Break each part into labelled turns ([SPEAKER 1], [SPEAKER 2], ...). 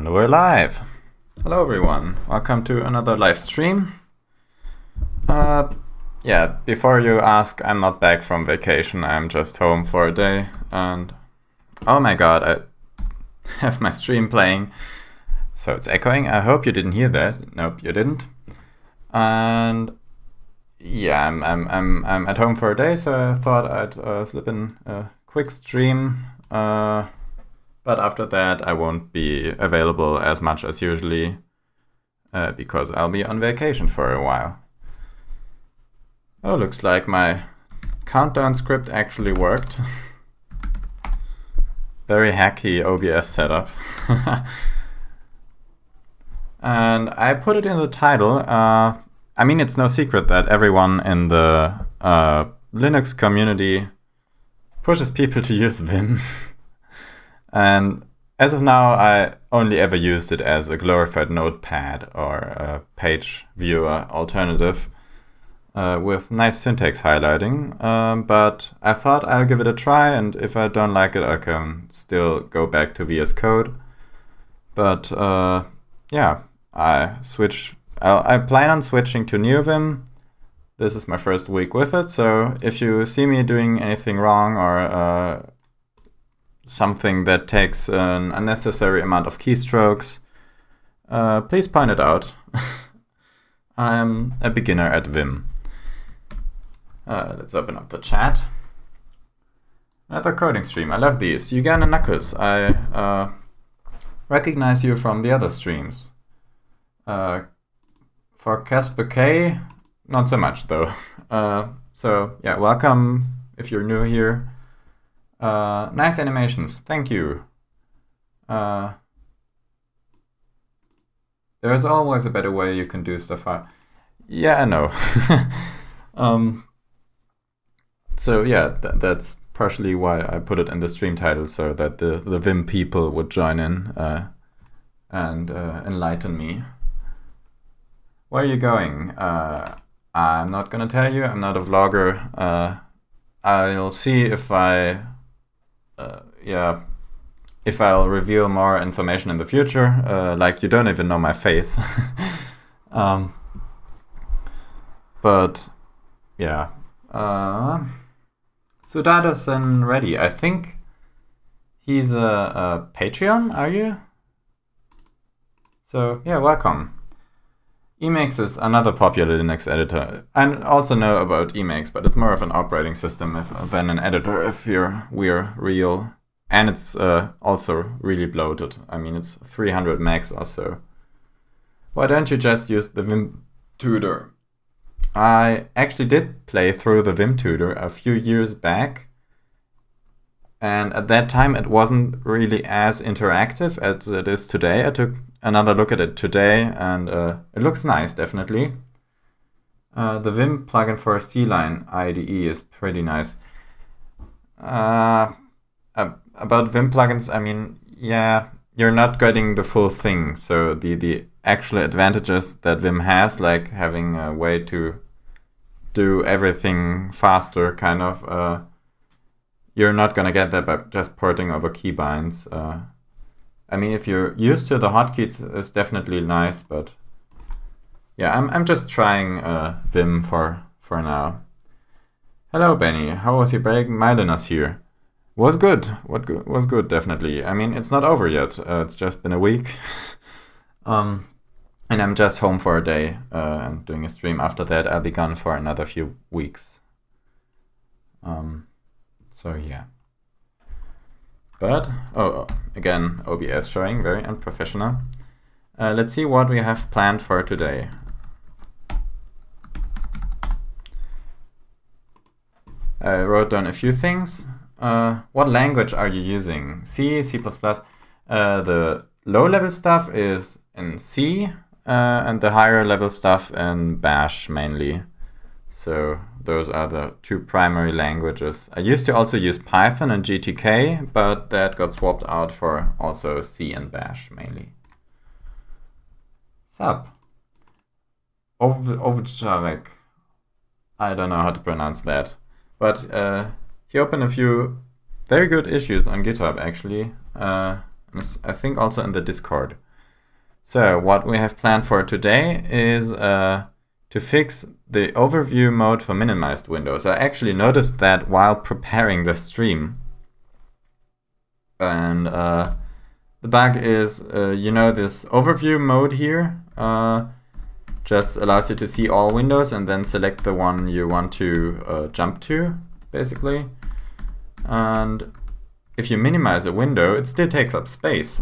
[SPEAKER 1] And we're live. Hello everyone, welcome to another live stream. Before you ask, I'm not back from vacation, I'm just home for a day. And oh my god, I have my stream playing, so it's echoing. I hope you didn't hear that. Nope, you didn't. And yeah, I'm at home for a day, so I thought I'd slip in a quick stream. But after that, I won't be available as much as usually because I'll be on vacation for a while. Oh, looks like my countdown script actually worked. Very hacky OBS setup. And I put it in the title. I mean, it's no secret that everyone in the Linux community pushes people to use Vim. And as of now, I only ever used it as a glorified notepad or a page viewer alternative with nice syntax highlighting. But I thought I'll give it a try, and if I don't like it, I can still go back to VS Code. But yeah, I plan on switching to NeoVim. This is my first week with it, so if you see me doing anything wrong or something that takes an unnecessary amount of keystrokes, please point it out. I'm a beginner at Vim. Let's open up the chat. Another coding stream. I love these. Uganda Knuckles. I recognize you from the other streams. For Casper K, not so much though. So yeah, welcome if you're new here. Nice animations, thank you. There's always a better way you can do stuff. Yeah, I know. So yeah, that's partially why I put it in the stream title, so that the Vim people would join in and enlighten me. Where are you going? I'm not gonna tell you, I'm not a vlogger. I'll see if if I'll reveal more information in the future. Like, you don't even know my face. But yeah, Sudadas and Ready. I think he's a Patreon. Are you? So yeah, welcome. Emacs is another popular Linux editor. I also know about Emacs, but it's more of an operating system than an editor if we're real. And it's also really bloated. I mean, it's 300 megs or so. Why don't you just use the Vim tutor? I actually did play through the Vim tutor a few years back. And at that time, it wasn't really as interactive as it is today. I took another look at it today, and it looks nice, definitely. The Vim plugin for C-Line IDE is pretty nice. About Vim plugins, I mean, yeah, you're not getting the full thing. So the actual advantages that Vim has, like having a way to do everything faster, kind of, you're not gonna get that by just porting over keybinds. I mean, if you're used to the hotkeys, it's definitely nice, but yeah, I'm just trying Vim for now. Hello, Benny. How was your break? Mylinus here. Was good. Was good, definitely. I mean, it's not over yet. It's just been a week. And I'm just home for a day and doing a stream. After that, I'll be gone for another few weeks. So yeah. But, again, OBS showing, very unprofessional. Let's see what we have planned for today. I wrote down a few things. What language are you using? C, C++. The low-level stuff is in C, and the higher-level stuff in Bash, mainly. So those are the two primary languages. I used to also use Python and GTK, but that got swapped out for also C and Bash mainly. Sup? Ovcharek. I don't know how to pronounce that. But he opened a few very good issues on GitHub, actually. I think also in the Discord. So what we have planned for today is to fix the overview mode for minimized windows. I actually noticed that while preparing the stream. And the bug is, this overview mode here just allows you to see all windows and then select the one you want to jump to, basically. And if you minimize a window, it still takes up space,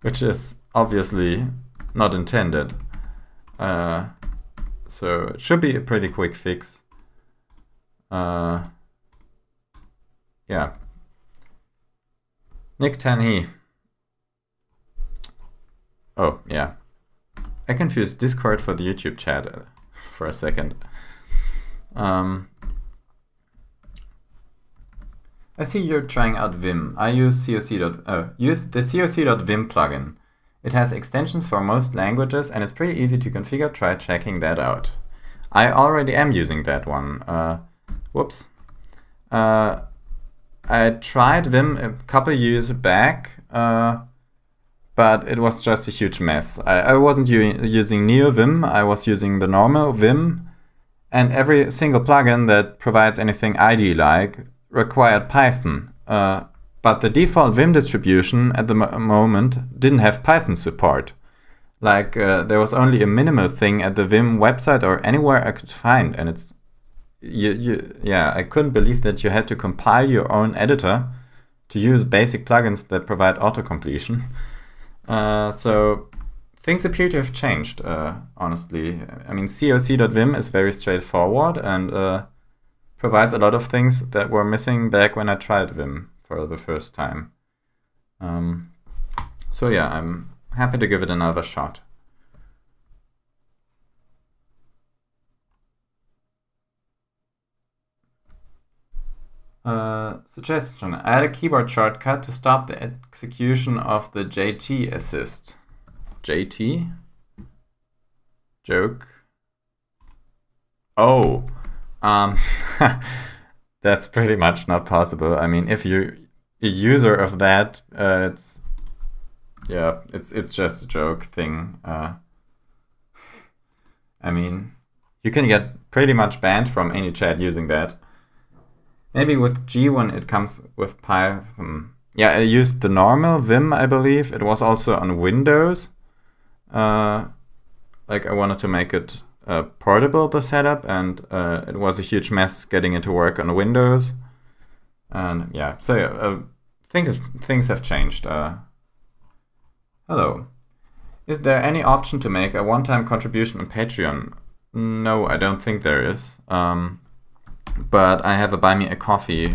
[SPEAKER 1] which is obviously not intended. So it should be a pretty quick fix. Yeah. Nick Tanhi. Oh, yeah. I confused Discord for the YouTube chat for a second. I see you're trying out Vim. I use use the coc.vim plugin. It has extensions for most languages and it's pretty easy to configure. Try checking that out. I already am using that one. Whoops. I tried Vim a couple years back, but it was just a huge mess. I wasn't using NeoVim, I was using the normal Vim, and every single plugin that provides anything IDE-like required Python. But the default Vim distribution at the moment didn't have Python support. Like, there was only a minimal thing at the Vim website or anywhere I could find, and it's I couldn't believe that you had to compile your own editor to use basic plugins that provide auto-completion. So things appear to have changed, honestly. I mean, coc.vim is very straightforward and provides a lot of things that were missing back when I tried Vim for the first time. So yeah, I'm happy to give it another shot. Suggestion. Add a keyboard shortcut to stop the execution of the JT assist. JT? Joke? Oh. That's pretty much not possible. I mean, if you're a user of that, it's just a joke thing. I mean, you can get pretty much banned from any chat using that. Maybe with G1 it comes with Python. Yeah, I used the normal Vim, I believe. It was also on Windows. Like I wanted to make it portable, the setup, and it was a huge mess getting it to work on Windows. And yeah, so things have changed. Hello. Is there any option to make a one-time contribution on Patreon? No, I don't think there is. But I have a buy me a coffee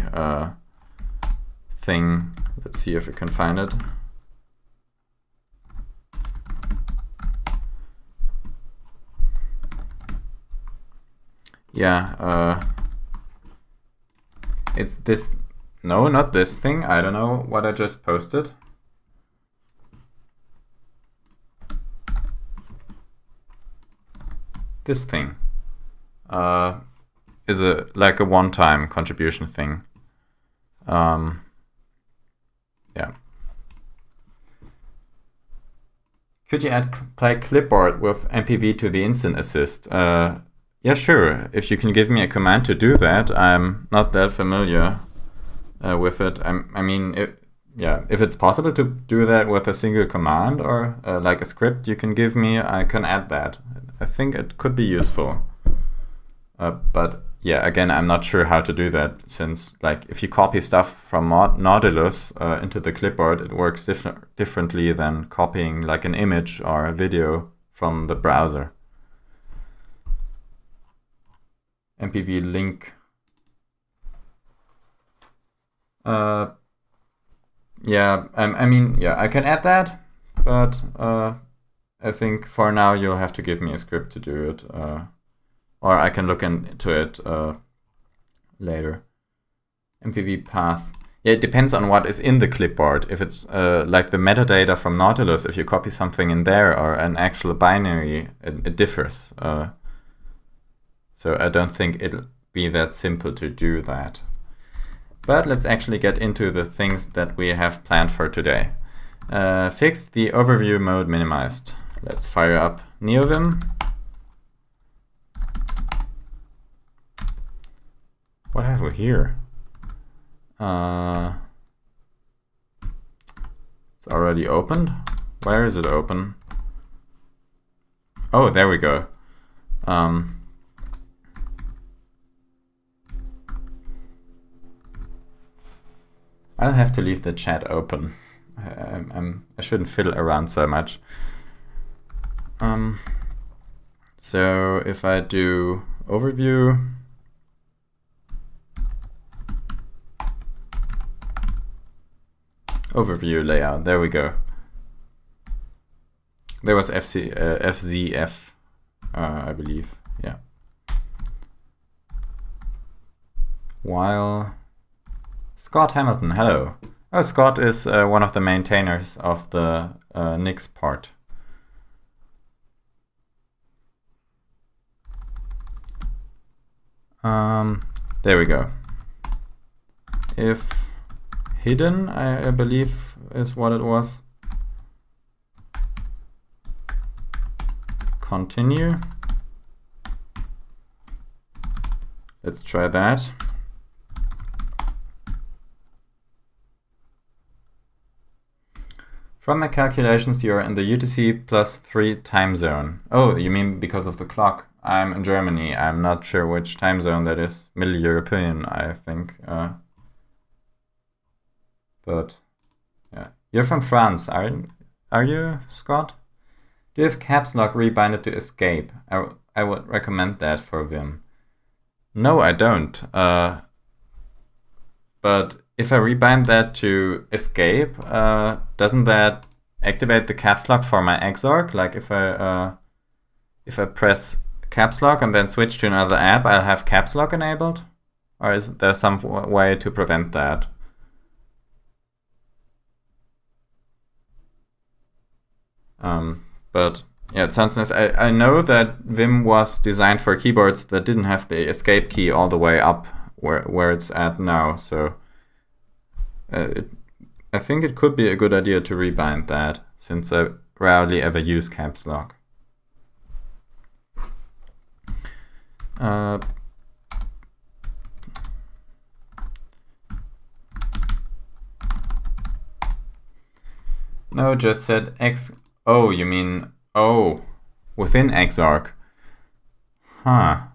[SPEAKER 1] thing. Let's see if we can find it. Yeah, it's this. No, not this thing. I don't know what I just posted. This thing. Is like a one-time contribution thing. Yeah. Could you add play clipboard with MPV to the instant assist? Yeah, sure. If you can give me a command to do that, I'm not that familiar with it. I mean, if it's possible to do that with a single command or like a script you can give me, I can add that. I think it could be useful. But yeah, again, I'm not sure how to do that since, like, if you copy stuff from Nautilus into the clipboard, it works differently than copying like an image or a video from the browser. MPV link. Yeah, I mean, yeah, I can add that, but I think for now you'll have to give me a script to do it. Or I can look into it later. MPV path. Yeah, it depends on what is in the clipboard. If it's like the metadata from Nautilus, if you copy something in there or an actual binary, it differs. So I don't think it'll be that simple to do that. But let's actually get into the things that we have planned for today. Fixed, the overview mode minimized. Let's fire up NeoVim. What have we here? It's already opened. Where is it open? Oh, there we go. I'll have to leave the chat open. I shouldn't fiddle around so much. So if I do overview, overview layout, there we go. There was FZF, I believe, yeah. While Scott Hamilton, hello. Oh, Scott is one of the maintainers of the Nix part. There we go. If hidden, I believe is what it was. Continue. Let's try that. From my calculations, you are in the UTC +3 time zone. Oh, you mean because of the clock? I'm in Germany. I'm not sure which time zone that is. Middle European, I think. But yeah, you're from France, are you, Scott? Do you have caps lock rebinded to escape? I would recommend that for Vim. No, I don't. But if I rebind that to escape, doesn't that activate the caps lock for my Xorg? Like if I press caps lock and then switch to another app, I'll have caps lock enabled? Or is there some way to prevent that? But yeah, it sounds nice. I know that Vim was designed for keyboards that didn't have the escape key all the way up where it's at now. So I think it could be a good idea to rebind that, since I rarely ever use caps lock. No, just said X. Oh, you mean, oh, within Xorg. Huh.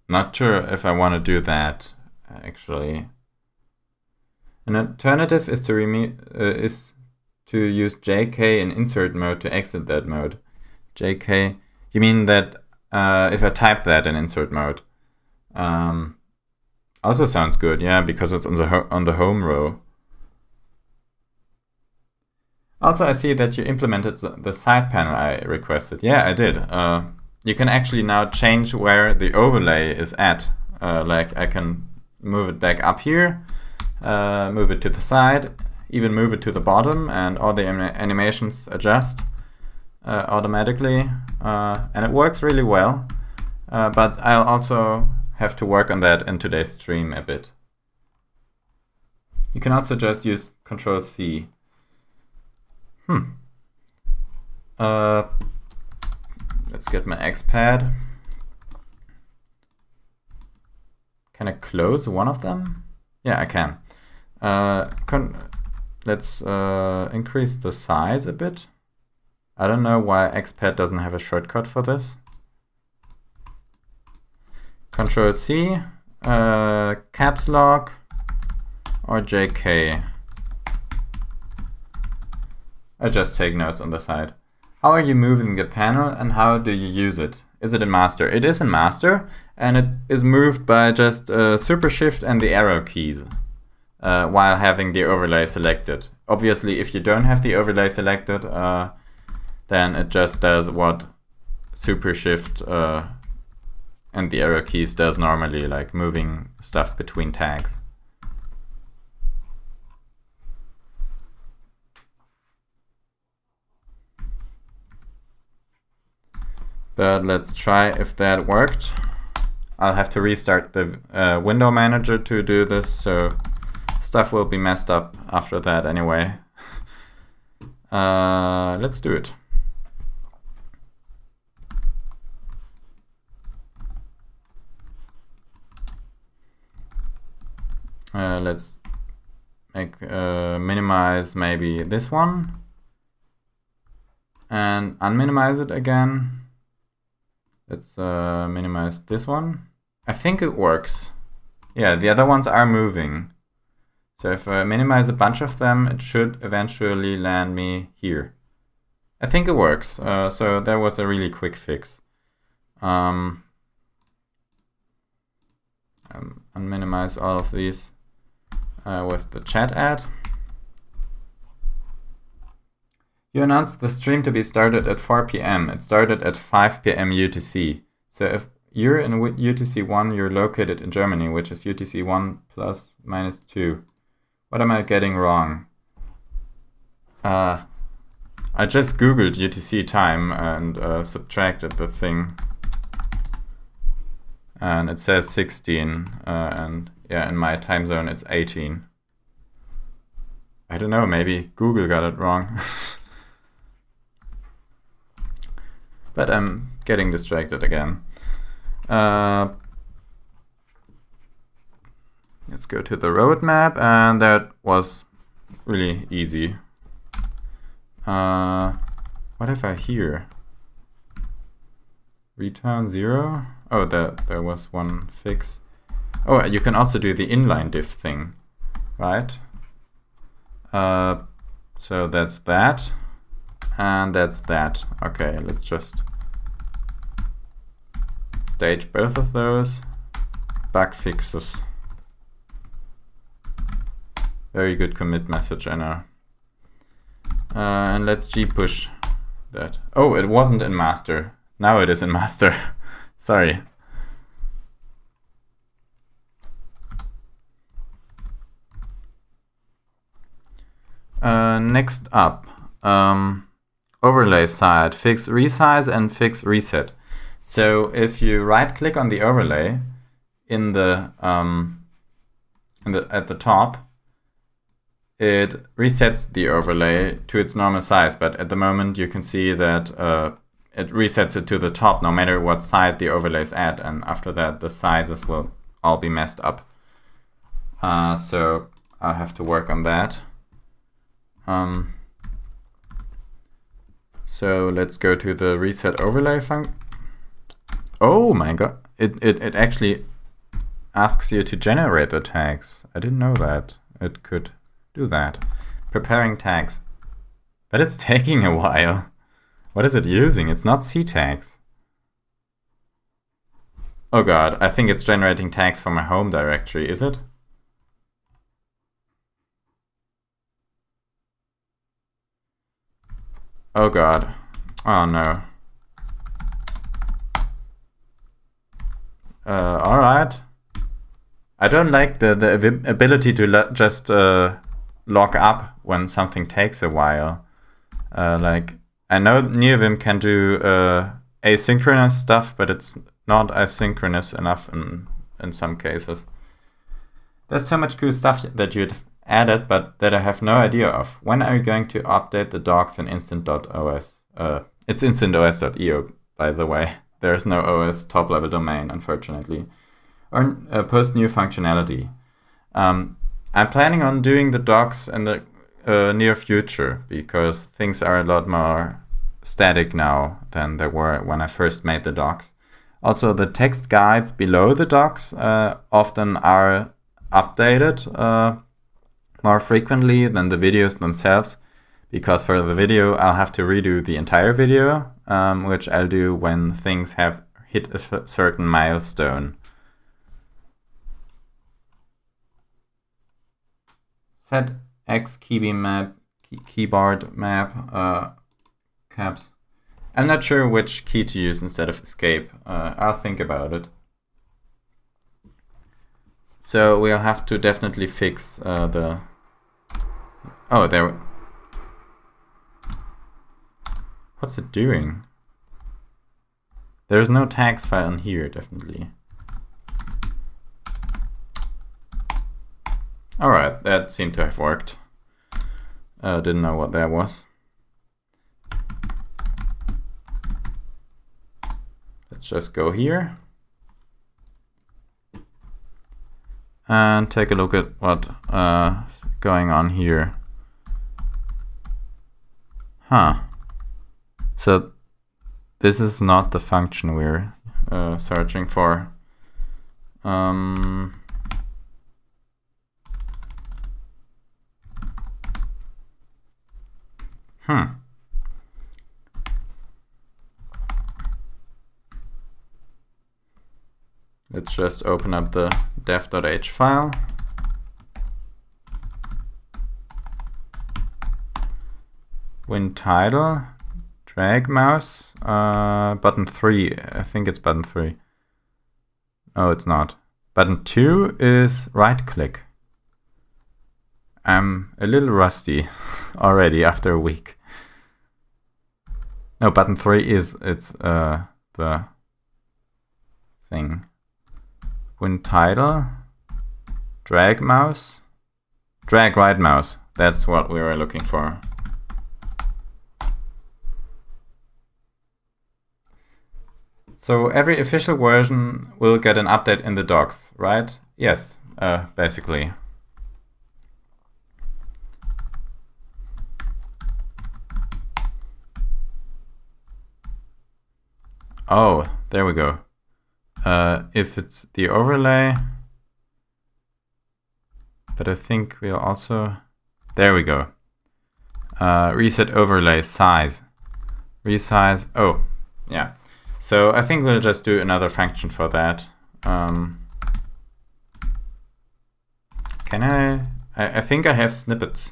[SPEAKER 1] Not sure if I want to do that, actually. An alternative is to use JK in insert mode to exit that mode. JK, you mean that if I type that in insert mode? Also sounds good, yeah, because it's on the home row. Also, I see that you implemented the side panel I requested. Yeah, I did. You can actually now change where the overlay is at. Like I can move it back up here, move it to the side, even move it to the bottom, and all the animations adjust automatically. And it works really well. But I'll also have to work on that in today's stream a bit. You can also just use Control-C. Let's get my XPad. Can I close one of them? Yeah, I can. Let's increase the size a bit. I don't know why XPad doesn't have a shortcut for this. Control-C, caps lock, or JK. I just take notes on the side. How are you moving the panel and how do you use it? Is it in master? It is in master, and it is moved by just super shift and the arrow keys while having the overlay selected. Obviously, if you don't have the overlay selected, then it just does what super shift and the arrow keys does normally, like moving stuff between tags. But let's try if that worked. I'll have to restart the window manager to do this, so stuff will be messed up after that anyway. Let's do it. Let's make minimize maybe this one and unminimize it again. Let's minimize this one. I think it works. Yeah, the other ones are moving. So if I minimize a bunch of them, it should eventually land me here. I think it works. So that was a really quick fix. Unminimize all of these with the chat ad. You announced the stream to be started at 4 p.m. It started at 5 p.m. UTC. So if you're in UTC 1, you're located in Germany, which is UTC 1 plus minus 2. What am I getting wrong? I just Googled UTC time and subtracted the thing. And it says 16. And yeah, in my time zone it's 18. I don't know, maybe Google got it wrong. But I'm getting distracted again. Let's go to the roadmap, and that was really easy. What have I here? Return 0? Oh, there was one fix. Oh, you can also do the inline diff thing, right? So that's that, and that's that. Okay, let's just stage both of those. Bug fixes. Very good commit message, I know. And let's gpush that. Oh, it wasn't in master. Now it is in master. Sorry. Next up, overlay side, fix resize and fix reset. So if you right click on the overlay in the at the top, it resets the overlay to its normal size, but at the moment you can see that it resets it to the top no matter what side the overlay is at, and after that the sizes will all be messed up. So I'll have to work on that. So let's go to the reset overlay function. Oh my god, it actually asks you to generate the tags. I didn't know that it could do that. Preparing tags. But it's taking a while. What is it using? It's not C tags. Oh god, I think it's generating tags for my home directory, is it? Oh god. Oh no. Alright. I don't like the ability to just lock up when something takes a while. Like, I know NeoVim can do asynchronous stuff, but it's not asynchronous enough in some cases. There's so much cool stuff that you'd added, but that I have no idea of. When are you going to update the docs in instant.os? It's instantos.io, by the way. There's no OS top-level domain, unfortunately. Or post new functionality. I'm planning on doing the docs in the near future, because things are a lot more static now than they were when I first made the docs. Also, the text guides below the docs often are updated more frequently than the videos themselves, because for the video I'll have to redo the entire video, which I'll do when things have hit a certain milestone. Set X keyboard map caps. I'm not sure which key to use instead of escape. I'll think about it. So we'll have to definitely fix the... Oh, there... What's it doing? There's no tags file in here, definitely. All right, that seemed to have worked. Didn't know what that was. Let's just go here and take a look at what going on here. So this is not the function we're searching for. Let's just open up the dev.h file. Win title, drag mouse, button 3. I think it's button 3. No, it's not. Button 2 is right click. I'm a little rusty already after a week. No, button 3 is the thing. Win title, drag mouse, drag right mouse. That's what we were looking for. So every official version will get an update in the docs, right? Yes, basically. Oh, there we go. If it's the overlay, but I think we'll also, there we go. Reset overlay size, resize. Oh, yeah. So I think we'll just do another function for that. Can I think I have snippets.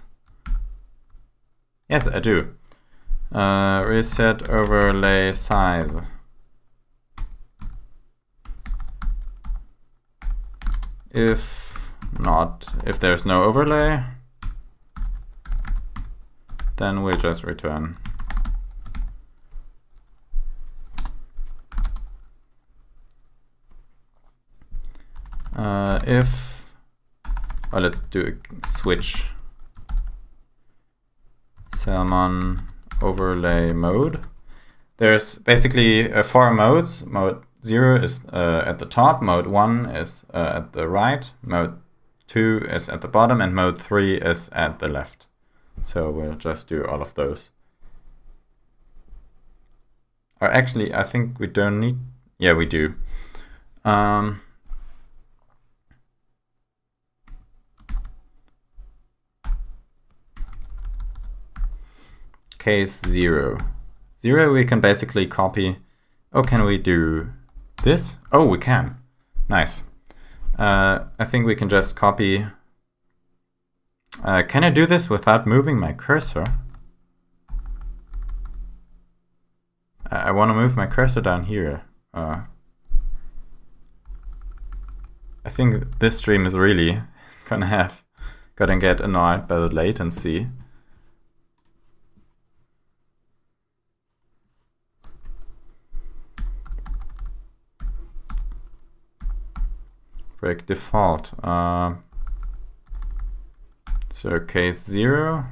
[SPEAKER 1] Yes, I do. Reset overlay size. If there's no overlay, then we'll just return. Let's do a switch. Salmon overlay mode. There's basically 4 modes. Mode 0 is at the top, mode 1 is at the right, mode 2 is at the bottom, and mode 3 is at the left. So we'll just do all of those. Or actually, I think we don't need, yeah, we do. Case 0. 0 we can basically copy. Oh, can we do this? Oh, we can. Nice. I think we can just copy. Can I do this without moving my cursor? I want to move my cursor down here. I think this stream is really gonna get annoyed by the latency. Break default. So case 0.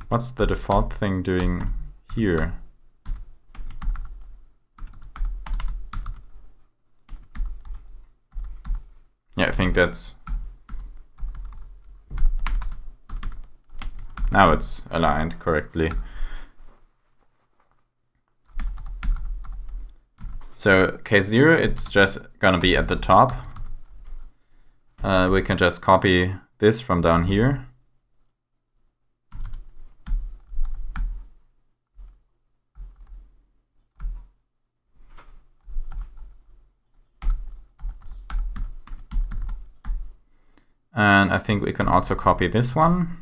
[SPEAKER 1] What's the default thing doing here? Yeah, I think that's, now it's aligned correctly. So case 0, it's just gonna be at the top. We can just copy this from down here. And I think we can also copy this one.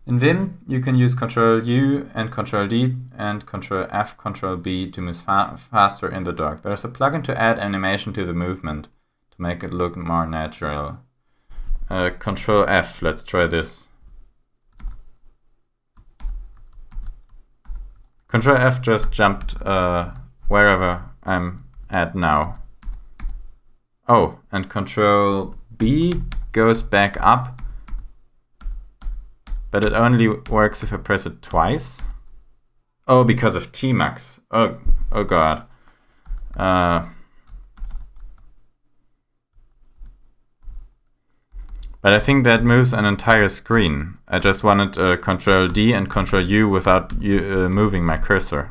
[SPEAKER 1] In Vim, you can use Ctrl-U and Ctrl-D and Ctrl-F, Ctrl-B to move faster in the dock. There's a plugin to add animation to the movement to make it look more natural. Ctrl-F, let's try this. Ctrl-F just jumped wherever I'm at now. Oh, and Control B goes back up, but it only works if I press it twice. Oh, because of Tmux. Oh god. But I think that moves an entire screen. I just wanted Control D and Control U without moving my cursor.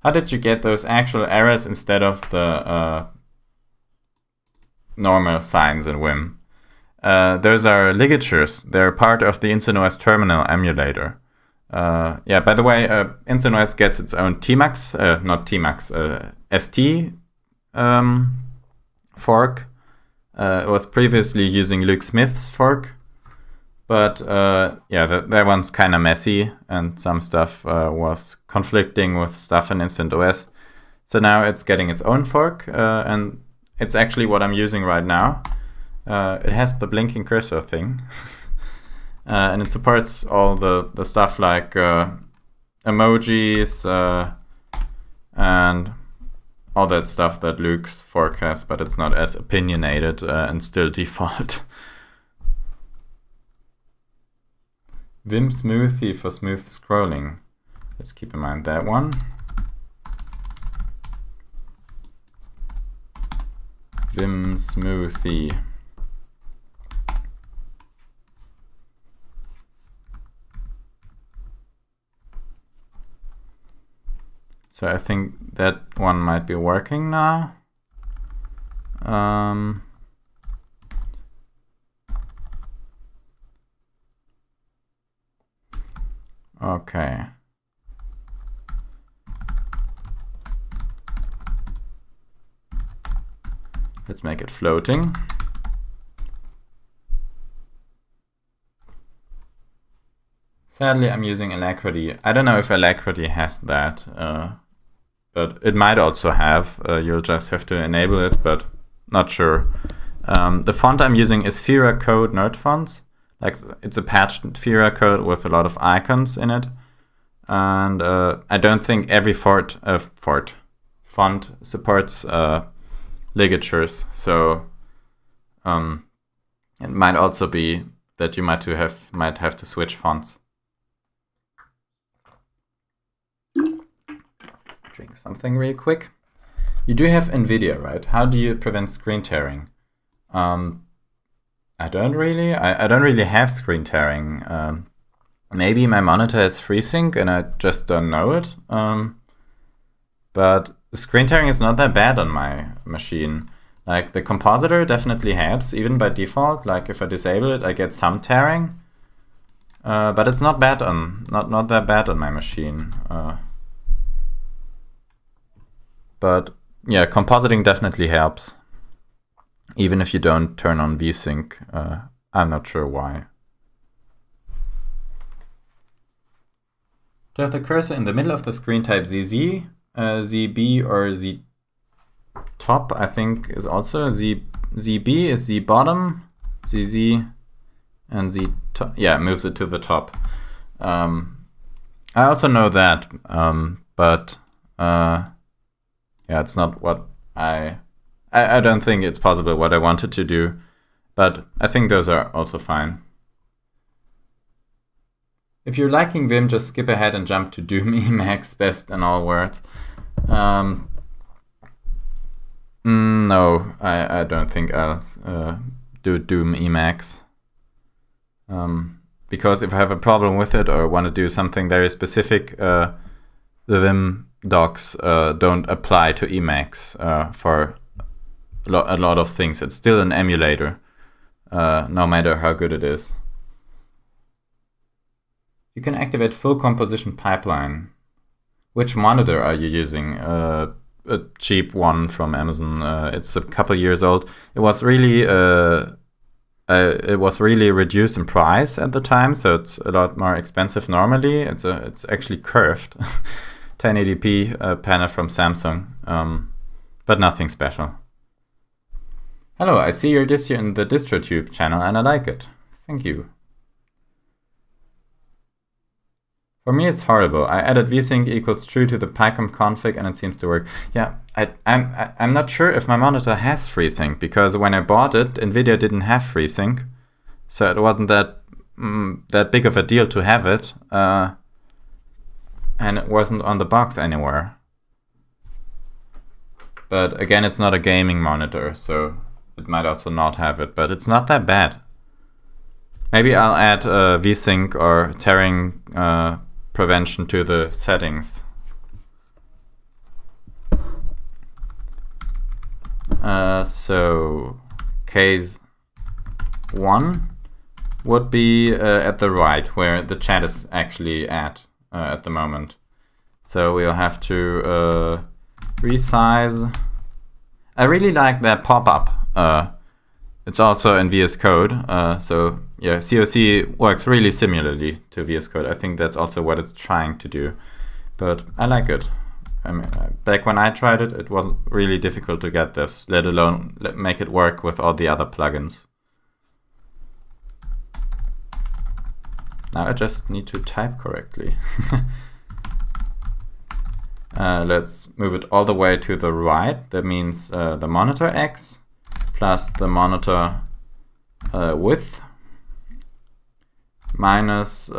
[SPEAKER 1] How did you get those actual errors instead of the normal signs in Vim? Those are ligatures. They're part of the InSynOS terminal emulator. Yeah, by the way, InSynOS gets its own Tmux, not Tmux, ST fork. It was previously using Luke Smith's fork, but yeah, that one's kind of messy, and some stuff was conflicting with stuff in InstantOS. So now it's getting its own fork, and it's actually what I'm using right now. It has the blinking cursor thing, and it supports all the stuff like emojis and all that stuff that Luke's fork has, but it's not as opinionated and still default. Vim Smoothie for smooth scrolling. Let's keep in mind that one. Vim Smoothie. So I think that one might be working now. Okay. Let's make it floating. Sadly, I'm using Alacrity. I don't know if Alacrity has that, but it might also have. You'll just have to enable it, but not sure. The font I'm using is Fira Code Nerd Fonts. Like, it's a patched Fira code with a lot of icons in it. And I don't think every font supports ligatures. So it might also be that you might have to switch fonts. Drink something real quick. You do have NVIDIA, right? How do you prevent screen tearing? I don't really have screen tearing. Maybe my monitor is FreeSync and I just don't know it. But screen tearing is not that bad on my machine. Like, the compositor definitely helps, even by default. Like, if I disable it, I get some tearing. But it's not bad not that bad on my machine. But yeah, compositing definitely helps. Even if you don't turn on VSync, I'm not sure why. To have the cursor in the middle of the screen, type ZZ, ZB, or Z top, I think is also ZB is Z bottom, ZZ, and Z top. Yeah, moves it to the top. I also know that, but yeah, it's not what I don't think it's possible what I wanted to do, but I think those are also fine. If you're liking Vim, just skip ahead and jump to Doom Emacs, best in all words. No, I don't think I'll do Doom Emacs. Because if I have a problem with it or want to do something very specific, the Vim docs don't apply to Emacs for a lot of things. It's still an emulator, no matter how good it is. You can activate full composition pipeline. Which monitor are you using? A cheap one from Amazon. It's a couple years old. It was really reduced in price at the time, so it's a lot more expensive normally. It's actually curved, 1080p panel from Samsung, but nothing special. Hello, I see your distro in the DistroTube channel and I like it. Thank you. For me, it's horrible. I added vsync equals true to the PyCom config and it seems to work. Yeah, I'm not sure if my monitor has FreeSync, because when I bought it, NVIDIA didn't have FreeSync, so it wasn't that big of a deal to have it, and it wasn't on the box anywhere. But again, it's not a gaming monitor, so it might also not have it, but it's not that bad. Maybe I'll add vsync or tearing prevention to the settings. So case 1 would be at the right, where the chat is actually at the moment. So we'll have to resize. I really like that pop-up. It's also in VS Code, so yeah, COC works really similarly to VS Code. I think that's also what it's trying to do, but I like it. I mean, back when I tried it, it wasn't really difficult to get this, let alone make it work with all the other plugins. Now I just need to type correctly. Let's move it all the way to the right. That means the monitor X plus the monitor width minus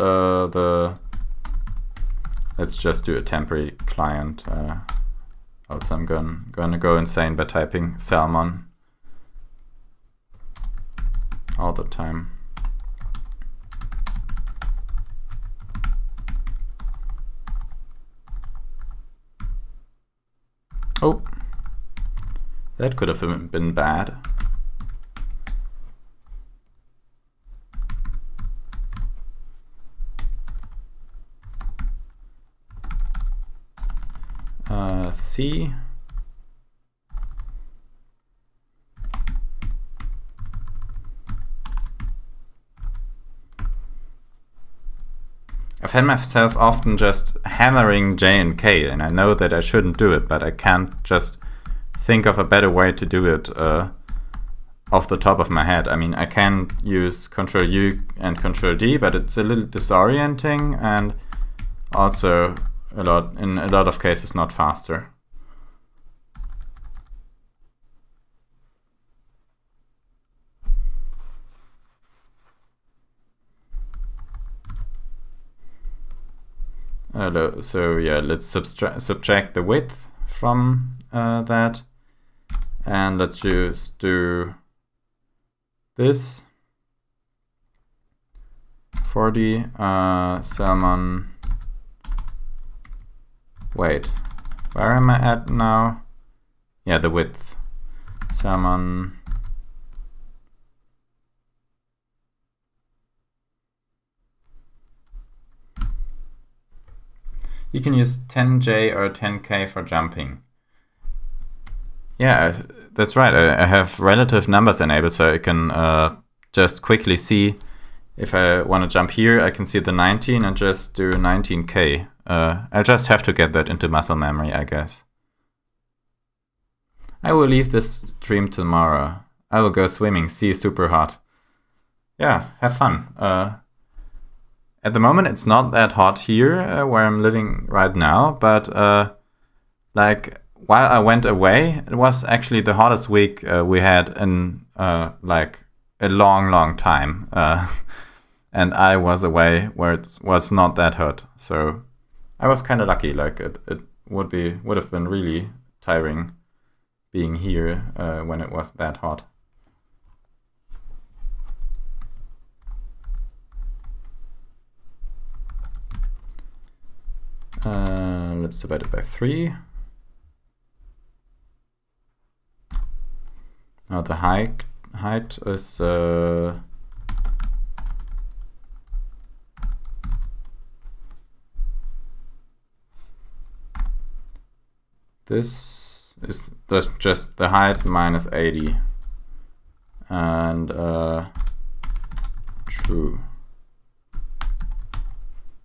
[SPEAKER 1] let's just do a temporary client. Also I'm gonna go insane by typing Salmon all the time. Oh, that could have been bad. C. I've had myself often just hammering J and K, and I know that I shouldn't do it, but I can't just think of a better way to do it off the top of my head. I mean, I can use Ctrl U and Ctrl D, but it's a little disorienting and also in a lot of cases not faster. So yeah, let's subtract the width from that, and let's just do this 40 Salmon. Wait, where am I at now? Yeah, the width. Salmon. You can use 10J or 10K for jumping. Yeah, that's right. I have relative numbers enabled, so I can just quickly see if I want to jump here. I can see the 19 and just do 19K. I'll just have to get that into muscle memory, I guess. I will leave this stream tomorrow. I will go swimming. Sea is super hot. Yeah, have fun. At the moment, it's not that hot here where I'm living right now, but like while I went away, it was actually the hottest week we had in like a long time. And I was away where it was not that hot, so I was kind of lucky. Like it would have been really tiring being here when it was that hot. Let's divide it by 3. Now the height is that's just the height minus 80 and true.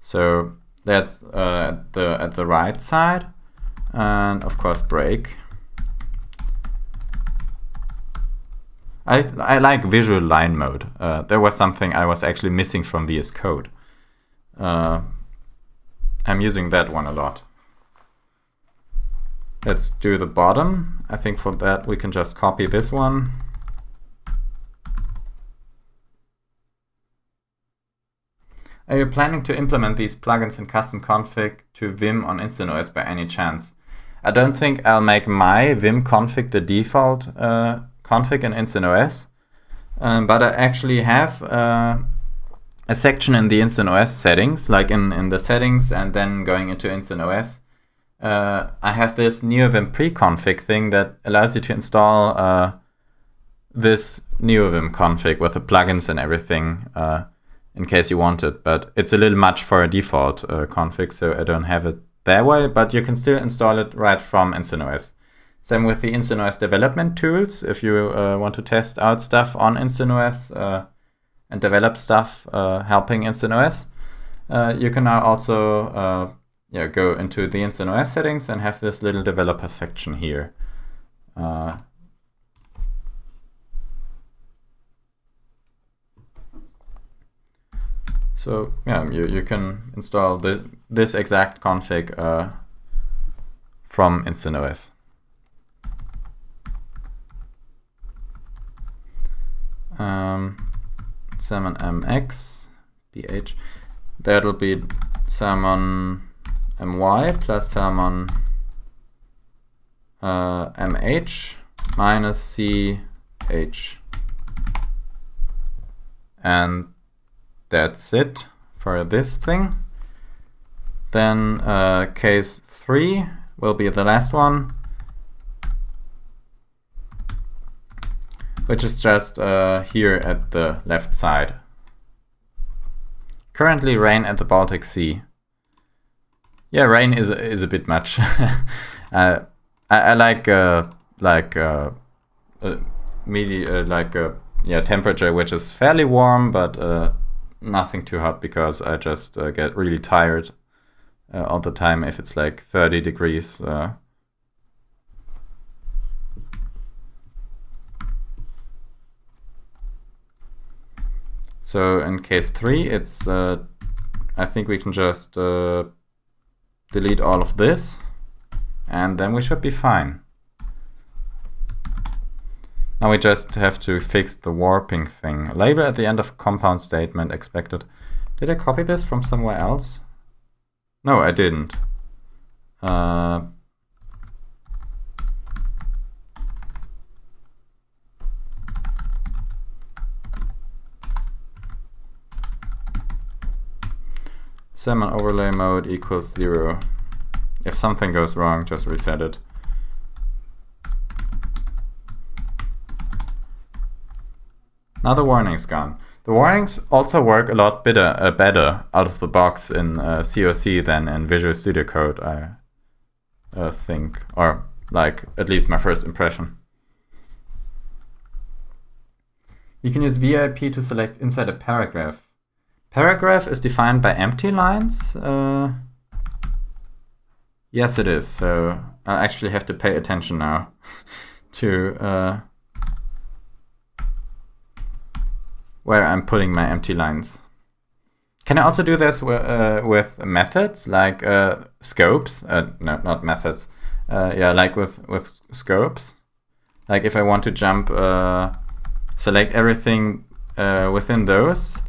[SPEAKER 1] So that's at the right side, and of course break. I like visual line mode. There was something I was actually missing from VS Code. I'm using that one a lot. Let's do the bottom. I think for that we can just copy this one. Are you planning to implement these plugins in custom config to Vim on InstantOS by any chance? I don't think I'll make my Vim config the default config in InstantOS, but I actually have a section in the InstantOS settings, like in the settings and then going into InstantOS. I have this NeoVim pre-config thing that allows you to install this NeoVim config with the plugins and everything in case you want it, but it's a little much for a default config, so I don't have it that way, but you can still install it right from InstantOS. Same with the InstantOS development tools. If you want to test out stuff on InstantOS and develop stuff helping InstantOS, you can now also go into the InstantOS settings and have this little developer section here. So yeah, you can install this exact config from InstantOS. Salmon MX BH. That'll be Salmon MY plus Salmon MH minus CH. And that's it for this thing. Then case 3 will be the last one, which is just here at the left side. Currently rain at the Baltic Sea. Yeah, rain is a bit much. I like temperature which is fairly warm, but nothing too hot, because I just get really tired all the time if it's like 30 degrees. So in case 3, it's I think we can just delete all of this, and then we should be fine. Now we just have to fix the warping thing. Label at the end of compound statement expected. Did I copy this from somewhere else? No, I didn't. Salmon overlay mode equals 0. If something goes wrong, just reset it. Now the warning's gone. The warnings also work a lot better out of the box in COC than in Visual Studio Code, I think, or like at least my first impression. You can use VIP to select inside a paragraph. Paragraph is defined by empty lines. Yes, it is. So I actually have to pay attention now to where I'm putting my empty lines. Can I also do this with methods like scopes? No, not methods. Like with scopes. Like if I want to jump, select everything within those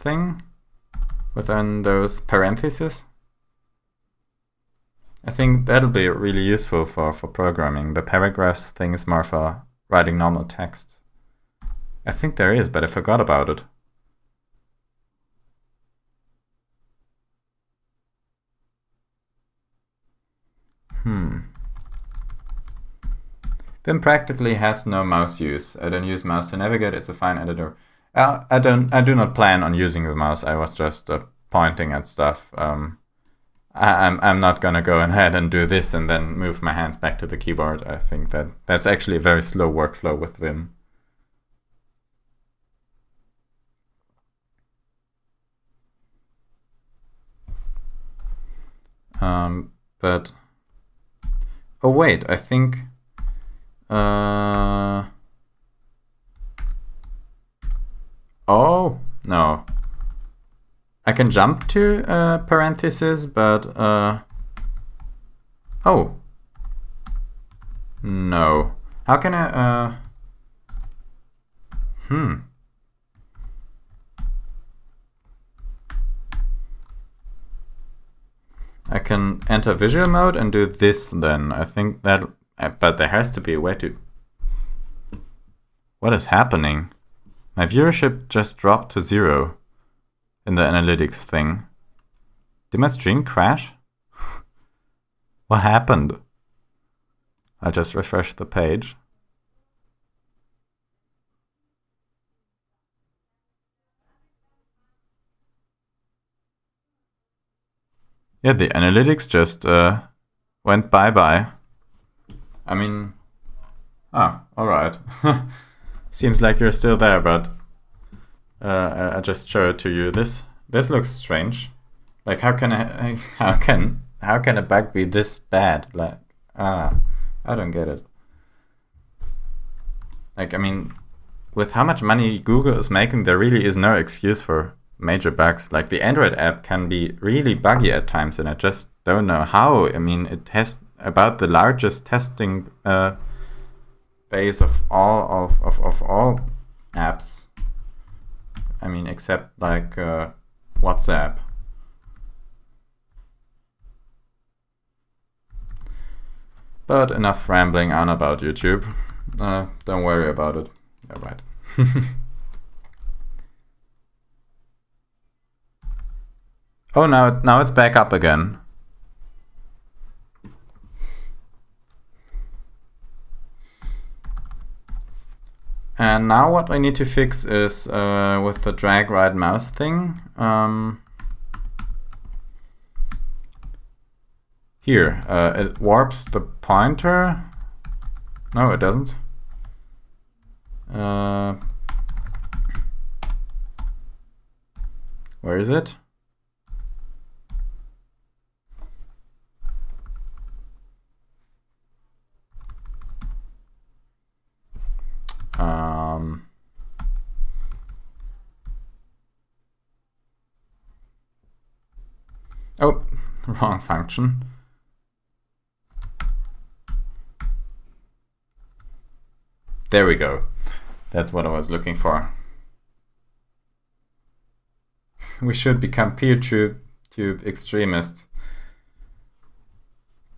[SPEAKER 1] within those parentheses. I think that'll be really useful for programming. The paragraphs thing is more for writing normal text. I think there is, but I forgot about it. Vim practically has no mouse use. I don't use mouse to navigate. It's a fine editor. I do not plan on using the mouse. I was just pointing at stuff. I'm not gonna go ahead and do this and then move my hands back to the keyboard. I think that's actually a very slow workflow with Vim. But oh wait, I think oh no, I can jump to parentheses, but oh no. How can I I can enter visual mode and do this then. I think that, but there has to be a way to... What is happening? My viewership just dropped to 0 in the analytics thing. Did my stream crash? What happened? I'll just refresh the page. Yeah, the analytics just went bye-bye. I mean, alright. Seems like you're still there, but I just showed to you this. This looks strange. Like, how can a bug be this bad? Like, I don't get it. Like, I mean, with how much money Google is making, there really is no excuse for major bugs. Like, the Android app can be really buggy at times, and I just don't know how. I mean, it has about the largest testing base of all apps. I mean, except like WhatsApp. But enough rambling on about YouTube. Don't worry about it. Yeah, right. Oh, now it's back up again. And now what I need to fix is with the drag right mouse thing. Here, it warps the pointer. No, it doesn't. Where is it? Oh, wrong function. There we go. That's what I was looking for. We should become PeerTube extremists.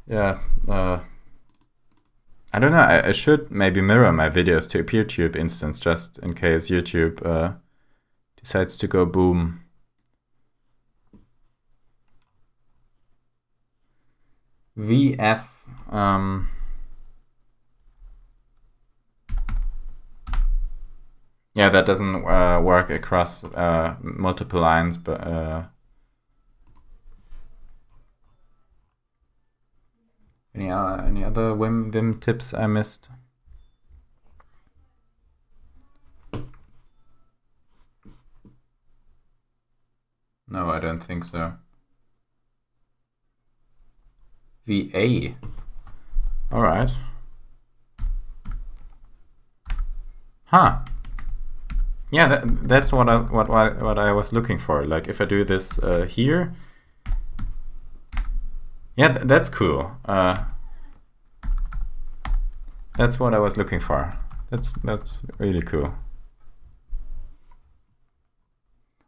[SPEAKER 1] Yeah, I don't know, I should maybe mirror my videos to a PeerTube instance just in case YouTube decides to go boom. VF yeah, that doesn't work across multiple lines, but any other Vim tips I missed? No, I don't think so. VA. All right. Huh. Yeah, that's what I was looking for. Like, if I do this here. Yeah, that's cool. That's what I was looking for. That's really cool.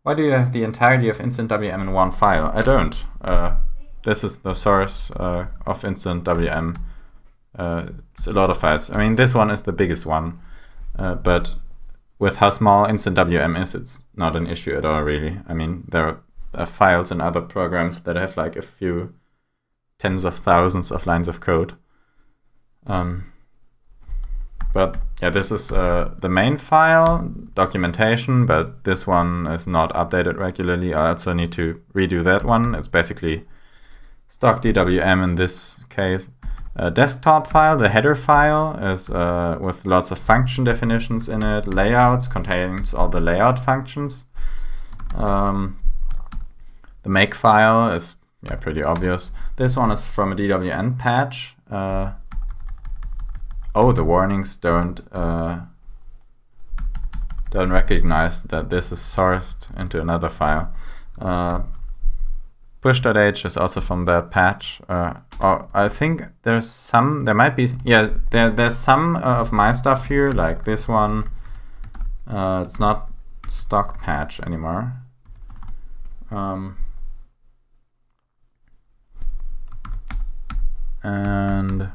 [SPEAKER 1] Why do you have the entirety of InstantWM in one file? I don't. This is the source of InstantWM. It's a lot of files. I mean, this one is the biggest one, but with how small InstantWM is, it's not an issue at all, really. I mean, there are files in other programs that have like a few tens of thousands of lines of code. But yeah, this is the main file, documentation, but this one is not updated regularly. I also need to redo that one. It's basically stock DWM in this case. Desktop file, the header file, is with lots of function definitions in it. Layouts contains all the layout functions. The make file is pretty obvious. This one is from a DWN patch. Oh, the warnings don't recognize that this is sourced into another file. Push.h is also from that patch. I think there might be, yeah, there's some of my stuff here, like this one. It's not stock patch anymore. And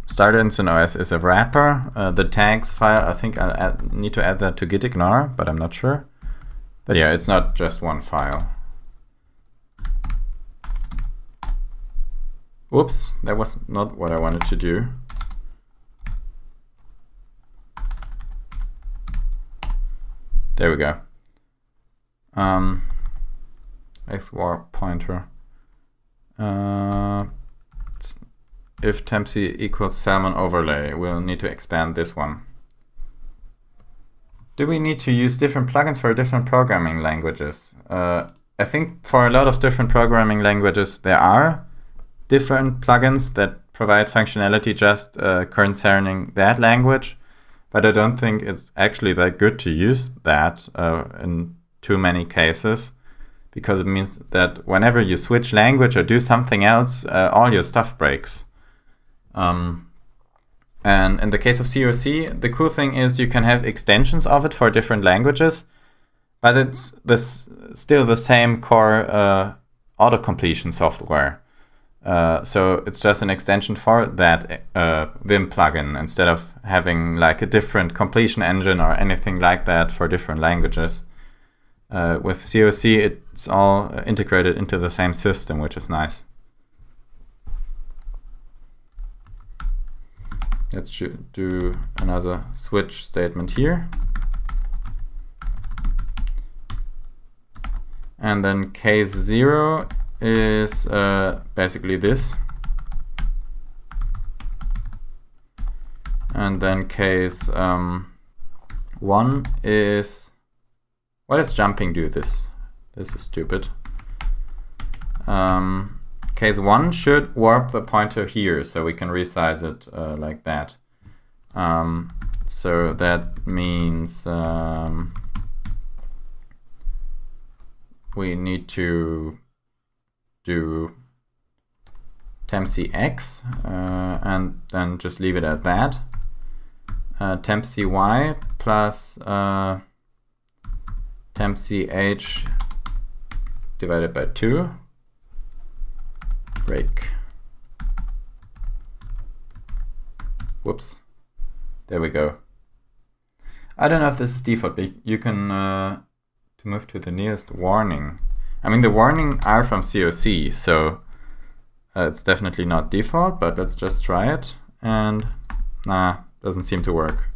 [SPEAKER 1] Starter Instant OS is a wrapper. The tags file, I think I need to add that to gitignore, but I'm not sure. But yeah, it's not just one file. Whoops, that was not what I wanted to do. There we go. XWARP pointer. If tempc equals salmon overlay, we'll need to expand this one. Do we need to use different plugins for different programming languages? I think for a lot of different programming languages there are different plugins that provide functionality just concerning that language, but I don't think it's actually that good to use that in too many cases, because it means that whenever you switch language or do something else, all your stuff breaks. And in the case of COC, the cool thing is you can have extensions of it for different languages, but it's still the same core auto-completion software. So it's just an extension for that Vim plugin, instead of having like a different completion engine or anything like that for different languages. With COC, it's all integrated into the same system, which is nice. Let's do another switch statement here. And then case 0 is basically this. And then case 1 is, why does jumping do this? This is stupid. Case 1 should warp the pointer here, so we can resize it like that. So that means we need to do tempc(x) and then just leave it at that. Tempc(y) plus tempc(h) divided by 2. Break. Whoops. There we go. I don't know if this is default, but you can to move to the nearest warning. I mean, the warning are from COC, so it's definitely not default, but let's just try it. And nah, doesn't seem to work.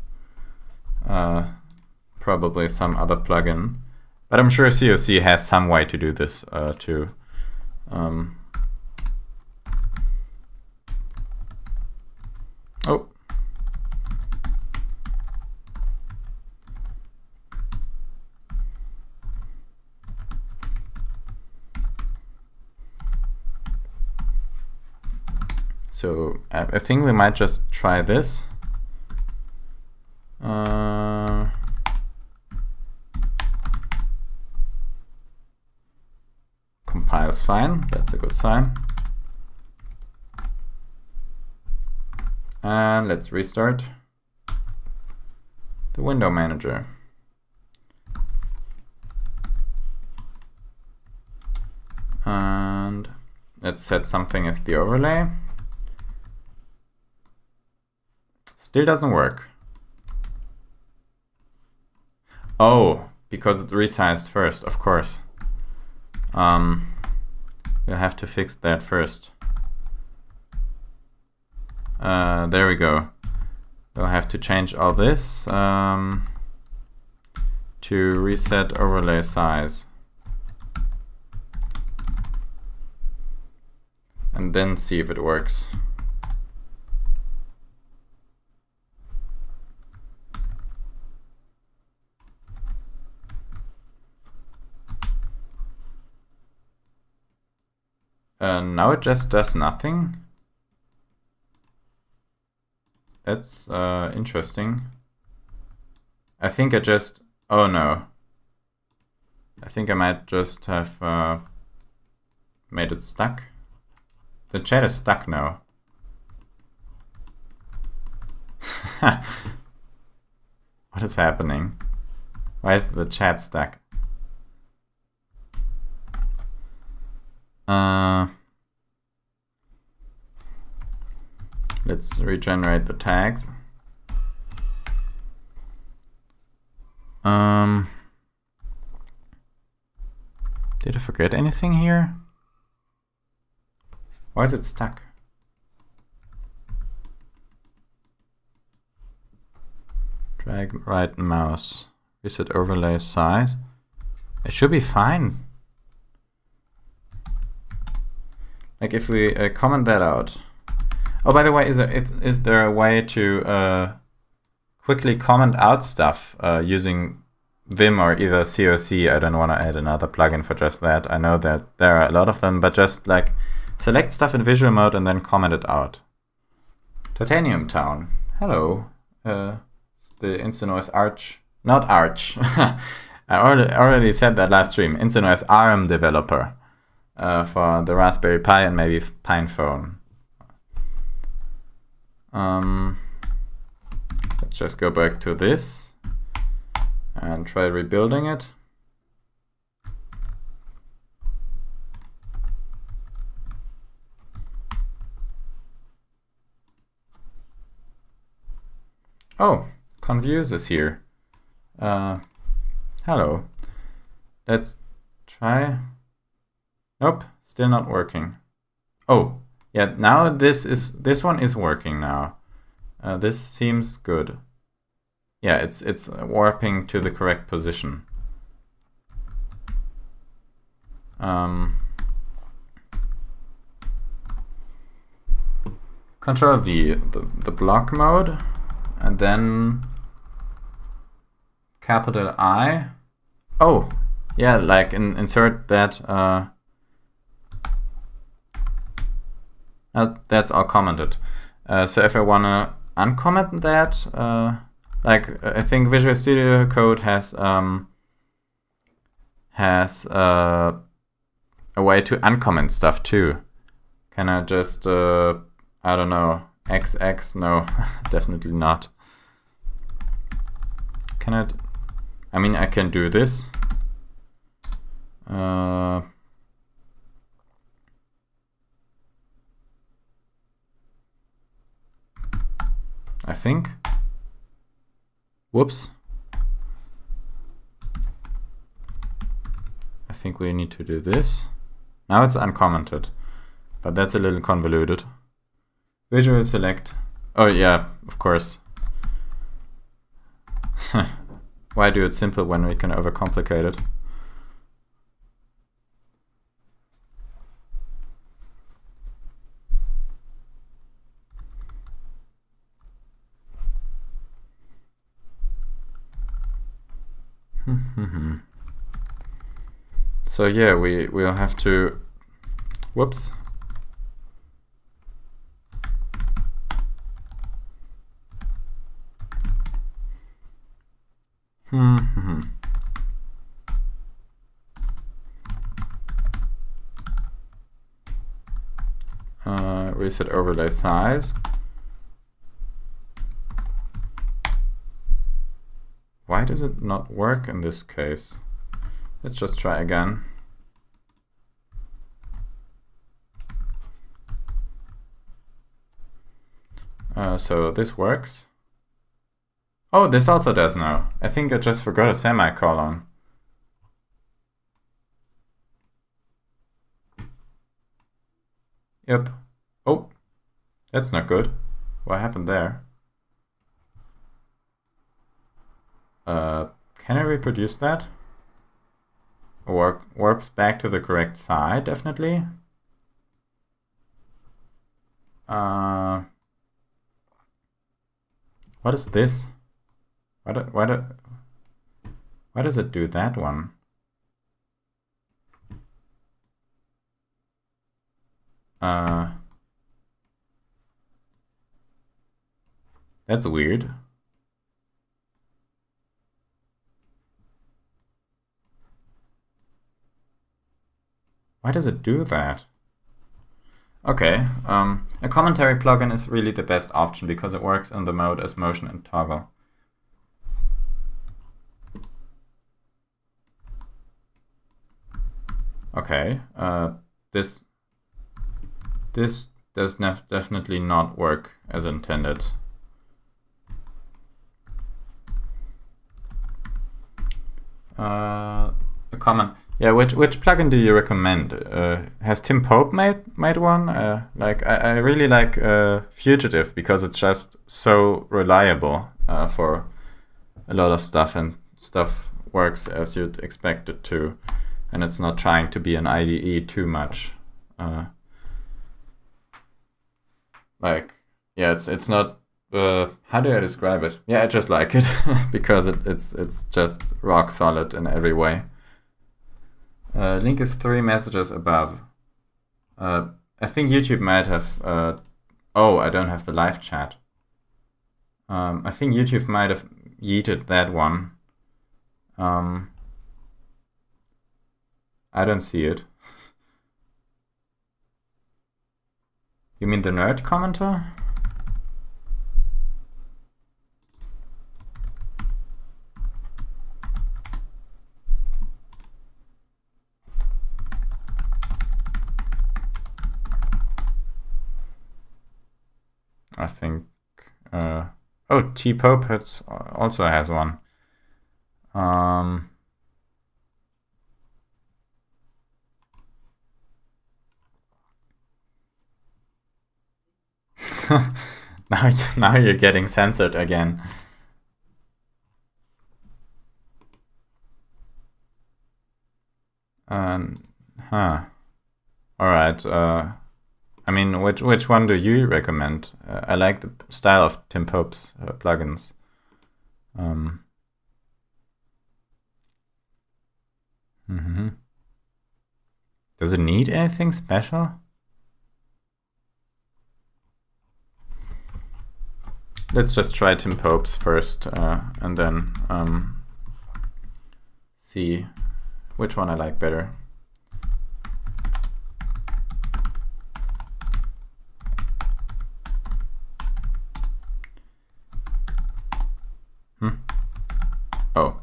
[SPEAKER 1] Probably some other plugin, but I'm sure COC has some way to do this too. Oh. So I think we might just try this. Compiles fine, that's a good sign. And let's restart the window manager. And let's set something as the overlay. Still doesn't work. Oh, because it resized first, of course. We'll have to fix that first. There we go. We'll have to change all this to reset overlay size. And then see if it works. Now it just does nothing. That's interesting. I think I just, oh no. I think I might just have made it stuck. The chat is stuck now. What is happening? Why is the chat stuck? Let's regenerate the tags. Did I forget anything here? Why is it stuck? Drag right mouse. Reset overlay size. It should be fine. Like if we comment that out. Oh, by the way, is there a way to quickly comment out stuff using Vim or either COC? I don't want to add another plugin for just that. I know that there are a lot of them, but just like select stuff in visual mode and then comment it out. Titanium Town. Hello. The InstaNoise Arch. Not Arch. I already said that last stream. InstaNoise ARM developer for the Raspberry Pi and maybe PinePhone. Let's just go back to this and try rebuilding it. Oh, Confuse is here. Hello. Let's try. Nope, still not working. Oh, yeah, now this one is working now. This seems good. Yeah, it's warping to the correct position. Control V, the block mode, and then capital I. Oh, yeah, like insert that. That's all commented. So if I wanna uncomment that, like I think Visual Studio Code has a way to uncomment stuff too. Can I just I don't know, XX? No, definitely not. Can I mean, I can do this. I think. Whoops. I think we need to do this. Now it's uncommented, but that's a little convoluted. Visual select. Oh yeah, of course. Why do it simple when we can overcomplicate it? So yeah, we'll have to. Whoops. Reset overlay size. Why does it not work in this case? Let's just try again. So this works. Oh, this also does now. I think I just forgot a semicolon. Yep. Oh, that's not good. What happened there? Can I reproduce that? Or warps back to the correct side, definitely. What is this? Why does it do that one? That's weird. Why does it do that? Okay, a commentary plugin is really the best option because it works in the mode as motion and toggle. Okay, this does definitely not work as intended. A comment. Yeah, which plugin do you recommend? Has Tim Pope made one? Like I really like Fugitive because it's just so reliable for a lot of stuff, and stuff works as you'd expect it to, and it's not trying to be an IDE too much. Like, yeah, it's not. How do I describe it? Yeah, I just like it because it's just rock solid in every way. Link is 3 messages above. I think YouTube might have. Oh, I don't have the live chat. I think YouTube might have yeeted that one. I don't see it. You mean the nerd commenter? I think. Oh, T Pope also has one. Now you're getting censored again. Huh. All right. I mean, which one do you recommend? I like the style of Tim Pope's plugins. Does it need anything special? Let's just try Tim Pope's first, and then see which one I like better. Oh.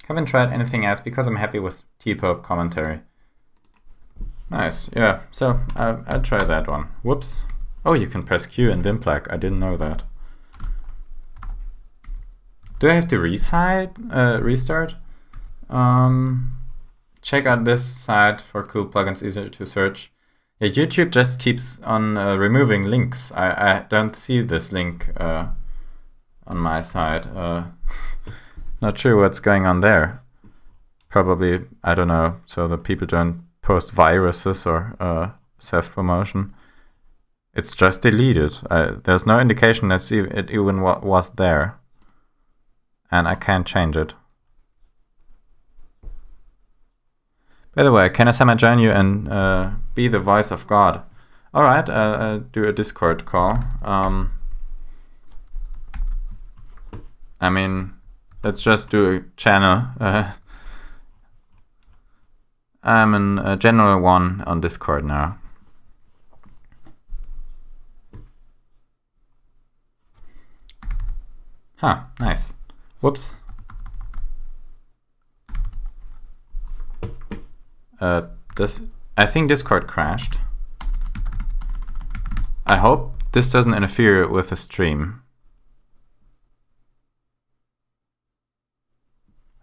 [SPEAKER 1] Haven't tried anything else because I'm happy with T-Pope commentary. Nice, yeah, so I'll try that one. Whoops. Oh, you can press Q in Vimplug. I didn't know that. Do I have to restart? Check out this site for cool plugins, easier to search. Yeah, YouTube just keeps on removing links. I don't see this link on my side. Not sure what's going on there. Probably, I don't know, so that people don't post viruses or self-promotion. It's just deleted. There's no indication that it even was there. And I can't change it. By the way, can I join you and be the voice of God? Alright, I'll do a Discord call. I mean, let's just do a channel. I'm in a general one on Discord now. Huh, nice. Whoops. I think Discord crashed. I hope this doesn't interfere with the stream.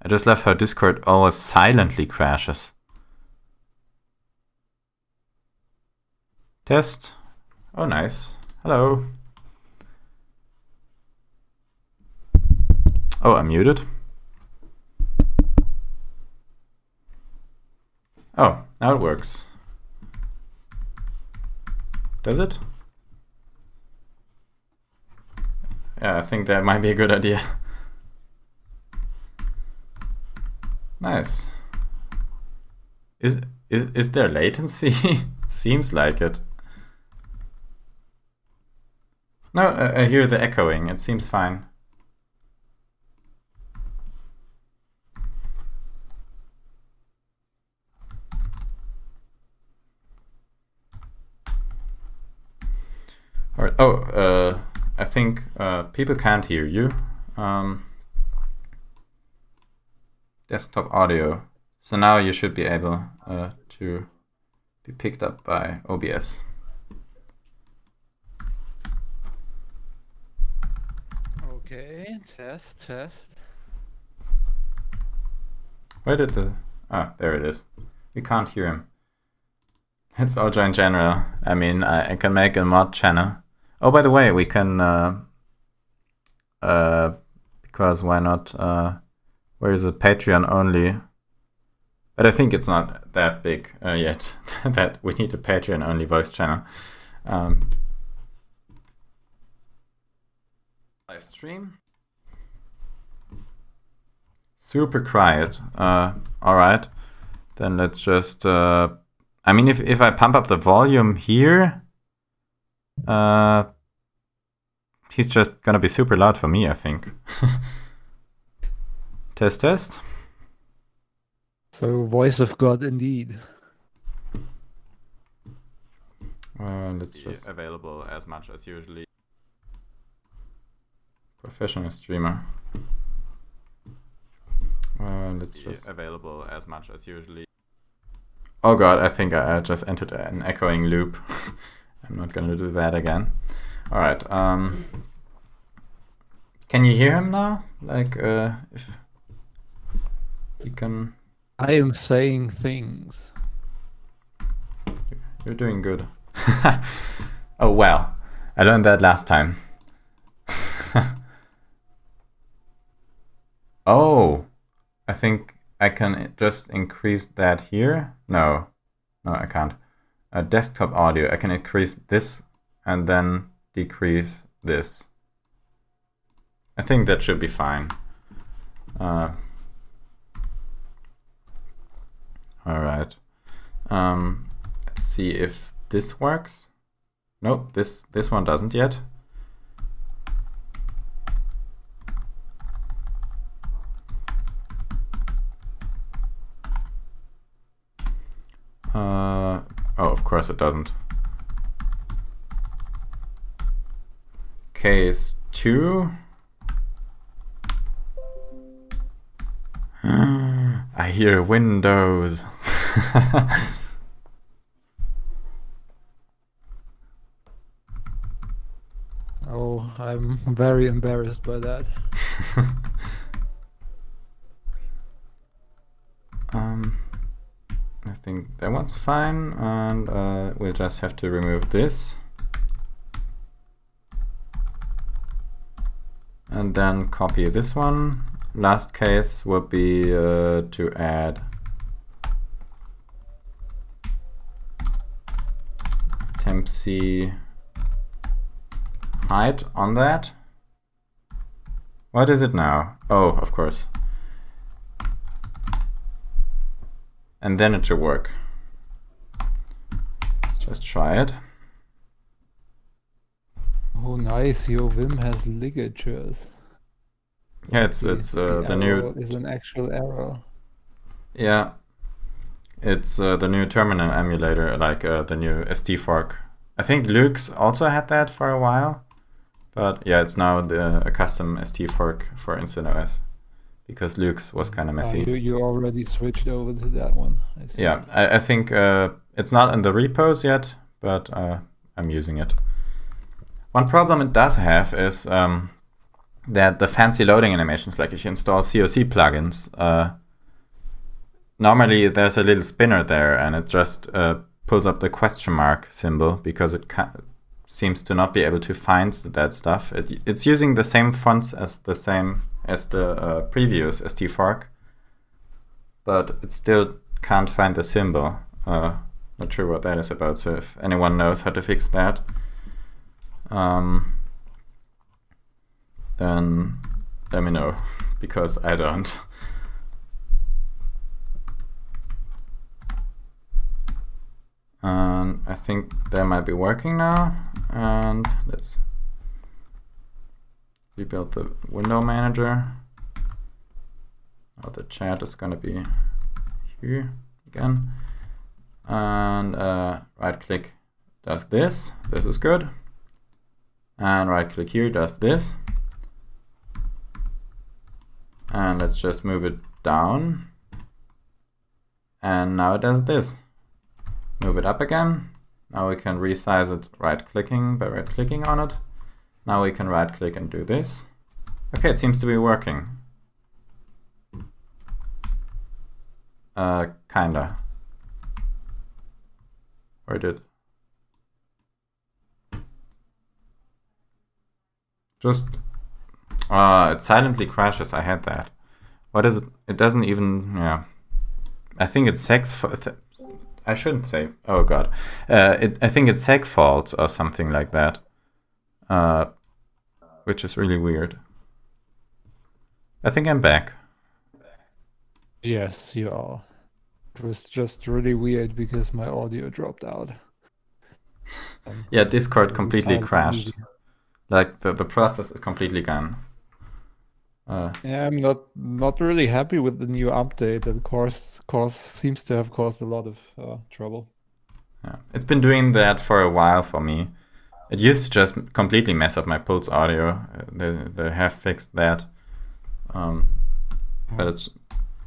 [SPEAKER 1] I just love how Discord always silently crashes. Test. Oh, nice. Hello. Oh, I'm muted. Oh, now it works. Does it? Yeah, I think that might be a good idea. Nice. Is there latency? It seems like it. No, I hear the echoing. It seems fine. All right. Oh, I think people can't hear you. Desktop audio. So now you should be able to be picked up by OBS.
[SPEAKER 2] Okay, test.
[SPEAKER 1] Where did the... Ah, there it is. We can't hear him. It's also in general. I mean, I can make a mod channel. Oh, by the way, we can... because why not... where is it? Patreon only. But I think it's not that big yet. That we need a Patreon only voice channel. Live stream. Super quiet. All right. Then let's just... I mean, if I pump up the volume here, he's just gonna be super loud for me, I think. Test.
[SPEAKER 2] So, voice of God indeed.
[SPEAKER 1] Let's just available as much as usually. Professional streamer. Let's just available as much as usually. Oh god, I think I just entered an echoing loop. I'm not gonna do that again. All right. Can you hear him now? Like, if you can.
[SPEAKER 2] I am saying things.
[SPEAKER 1] You're doing good. Oh well, I learned that last time. Oh, I think I can just increase that here. No, I can't. Desktop audio, I can increase this and then decrease this. I think that should be fine. All right. Let's see if this works. Nope, this one doesn't yet. Oh, of course it doesn't. Case 2. I hear Windows.
[SPEAKER 2] Oh, I'm very embarrassed by that.
[SPEAKER 1] I think that one's fine, and we'll just have to remove this. And then copy this one. Last case would be to add temp C height on that. What is it now? Oh, of course. And then it should work. Let's just try it.
[SPEAKER 2] Oh, nice! Your Vim has ligatures.
[SPEAKER 1] Yeah, it's the new.
[SPEAKER 2] Is an actual error.
[SPEAKER 1] Yeah, it's the new terminal emulator, like the new ST fork. I think Lux also had that for a while, but yeah, it's now a custom ST fork for Instant OS because Lux was kind of messy.
[SPEAKER 2] You already switched over to that one. I see.
[SPEAKER 1] Yeah, I think it's not in the repos yet, but I'm using it. One problem it does have is that the fancy loading animations, like if you install COC plugins, normally there's a little spinner there and it just pulls up the question mark symbol because it seems to not be able to find that stuff. It's using the same fonts as the previous ST fork, but it still can't find the symbol. Not sure what that is about, so if anyone knows how to fix that, then let me know, because I don't. And I think they might be working now. And let's rebuild the window manager. Now the chat is gonna be here again. And right click does this. This is good. And right click here does this. And let's just move it down. And now it does this. Move it up again. Now we can resize it right-clicking by right-clicking on it. Now we can right-click and do this. Okay, it seems to be working. Kinda. Or did? Just it silently crashes. I had that. What is it? It doesn't even. Yeah. I think it's I shouldn't say. Oh god. I think it's seg faults or something like that. Which is really weird. I think I'm back.
[SPEAKER 2] Yes, you are. It was just really weird because my audio dropped out.
[SPEAKER 1] Yeah, Discord completely crashed. Like the process is completely gone.
[SPEAKER 2] Yeah, I'm not really happy with the new update. That seems to have caused a lot of trouble.
[SPEAKER 1] Yeah, it's been doing that for a while for me. It used to just completely mess up my Pulse audio. They have fixed that, but it's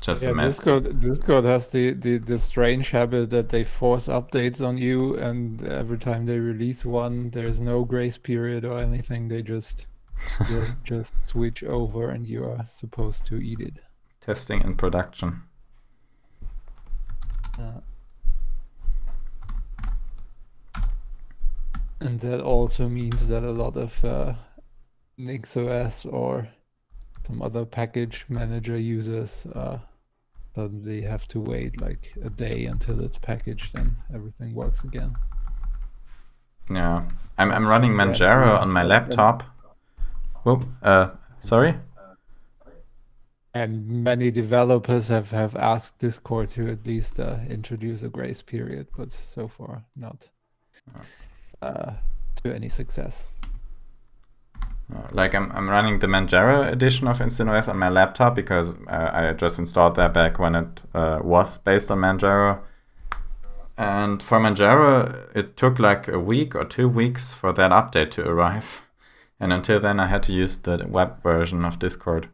[SPEAKER 1] just a mess.
[SPEAKER 2] Discord has the strange habit that they force updates on you, and every time they release one, there's no grace period or anything. They just switch over, and you are supposed to eat it.
[SPEAKER 1] Testing in production.
[SPEAKER 2] And that also means that a lot of NixOS or some other package manager users suddenly have to wait like a day until it's packaged and everything works again.
[SPEAKER 1] Yeah, I'm running Manjaro on my laptop. Whoop, sorry?
[SPEAKER 2] And many developers have asked Discord to at least introduce a grace period, but so far not to any success.
[SPEAKER 1] Like I'm running the Manjaro edition of InstantOS on my laptop because I just installed that back when it was based on Manjaro. And for Manjaro, it took like a week or 2 weeks for that update to arrive. And until then, I had to use the web version of Discord.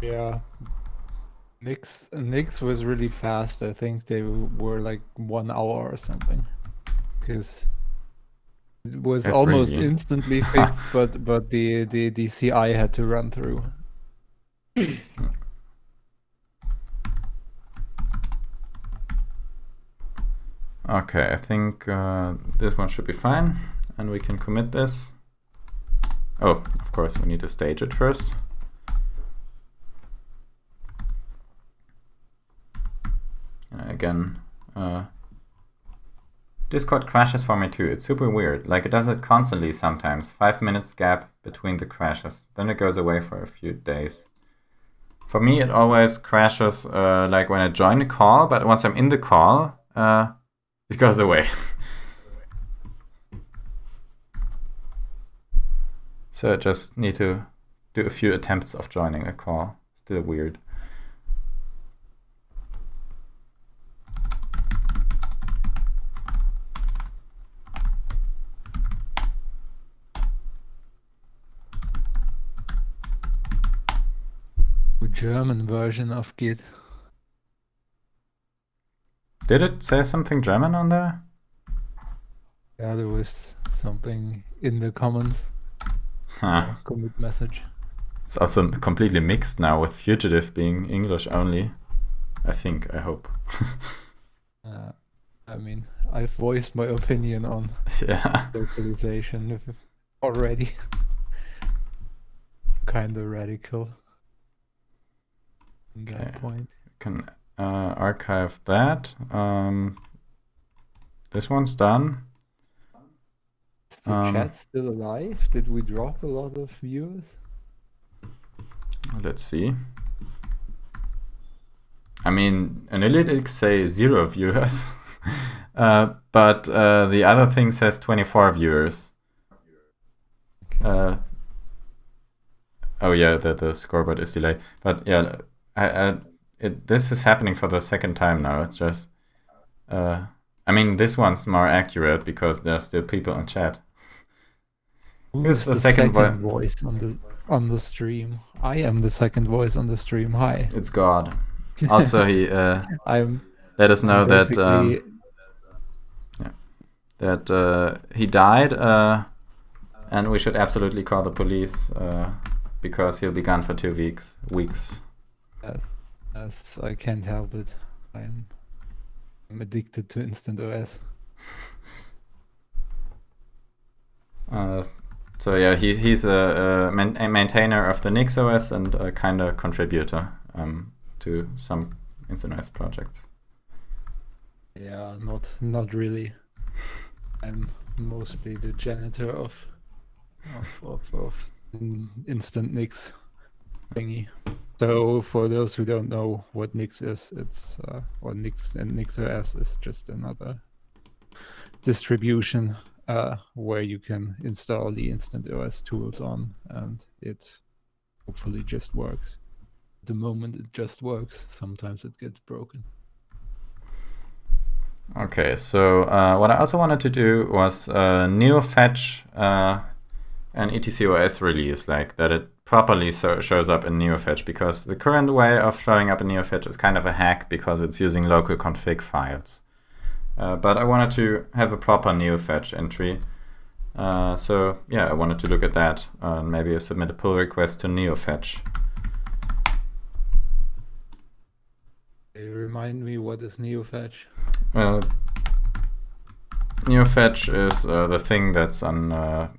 [SPEAKER 2] Yeah, Nix was really fast. I think they were like 1 hour or something, because it was
[SPEAKER 1] That's
[SPEAKER 2] almost
[SPEAKER 1] really...
[SPEAKER 2] instantly fixed, but the CI had to run through.
[SPEAKER 1] Okay, I think this one should be fine, and we can commit this. Oh, of course, we need to stage it first. Again, Discord crashes for me too. It's super weird. Like, it does it constantly sometimes. 5 minutes gap between the crashes. Then it goes away for a few days. For me, it always crashes like when I join a call, but once I'm in the call, it goes away. So I just need to do a few attempts of joining a call. Still weird.
[SPEAKER 2] German version of Git.
[SPEAKER 1] Did it say something German on there?
[SPEAKER 2] Yeah, there was something in the comments. Commit message.
[SPEAKER 1] It's also completely mixed now with Fugitive being English only. I hope.
[SPEAKER 2] I mean, I've voiced my opinion on localization already. Kind of radical.
[SPEAKER 1] Okay.
[SPEAKER 2] That point.
[SPEAKER 1] Can archive that. This one's done.
[SPEAKER 2] Is the chat still alive? Did we drop a lot of viewers?
[SPEAKER 1] Let's see. I mean, analytics say 0 viewers, but the other thing says 24 viewers. Oh yeah, the scoreboard is delayed. But yeah, this is happening for the second time now. It's just, I mean, this one's more accurate because there's still people in chat.
[SPEAKER 2] Who's the second voice on the stream? I am the second voice on the stream. Hi.
[SPEAKER 1] It's God. Also, he let us know that he died, and we should absolutely call the police because he'll be gone for 2 weeks.
[SPEAKER 2] Yes, I can't help it. I'm addicted to Instant OS.
[SPEAKER 1] So yeah, he's a maintainer of the NixOS and a kind of contributor to some Instant OS projects.
[SPEAKER 2] Yeah, not really. I'm mostly the janitor of Instant Nix thingy. So for those who don't know what Nix is, it's or Nix and NixOS is just another distribution where you can install the Instant OS tools on, and it hopefully just works. At the moment it just works. Sometimes it gets broken.
[SPEAKER 1] Okay, so what I also wanted to do was NeoFetch an etcOS release, like that it properly shows up in NeoFetch, because the current way of showing up in NeoFetch is kind of a hack because it's using local config files. But I wanted to have a proper NeoFetch entry. So yeah, I wanted to look at that and maybe submit a pull request to NeoFetch.
[SPEAKER 2] Remind me, what is NeoFetch?
[SPEAKER 1] NeoFetch is the thing that's on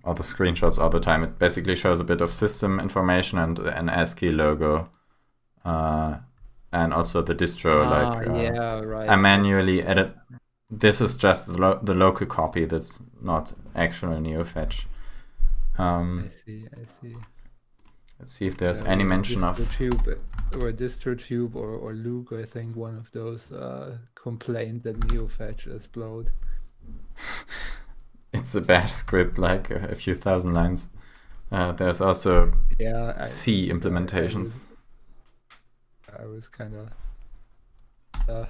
[SPEAKER 1] all the screenshots all the time. It basically shows a bit of system information and an ASCII logo, and also the distro.
[SPEAKER 2] Yeah, right.
[SPEAKER 1] I manually edit. This is just the local copy. That's not actual NeoFetch.
[SPEAKER 2] I see.
[SPEAKER 1] Let's see if there's any mention of
[SPEAKER 2] DistroTube or Luke. I think one of those complained that NeoFetch is blowed.
[SPEAKER 1] It's a bash script, like a few thousand lines. There's also C implementations.
[SPEAKER 2] I was kind of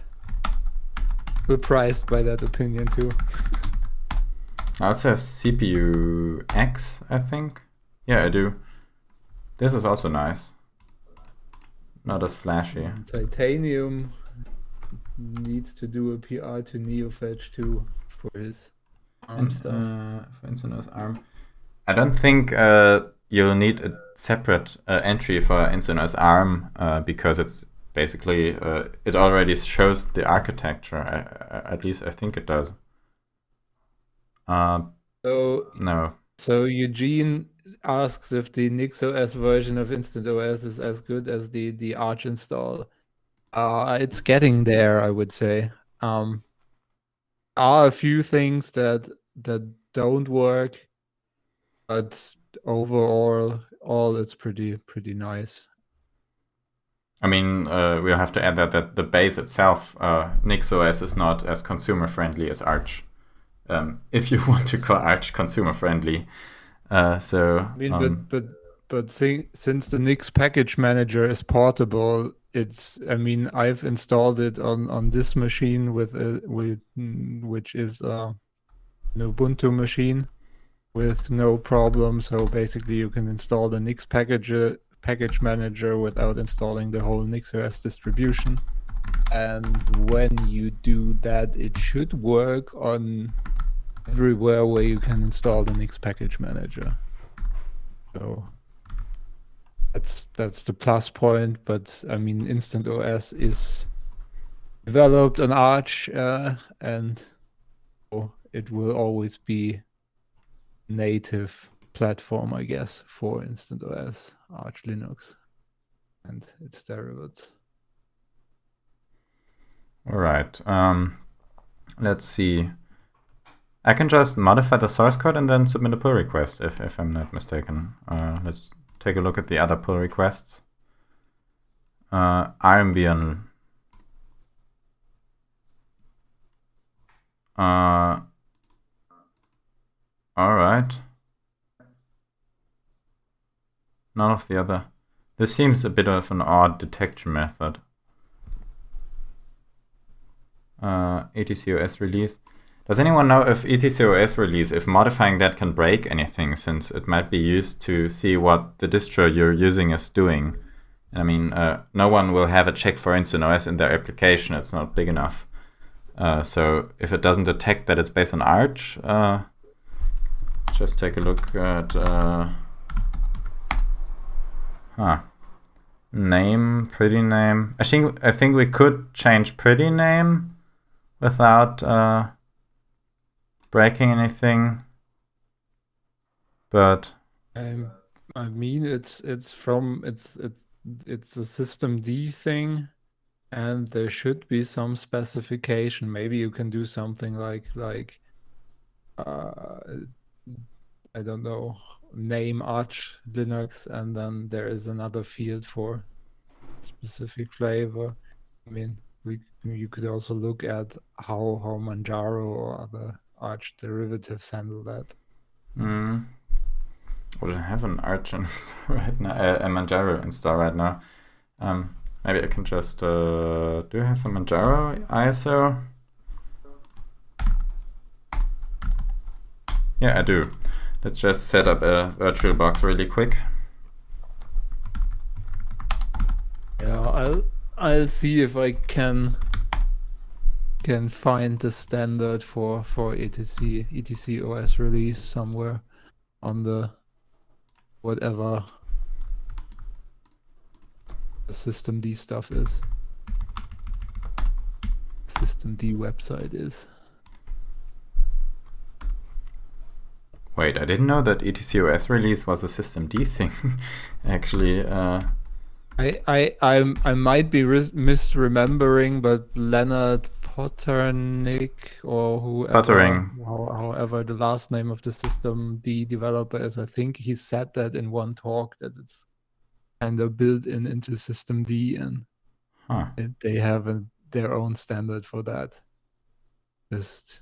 [SPEAKER 2] surprised by that opinion too.
[SPEAKER 1] I also have CPU X, I think. Yeah, I do. This is also nice. Not as flashy.
[SPEAKER 2] Titanium needs to do a PR to NeoFetch too for his ARM stuff.
[SPEAKER 1] For instance, ARM. I don't think you'll need a separate entry for Instant ARM because it's basically it already shows the architecture. At least I think it does. No.
[SPEAKER 2] So Eugene asks if the NixOS version of Instant OS is as good as the Arch install. It's getting there, I would say. Are a few things that don't work, but overall, it's pretty nice.
[SPEAKER 1] I mean, we'll have to add that the base itself, NixOS, is not as consumer friendly as Arch. If you want to call Arch consumer friendly. So
[SPEAKER 2] I mean, but since the Nix package manager is portable, I've installed it on this machine which is an Ubuntu machine with no problem. So basically, you can install the Nix package manager without installing the whole NixOS distribution. And when you do that, it should work on everywhere where you can install the Nix package manager. So that's the plus point. But I mean, Instant OS is developed on Arch, and it will always be native platform, I guess, for Instant OS, Arch Linux, and its derivatives.
[SPEAKER 1] All right. Let's see. I can just modify the source code and then submit a pull request, if I'm not mistaken. Let's take a look at the other pull requests. RMVN All right. None of the other. This seems a bit of an odd detection method. etcos release. Does anyone know if etcos release, if modifying that can break anything, since it might be used to see what the distro you're using is doing? And I mean, no one will have a check for InstantOS in their application. It's not big enough. So if it doesn't detect that it's based on Arch, let's just take a look at name, pretty name. I think we could change pretty name without breaking anything, but
[SPEAKER 2] I mean, it's a systemd thing, and there should be some specification. Maybe you can do something like I don't know, name Arch Linux, and then there is another field for specific flavor. I mean, you could also look at how Manjaro or other Arch derivatives handle that.
[SPEAKER 1] I don't have an Arch install right now, a Manjaro install right now. Maybe I can just, do you have a Manjaro ISO? Yeah, I do. Let's just set up a VirtualBox really quick.
[SPEAKER 2] Yeah, I'll see if I can find the standard for etc OS release somewhere on the whatever the systemd stuff is. Systemd website is.
[SPEAKER 1] Wait, I didn't know that etcos release was a systemd thing. Actually,
[SPEAKER 2] I might be misremembering, but Leonard Potternick or whoever, however the last name of the systemd developer is, I think he said that in one talk that it's kind of built into systemd, and they have their own standard for that. Just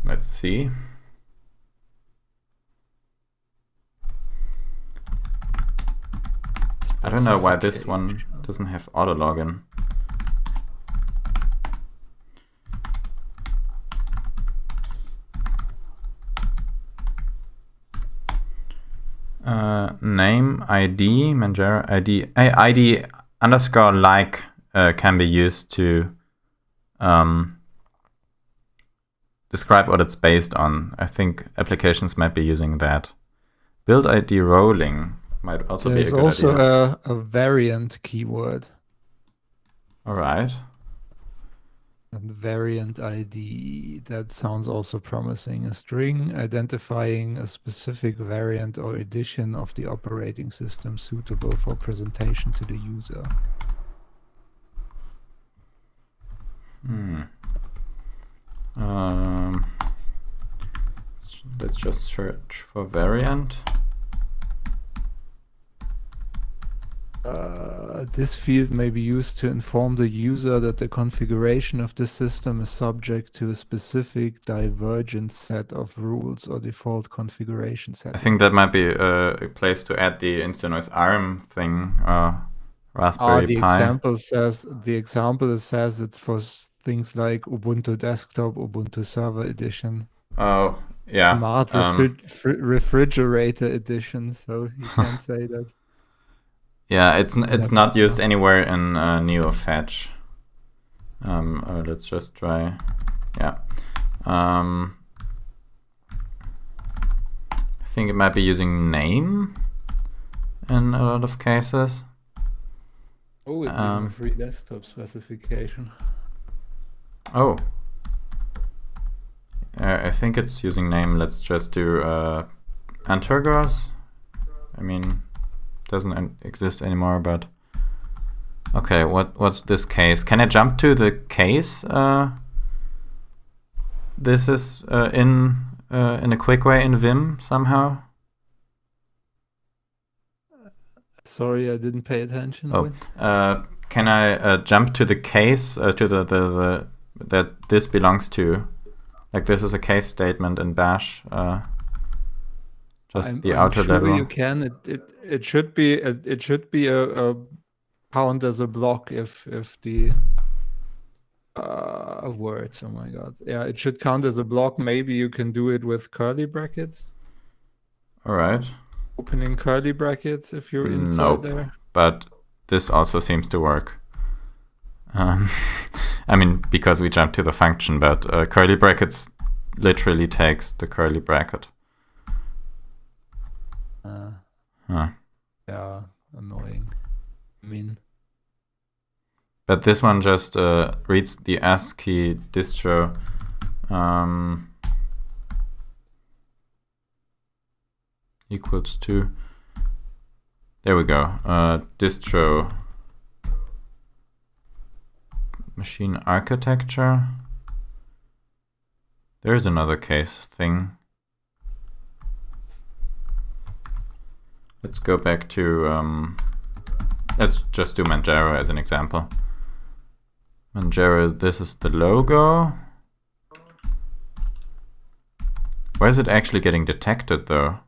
[SPEAKER 1] let's see. I don't know why this one doesn't have auto login. Name, ID, Manjaro ID, ID underscore like can be used to describe what it's based on. I think applications might be using that. Build ID rolling might also be a good idea.
[SPEAKER 2] There's also a variant keyword.
[SPEAKER 1] All right.
[SPEAKER 2] And variant ID, that sounds also promising. A string identifying a specific variant or edition of the operating system suitable for presentation to the user.
[SPEAKER 1] Let's just search for variant.
[SPEAKER 2] This field may be used to inform the user that the configuration of the system is subject to a specific divergent set of rules or default configuration settings.
[SPEAKER 1] I think that might be a place to add the InstantOS ARM thing, Raspberry Pi.
[SPEAKER 2] The example says it's for things like Ubuntu Desktop, Ubuntu Server Edition.
[SPEAKER 1] Oh, yeah.
[SPEAKER 2] Smart Refrigerator Edition, so you can't say that.
[SPEAKER 1] Yeah, it's not used anywhere in NeoFetch. Let's just try. Yeah. I think it might be using name in a lot of cases.
[SPEAKER 2] Oh, it's in the free desktop specification.
[SPEAKER 1] Oh. I think it's using name. Let's just do Antergos. I mean, doesn't exist anymore, but okay, what's this case? Can I jump to the case this is in a quick way in Vim somehow?
[SPEAKER 2] Sorry, I didn't pay attention.
[SPEAKER 1] can I jump to the case to the that this belongs to? Like this is a case statement in Bash. Just
[SPEAKER 2] I'm
[SPEAKER 1] outer
[SPEAKER 2] sure
[SPEAKER 1] level.
[SPEAKER 2] you can. It should be a count as a block if the words. Oh my god. Yeah, it should count as a block. Maybe you can do it with curly brackets.
[SPEAKER 1] All right.
[SPEAKER 2] Opening curly brackets if you're inside
[SPEAKER 1] Nope.
[SPEAKER 2] there.
[SPEAKER 1] But this also seems to work. I mean, because we jumped to the function, but curly brackets literally takes the curly bracket.
[SPEAKER 2] Yeah, annoying. I mean,
[SPEAKER 1] but this one just reads the ASCII distro. Equals to. There we go. Distro machine architecture. There's another case thing. Let's go back to, let's just do Manjaro as an example. Manjaro, this is the logo. Where is it actually getting detected though?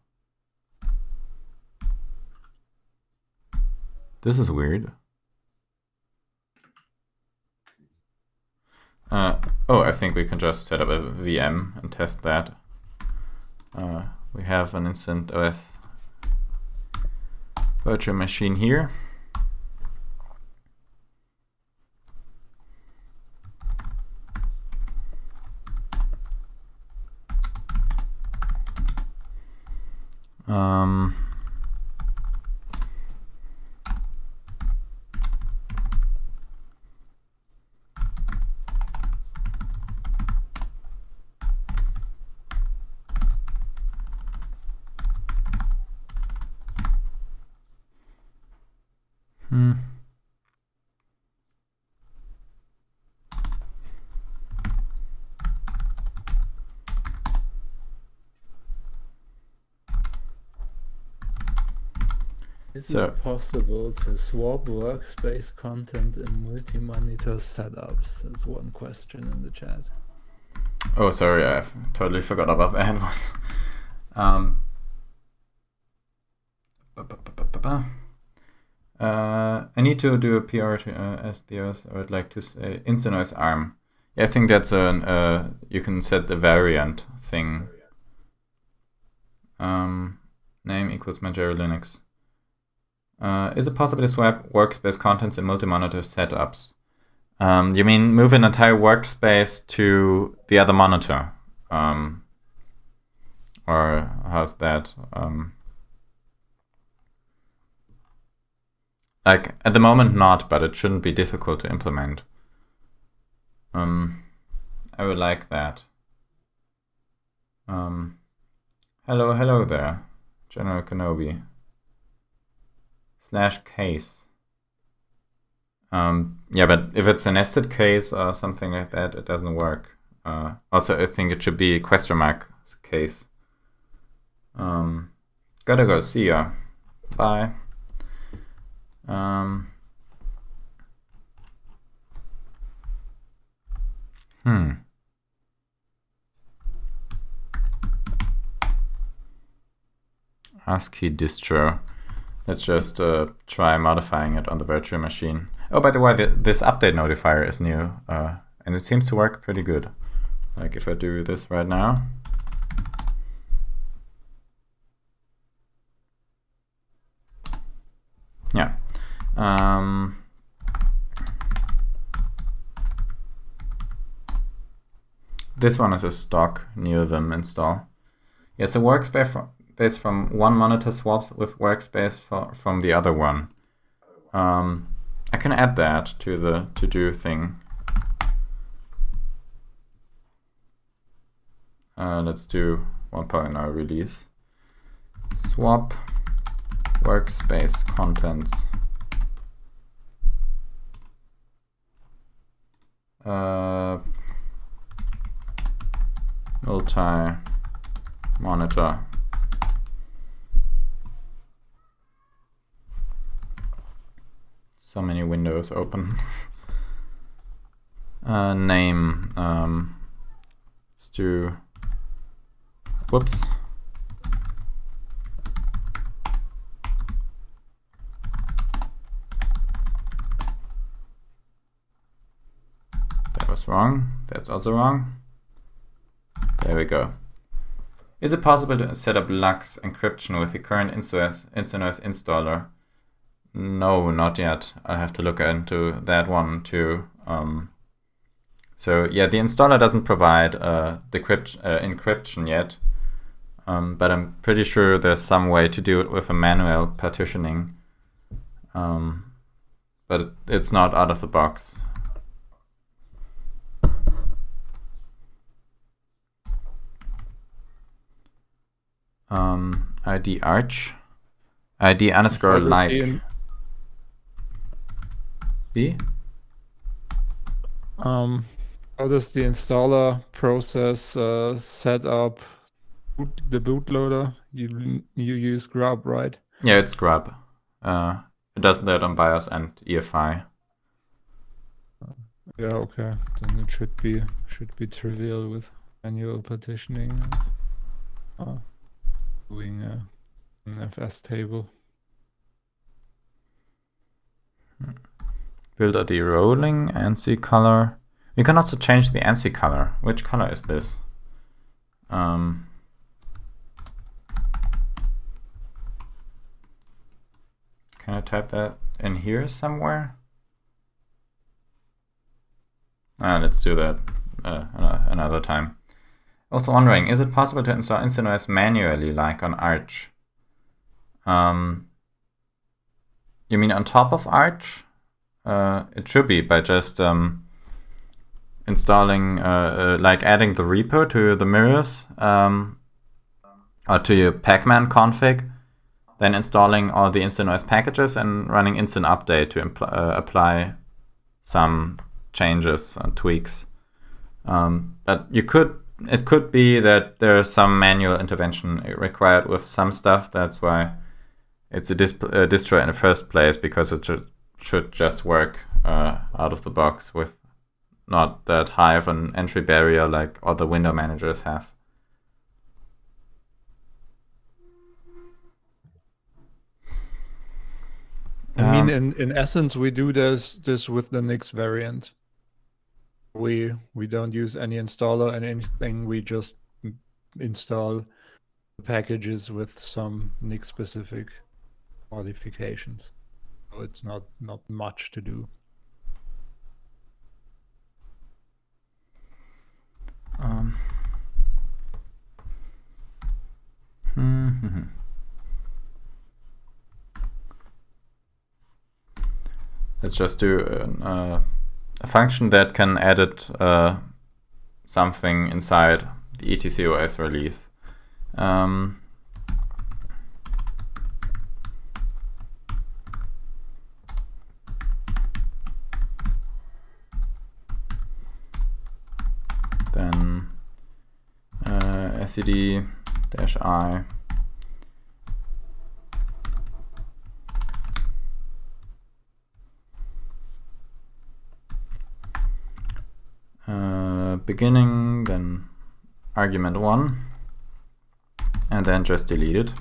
[SPEAKER 1] This is weird. Oh, I think we can just set up a VM and test that. We have an Instant OS virtual machine here.
[SPEAKER 2] Is it possible to swap workspace content in multi-monitor setups? That's one question in the chat.
[SPEAKER 1] Oh, sorry, I totally forgot about that one. I need to do a PR to SDOS. I would like to say Instant OS ARM. Yeah, I think that's an you can set the variant thing. Name equals Manjaro Linux. Is it possible to swap workspace contents in multi-monitor setups? You mean move an entire workspace to the other monitor? Or how's that? Like, at the moment not, but it shouldn't be difficult to implement. I would like that. Hello there, General Kenobi. /case. Yeah, but if it's a nested case or something like that, it doesn't work. Also, I think it should be question mark case. Gotta go. See ya. Bye. ASCII distro. Let's just try modifying it on the virtual machine. Oh, by the way, this update notifier is new, and it seems to work pretty good. Like if I do this right now. Yeah. This one is a stock NeoVim install. Yeah, so workspace from one monitor swaps with workspace from the other one. I can add that to the to-do thing. Let's do 1.0 release. Swap workspace contents. Multi-monitor. So many windows open. Name. Let's do. Whoops. That was wrong. That's also wrong. There we go. Is it possible to set up LUKS encryption with the current InstaNoise installer? No, not yet. I have to look into that one too. So yeah, the installer doesn't provide encryption yet, but I'm pretty sure there's some way to do it with a manual partitioning. But it's not out of the box. ID arch, ID underscore like B.
[SPEAKER 2] How does the installer process set up the bootloader? You use grub, right?
[SPEAKER 1] Yeah, it's grub. It does that on BIOS and EFI.
[SPEAKER 2] Yeah, okay. Then it should be trivial with manual partitioning. Doing an FS table.
[SPEAKER 1] Build ID rolling, ANSI color. We can also change the ANSI color. Which color is this? Can I type that in here somewhere? Let's do that another time. Also wondering, is it possible to install InstaNoise manually, like on Arch? You mean on top of Arch? It should be by just installing, like adding the repo to the mirrors, or to your Pacman config, then installing all the InstaNoise packages and running instant update to apply some changes and tweaks. But it could be that there's some manual intervention required with some stuff. That's why it's a distro in the first place, because it should just work out of the box with not that high of an entry barrier like other window managers have.
[SPEAKER 2] I mean, in essence, we do this with the Nix variant. We don't use any installer and anything. We just install the packages with some Nix specific modifications. So it's not much to do.
[SPEAKER 1] Let's just do a function that can edit something inside the ETCOS release. Then SED-I. Beginning, then argument 1, and then just delete it.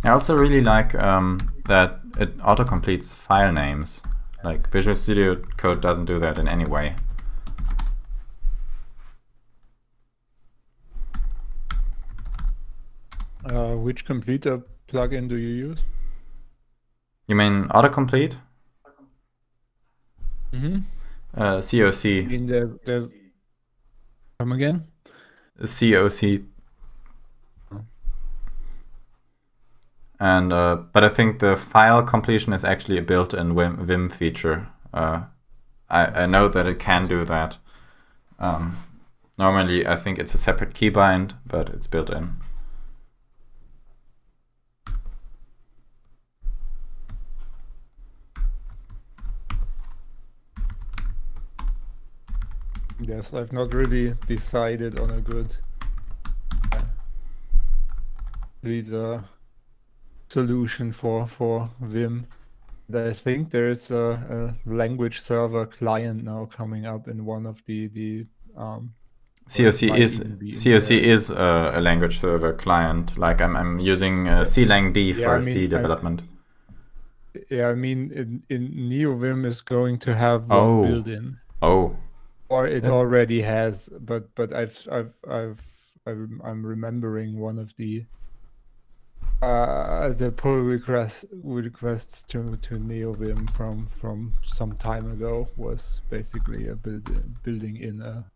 [SPEAKER 1] I also really like that it auto-completes file names. Like Visual Studio Code doesn't do that in any way.
[SPEAKER 2] Which completer plugin do you use?
[SPEAKER 1] You mean autocomplete?
[SPEAKER 2] Mm-hmm.
[SPEAKER 1] COC.
[SPEAKER 2] I mean, there's. Come again?
[SPEAKER 1] COC. And but I think the file completion is actually a built-in Vim feature. I know that it can do that. Normally, I think it's a separate keybind, but it's built in.
[SPEAKER 2] Yes, I've not really decided on a good the solution for Vim. I think there's a language server client now coming up in one of the
[SPEAKER 1] COC
[SPEAKER 2] might
[SPEAKER 1] is
[SPEAKER 2] even be in
[SPEAKER 1] COC
[SPEAKER 2] there.
[SPEAKER 1] is a language server client. Like I'm using CLangD
[SPEAKER 2] Yeah,
[SPEAKER 1] for
[SPEAKER 2] I mean,
[SPEAKER 1] C development.
[SPEAKER 2] I mean, in NeoVim is going to have one
[SPEAKER 1] Oh.
[SPEAKER 2] built in,
[SPEAKER 1] Oh,
[SPEAKER 2] or it
[SPEAKER 1] That-
[SPEAKER 2] already has. But I'm remembering one of the pull requests to NeoVim from some time ago was basically a building in a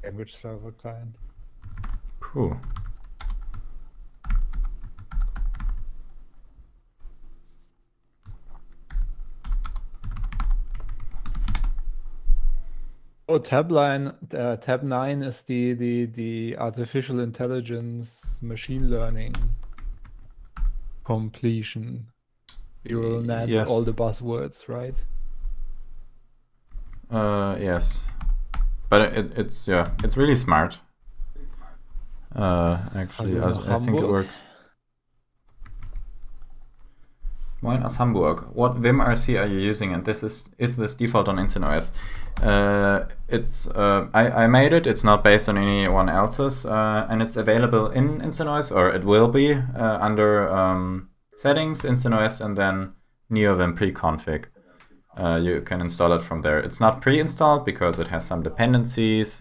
[SPEAKER 2] language server client.
[SPEAKER 1] cool.
[SPEAKER 2] Oh, tab 9 is the artificial intelligence machine learning completion. Neural net,
[SPEAKER 1] Yes.
[SPEAKER 2] all the buzzwords, right?
[SPEAKER 1] Yes, but it's really smart. Actually,
[SPEAKER 2] Hallo nach
[SPEAKER 1] I think it
[SPEAKER 2] Hamburg.
[SPEAKER 1] works. Moin aus Hamburg. What Vim RC are you using? And is this default on InstantOS? I made it. It's not based on anyone else's, and it's available in InstantOS, or it will be under settings, InstantOS, and then NeoVim pre-config. You can install it from there. It's not pre-installed because it has some dependencies,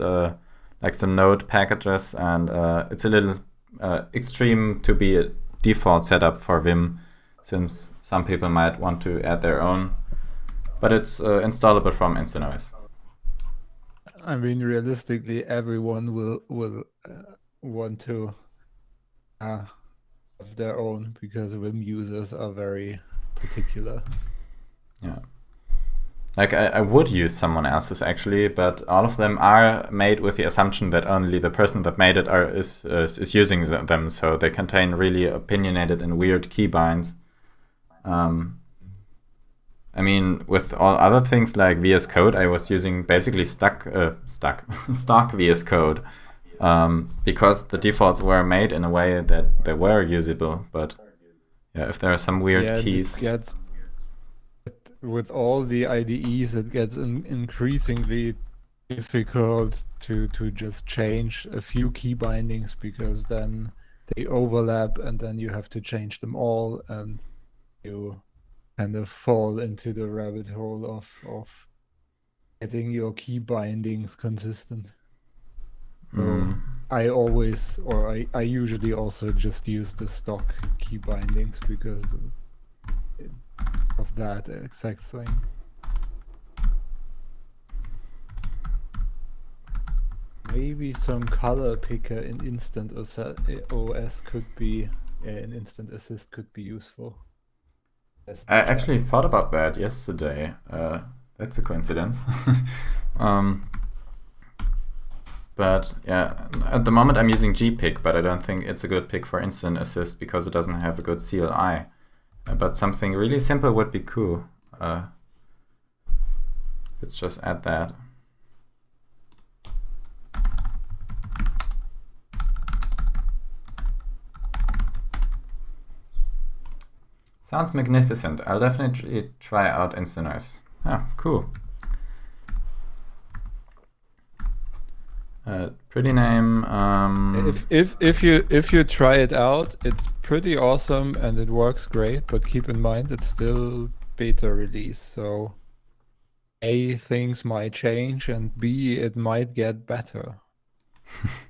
[SPEAKER 1] like some node packages, and it's a little extreme to be a default setup for Vim, since some people might want to add their own. But it's installable from InstantOS.
[SPEAKER 2] I mean, realistically, everyone will want to have their own, because Vim users are very particular.
[SPEAKER 1] Yeah. Like I would use someone else's actually, but all of them are made with the assumption that only the person that made it is using them, so they contain really opinionated and weird keybinds. I mean, with all other things like VS Code, I was using basically stock VS Code, because the defaults were made in a way that they were usable. But yeah, if there are some weird keys,
[SPEAKER 2] with all the IDEs, it gets increasingly difficult to just change a few key bindings, because then they overlap and then you have to change them all, and you kind of fall into the rabbit hole of getting your key bindings consistent. So I usually also just use the stock key bindings because of that exact thing. Maybe some color picker in Instant OS could be, in Instant Assist could be useful.
[SPEAKER 1] I actually thought about that yesterday. That's a coincidence. But yeah, at the moment I'm using gpick, but I don't think it's a good pick for Instant Assist because it doesn't have a good CLI. But something really simple would be cool. Let's just add that. Sounds magnificent. I'll definitely try out InstantOS. Ah, cool. Pretty name.
[SPEAKER 2] If you try it out, it's pretty awesome and it works great. But keep in mind, it's still beta release, so A, things might change, and B, it might get better.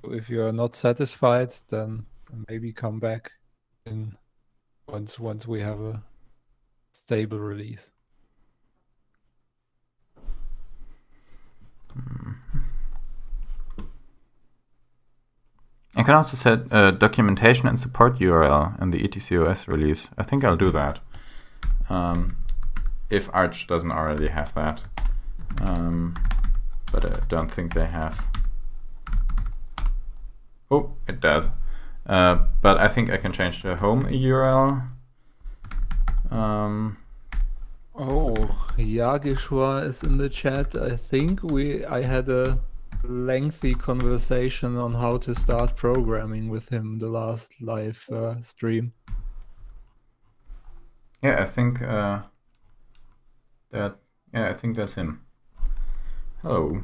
[SPEAKER 2] If you are not satisfied, then maybe come back in once we have a stable release.
[SPEAKER 1] I can also set documentation and support URL in the ETCOS release. I think I'll do that. If Arch doesn't already have that. But I don't think they have. Oh, it does. But I think I can change the home URL.
[SPEAKER 2] Oh, Yagishwa is in the chat. I think I had a lengthy conversation on how to start programming with him the last live stream.
[SPEAKER 1] Yeah, I think I think that's him. Hello.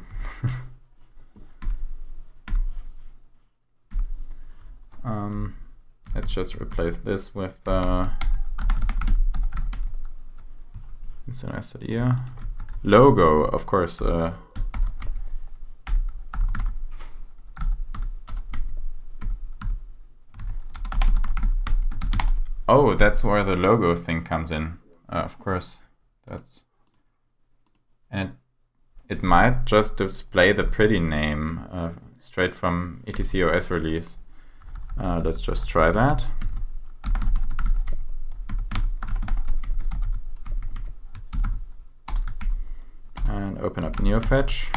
[SPEAKER 1] Let's just replace this with it's a nice idea. Logo, of course. Oh, that's where the logo thing comes in. Of course, and it might just display the pretty name straight from ETCOS release. Let's just try that. And open up NeoFetch.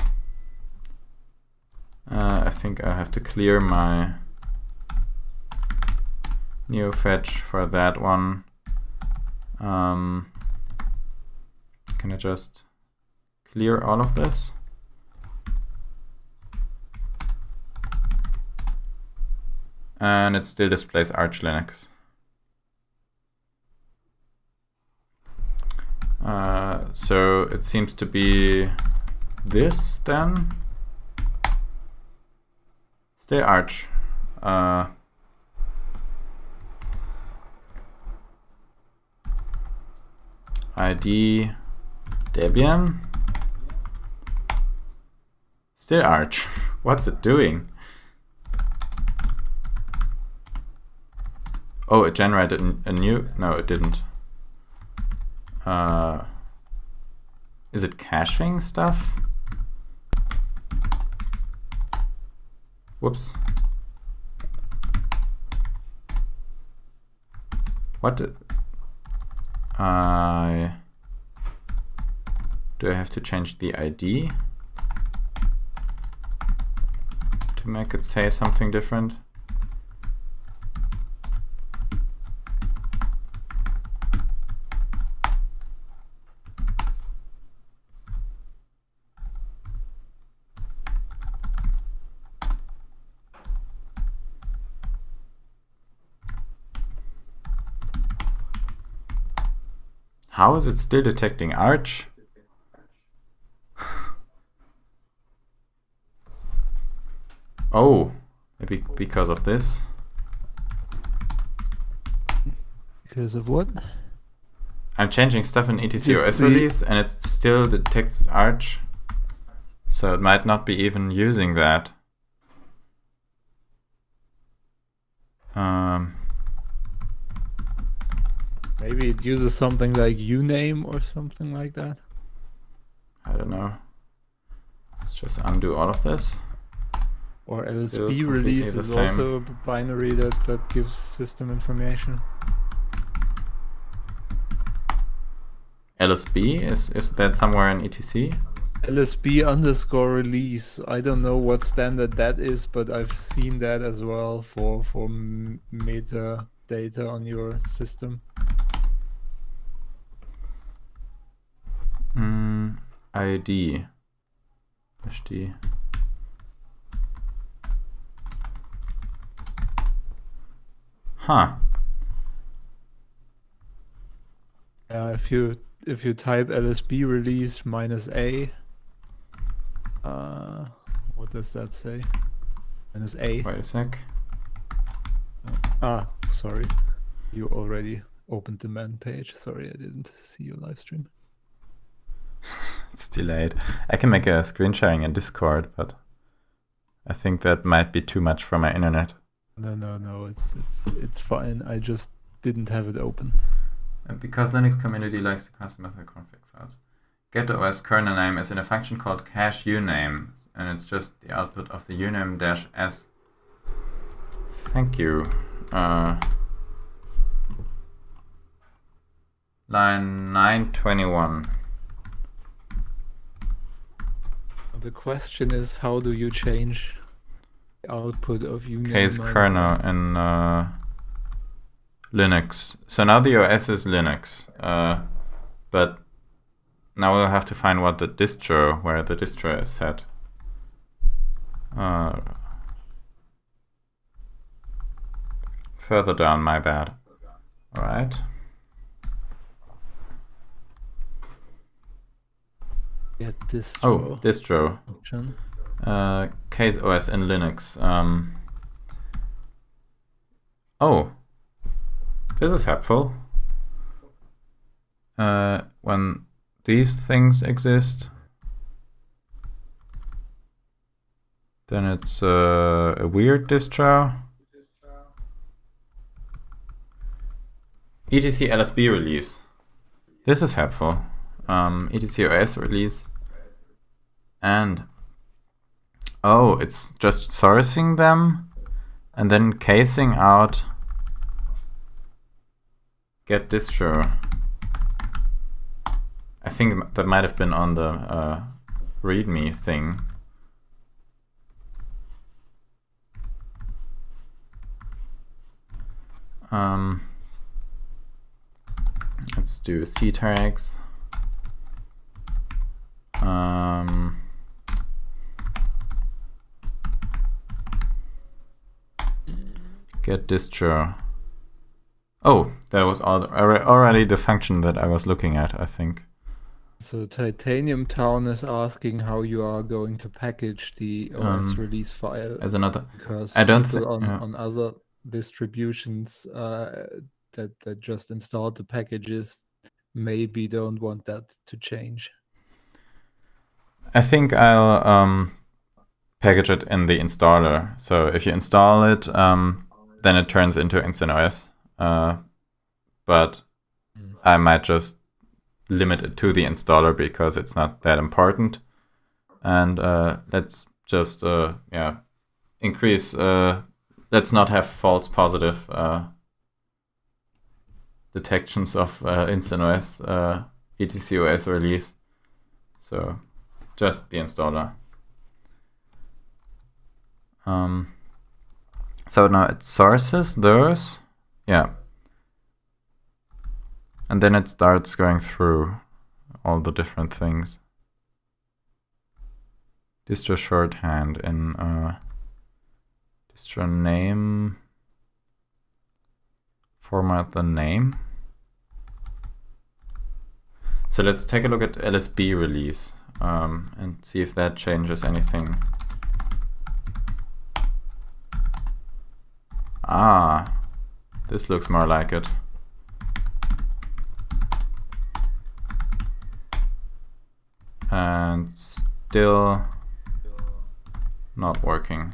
[SPEAKER 1] I think I have to clear my NeoFetch for that one. Can I just clear all of this? And it still displays Arch Linux. So it seems to be this then. Stay Arch. ID Debian. Still Arch. What's it doing? Oh, it generated a new... No, it didn't. Is it caching stuff? Whoops. What did... do I have to change the ID to make it say something different? How is it still detecting Arch? Oh, maybe because of this.
[SPEAKER 2] Because of what?
[SPEAKER 1] I'm changing stuff in ETCOS release and it still detects Arch. So it might not be even using that.
[SPEAKER 2] Maybe it uses something like uname or something like that.
[SPEAKER 1] I don't know. Let's just undo all of this.
[SPEAKER 2] Or
[SPEAKER 1] Still
[SPEAKER 2] LSB
[SPEAKER 1] completely
[SPEAKER 2] release
[SPEAKER 1] the
[SPEAKER 2] is
[SPEAKER 1] same.
[SPEAKER 2] also a binary that gives system information.
[SPEAKER 1] LSB, is that somewhere in ETC?
[SPEAKER 2] LSB_release. I don't know what standard that is, but I've seen that as well for metadata on your system.
[SPEAKER 1] ID. HD. Huh.
[SPEAKER 2] If you type LSB release -a, what does that say? -a.
[SPEAKER 1] Wait a sec.
[SPEAKER 2] Sorry. You already opened the man page. Sorry, I didn't see your live stream.
[SPEAKER 1] It's delayed. I can make a screen sharing in Discord, but I think that might be too much for my internet.
[SPEAKER 2] No, it's fine. I just didn't have it open.
[SPEAKER 1] And because Linux community likes to customize their config files. GetOS kernel name is in a function called cache uname, and it's just the output of the uname-s. Thank you. Line 921.
[SPEAKER 2] The question is, how do you change the output of uname?
[SPEAKER 1] Case kernel in Linux. So now the OS is Linux, but now we'll have to find where the distro is set. Further down, my bad. All right.
[SPEAKER 2] Get distro.
[SPEAKER 1] Oh, distro.
[SPEAKER 2] Option.
[SPEAKER 1] Case OS in Linux. Oh, this is helpful. When these things exist, then it's a weird distro. etc LSB release. This is helpful. etc OS release. And oh, it's just sourcing them and then casing out get distro. I think that might have been on the README thing. Let's do C tags. Get distro. Oh, that was already the function that I was looking at, I think.
[SPEAKER 2] So Titanium Town is asking how you are going to package the OS release file.
[SPEAKER 1] As another,
[SPEAKER 2] because
[SPEAKER 1] I don't
[SPEAKER 2] people
[SPEAKER 1] think
[SPEAKER 2] on other distributions that just installed the packages maybe don't want that to change.
[SPEAKER 1] I think I'll package it in the installer. So if you install it, then it turns into Instant OS. But I might just limit it to the installer because it's not that important. And let's just increase. Let's not have false positive detections of Instant OS etc OS release. So just the installer. So now it sources those, yeah, and then it starts going through all the different things. Distro shorthand in distro name, format the name. So let's take a look at LSB release and see if that changes anything. Ah, this looks more like it. And still not working.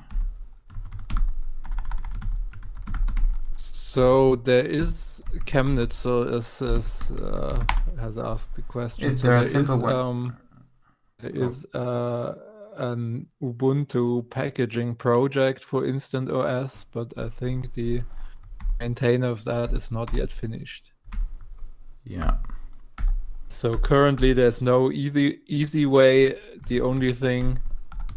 [SPEAKER 2] So there is Chemnitzel has asked the question.
[SPEAKER 1] Is there a simple
[SPEAKER 2] there is an Ubuntu packaging project for Instant OS, but I think the maintainer of that is not yet finished.
[SPEAKER 1] Yeah.
[SPEAKER 2] So currently there's no easy way. The only thing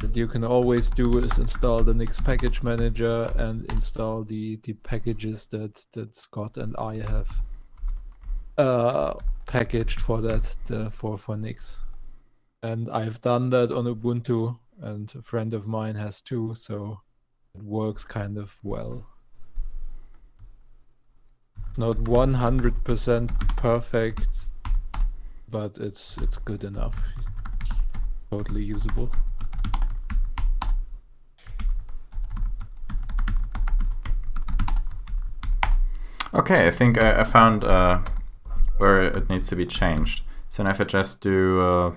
[SPEAKER 2] that you can always do is install the Nix package manager and install the packages that Scott and I have packaged for that for Nix. And I've done that on Ubuntu, and a friend of mine has too, so it works kind of well. Not 100% perfect, but it's good enough. It's totally usable.
[SPEAKER 1] Okay, I think I found where it needs to be changed. So now if I just do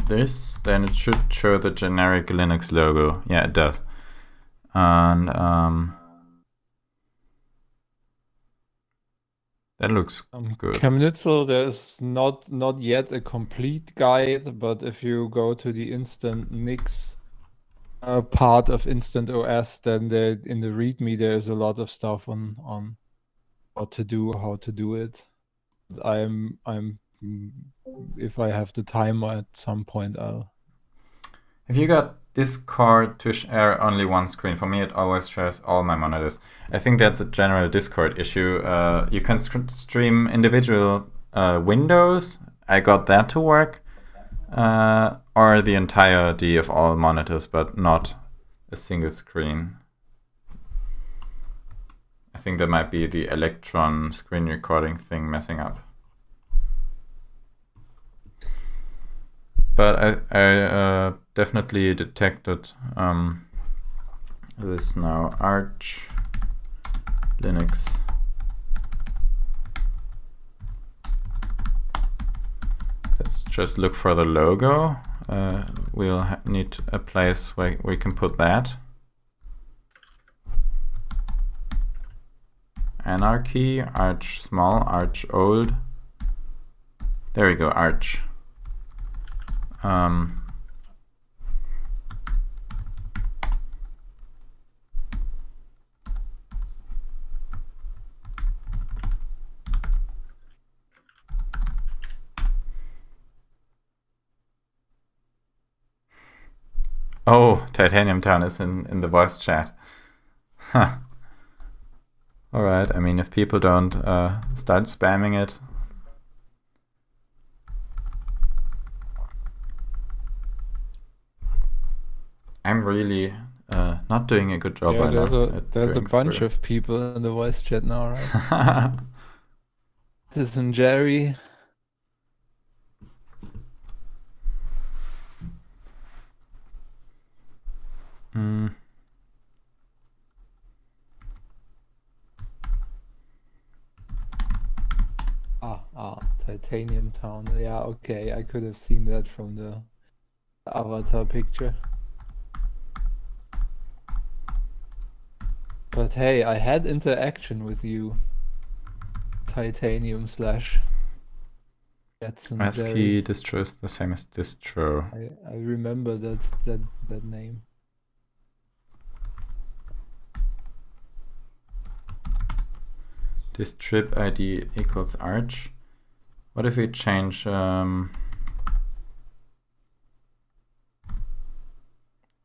[SPEAKER 1] this, then it should show the generic Linux logo. Yeah, it does. And that looks good.
[SPEAKER 2] Chemnitzel, there's not yet a complete guide, but if you go to the Instant Nix part of Instant OS, then in the README there's a lot of stuff on what to do, how to do it. I'm if I have the time at some point, I'll.
[SPEAKER 1] If you got Discord to share only one screen, for me it always shares all my monitors. I think that's a general Discord issue. You can stream individual windows. I got that to work, or the entirety of all monitors, but not a single screen. I think that might be the Electron screen recording thing messing up. But I definitely detected this now. Arch Linux. Let's just look for the logo. We'll need a place where we can put that. Anarchy, Arch small, Arch old. There we go, Arch. Oh, Titanium Town is in the voice chat. Huh. Alright, I mean, if people don't start spamming it. I'm really not doing a good job.
[SPEAKER 2] Yeah, there's a bunch of people in the voice chat now, right? This is Jerry. Titanium Town. Yeah, okay, I could have seen that from the avatar picture. But hey, I had interaction with you. Titanium slash Jetson.
[SPEAKER 1] ASCII distro is the same as distro.
[SPEAKER 2] I remember that name.
[SPEAKER 1] Distrib ID equals Arch. What if we change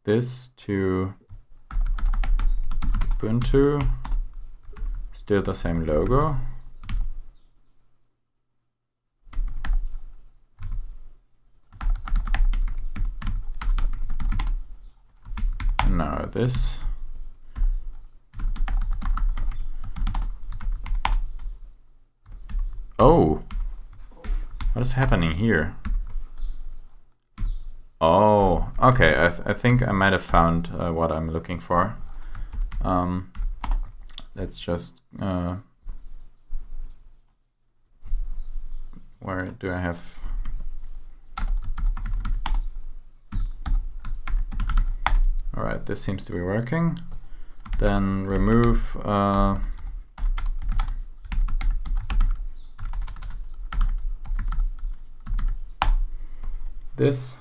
[SPEAKER 1] this to Ubuntu? Still the same logo. And now this. Oh, what is happening here? Oh, okay. I think I might have found what I'm looking for. Let's just where do I have? All right, this seems to be working. Then remove this.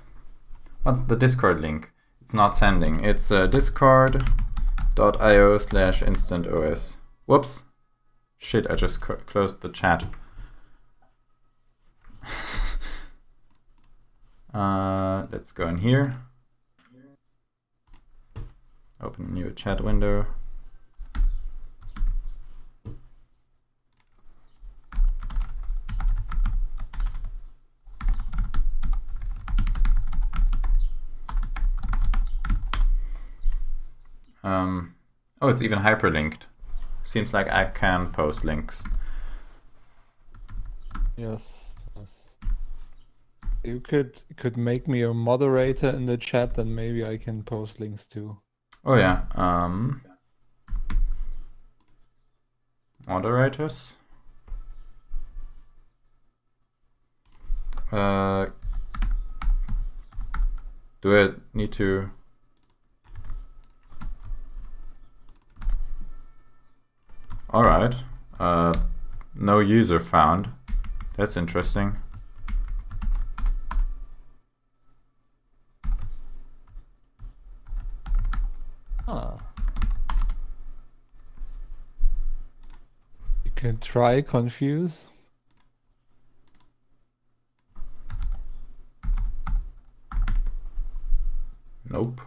[SPEAKER 1] What's the Discord link? It's not sending. It's discord.io/instantos. Whoops. Shit, I just closed the chat. Let's go in here. Open a new chat window. Oh, it's even hyperlinked. Seems like I can post links.
[SPEAKER 2] Yes. You could make me a moderator in the chat, then maybe I can post links too.
[SPEAKER 1] Oh yeah. Moderators. Do I need to? All right. No user found. That's interesting.
[SPEAKER 2] Huh. You can try confuse.
[SPEAKER 1] Nope.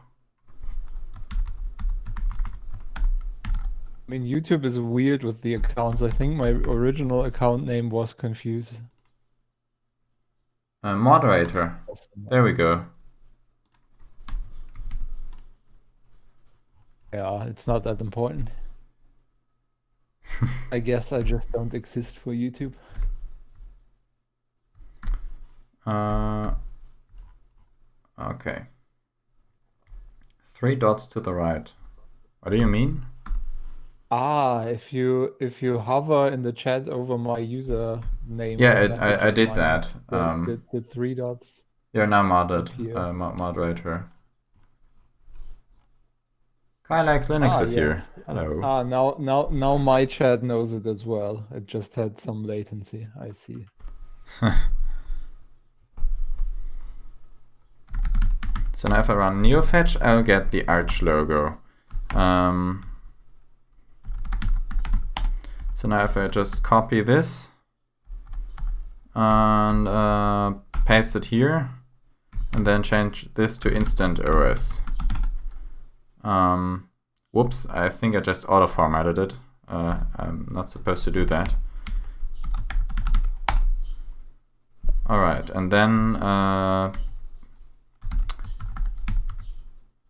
[SPEAKER 2] I mean, YouTube is weird with the accounts. I think my original account name was Confuse.
[SPEAKER 1] Moderator. There we go.
[SPEAKER 2] Yeah, it's not that important. I guess I just don't exist for YouTube.
[SPEAKER 1] Okay. 3 dots to the right. What do you mean?
[SPEAKER 2] If you hover in the chat over my username,
[SPEAKER 1] Yeah,
[SPEAKER 2] the message
[SPEAKER 1] I
[SPEAKER 2] of
[SPEAKER 1] did
[SPEAKER 2] mine,
[SPEAKER 1] that.
[SPEAKER 2] the 3 dots
[SPEAKER 1] You're now modded,
[SPEAKER 2] appear.
[SPEAKER 1] moderator. Kai Likes Linux is here.
[SPEAKER 2] Yes.
[SPEAKER 1] Hello.
[SPEAKER 2] Now my chat knows it as well. It just had some latency. I see.
[SPEAKER 1] So now if I run neofetch, I'll get the Arch logo. So now if I just copy this and paste it here, and then change this to Instant OS. Whoops, I think I just auto-formatted it. I'm not supposed to do that. Alright, and then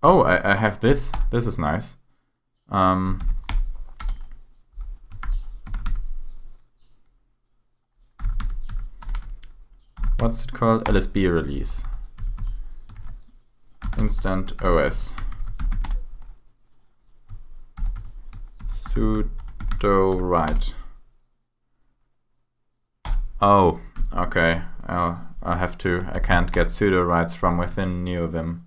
[SPEAKER 1] oh, I have this. This is nice. What's it called? LSB release. Instant OS. Sudo write. Oh, okay. I can't get sudo writes from within NeoVim.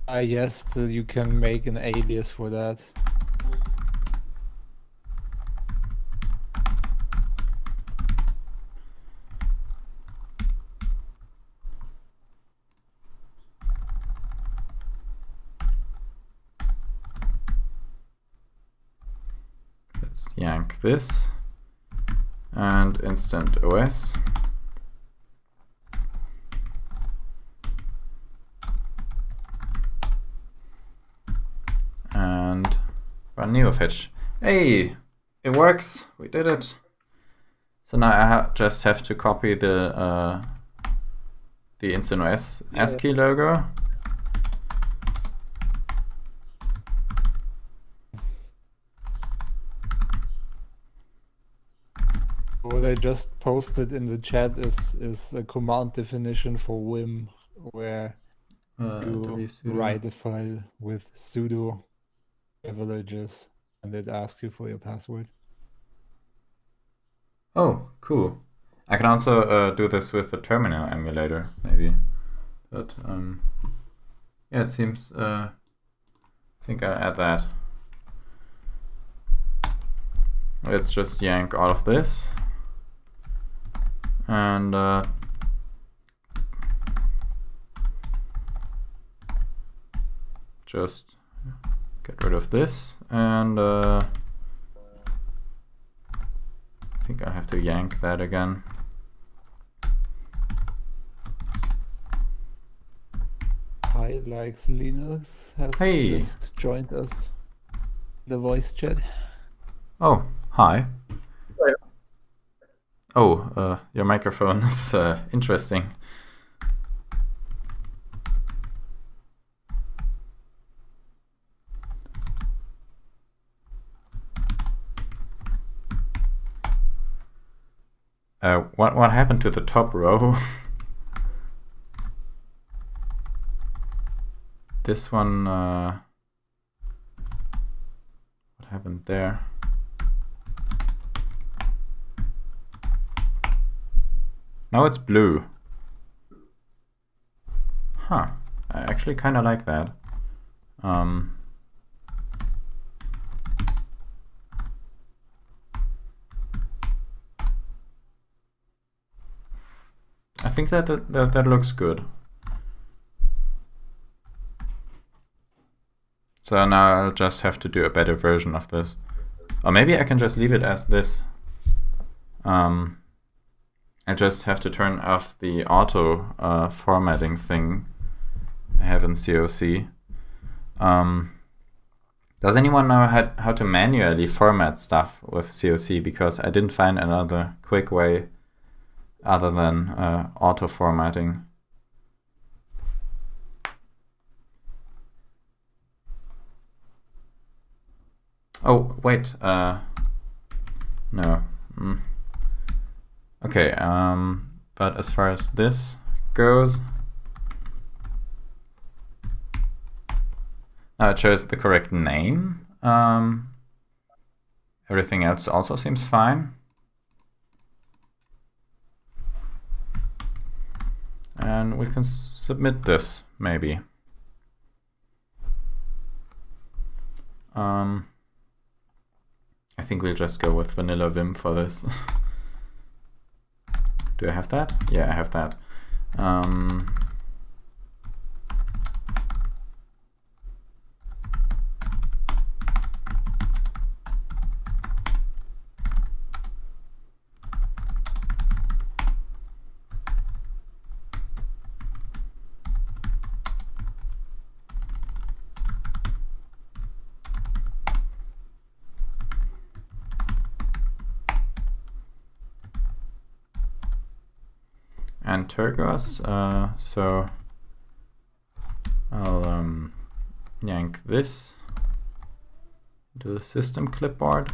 [SPEAKER 2] Yes, you can make an alias for that.
[SPEAKER 1] Let's yank this and Instant OS. And run neofetch. Hey, it works. We did it. So now I just have to copy the Instant OS ASCII logo.
[SPEAKER 2] What I just posted in the chat is a command definition for Vim, where you write a file with sudo privileges, and it asks you for your password.
[SPEAKER 1] Oh, cool. I can also do this with the terminal emulator, maybe. But yeah, it seems. I think I'll add that. Let's just yank all of this and just get rid of this, and I think I have to yank that again.
[SPEAKER 2] Kai Likes Linux has just joined us, the voice chat.
[SPEAKER 1] Oh, hi. Oh, your microphone is interesting. What happened to the top row? This one, what happened there? Now it's blue. Huh, I actually kind of like that. I think that looks good. So now I'll just have to do a better version of this. Or maybe I can just leave it as this. I just have to turn off the auto formatting thing I have in COC. That Does anyone know how to manually format stuff with COC? Because I didn't find another quick way other than auto formatting. Oh, wait. No. Okay, but as far as this goes, it shows the correct name. Everything else also seems fine. And we can submit this, maybe. I think we'll just go with vanilla Vim for this. Do I have that? Yeah, I have that. And Tergos, so I'll yank this to the system clipboard.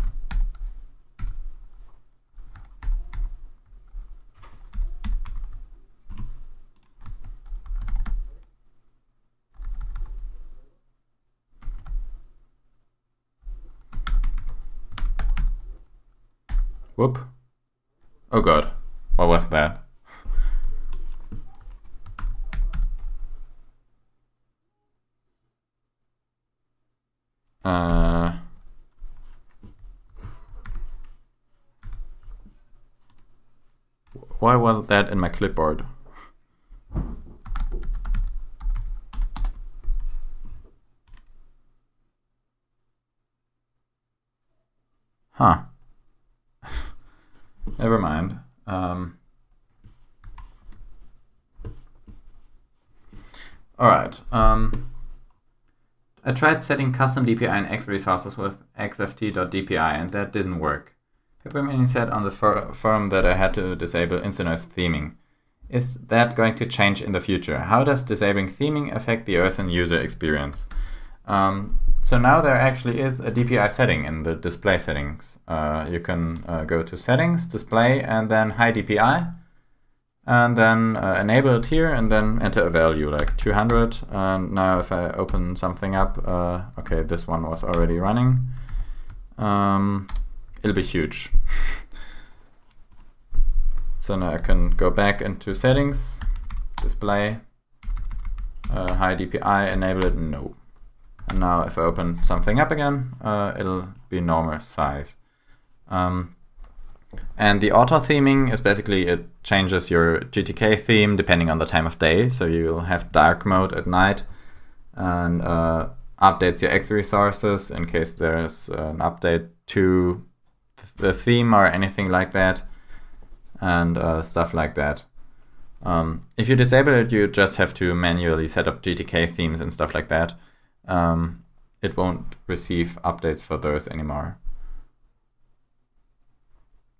[SPEAKER 1] Whoop. Oh god, what was that? Why wasn't that in my clipboard? Huh. Never mind. Alright. I tried setting custom DPI and X resources with xft.dpi and that didn't work. Peppermini said on the forum that I had to disable InstaNoise theming. Is that going to change in the future? How does disabling theming affect the OSN user experience? So now there actually is a DPI setting in the display settings. You can go to settings, display, and then high DPI. And then enable it here and then enter a value like 200. And now if I open something up, okay, this one was already running. It'll be huge. So now I can go back into settings, display, high DPI, enable it, no. And now if I open something up again, it'll be normal size. And the auto theming is basically it changes your GTK theme depending on the time of day. So you'll have dark mode at night and updates your X resources in case there's an update to the theme or anything like that, and stuff like that. If you disable it, you just have to manually set up GTK themes and stuff like that. It won't receive updates for those anymore.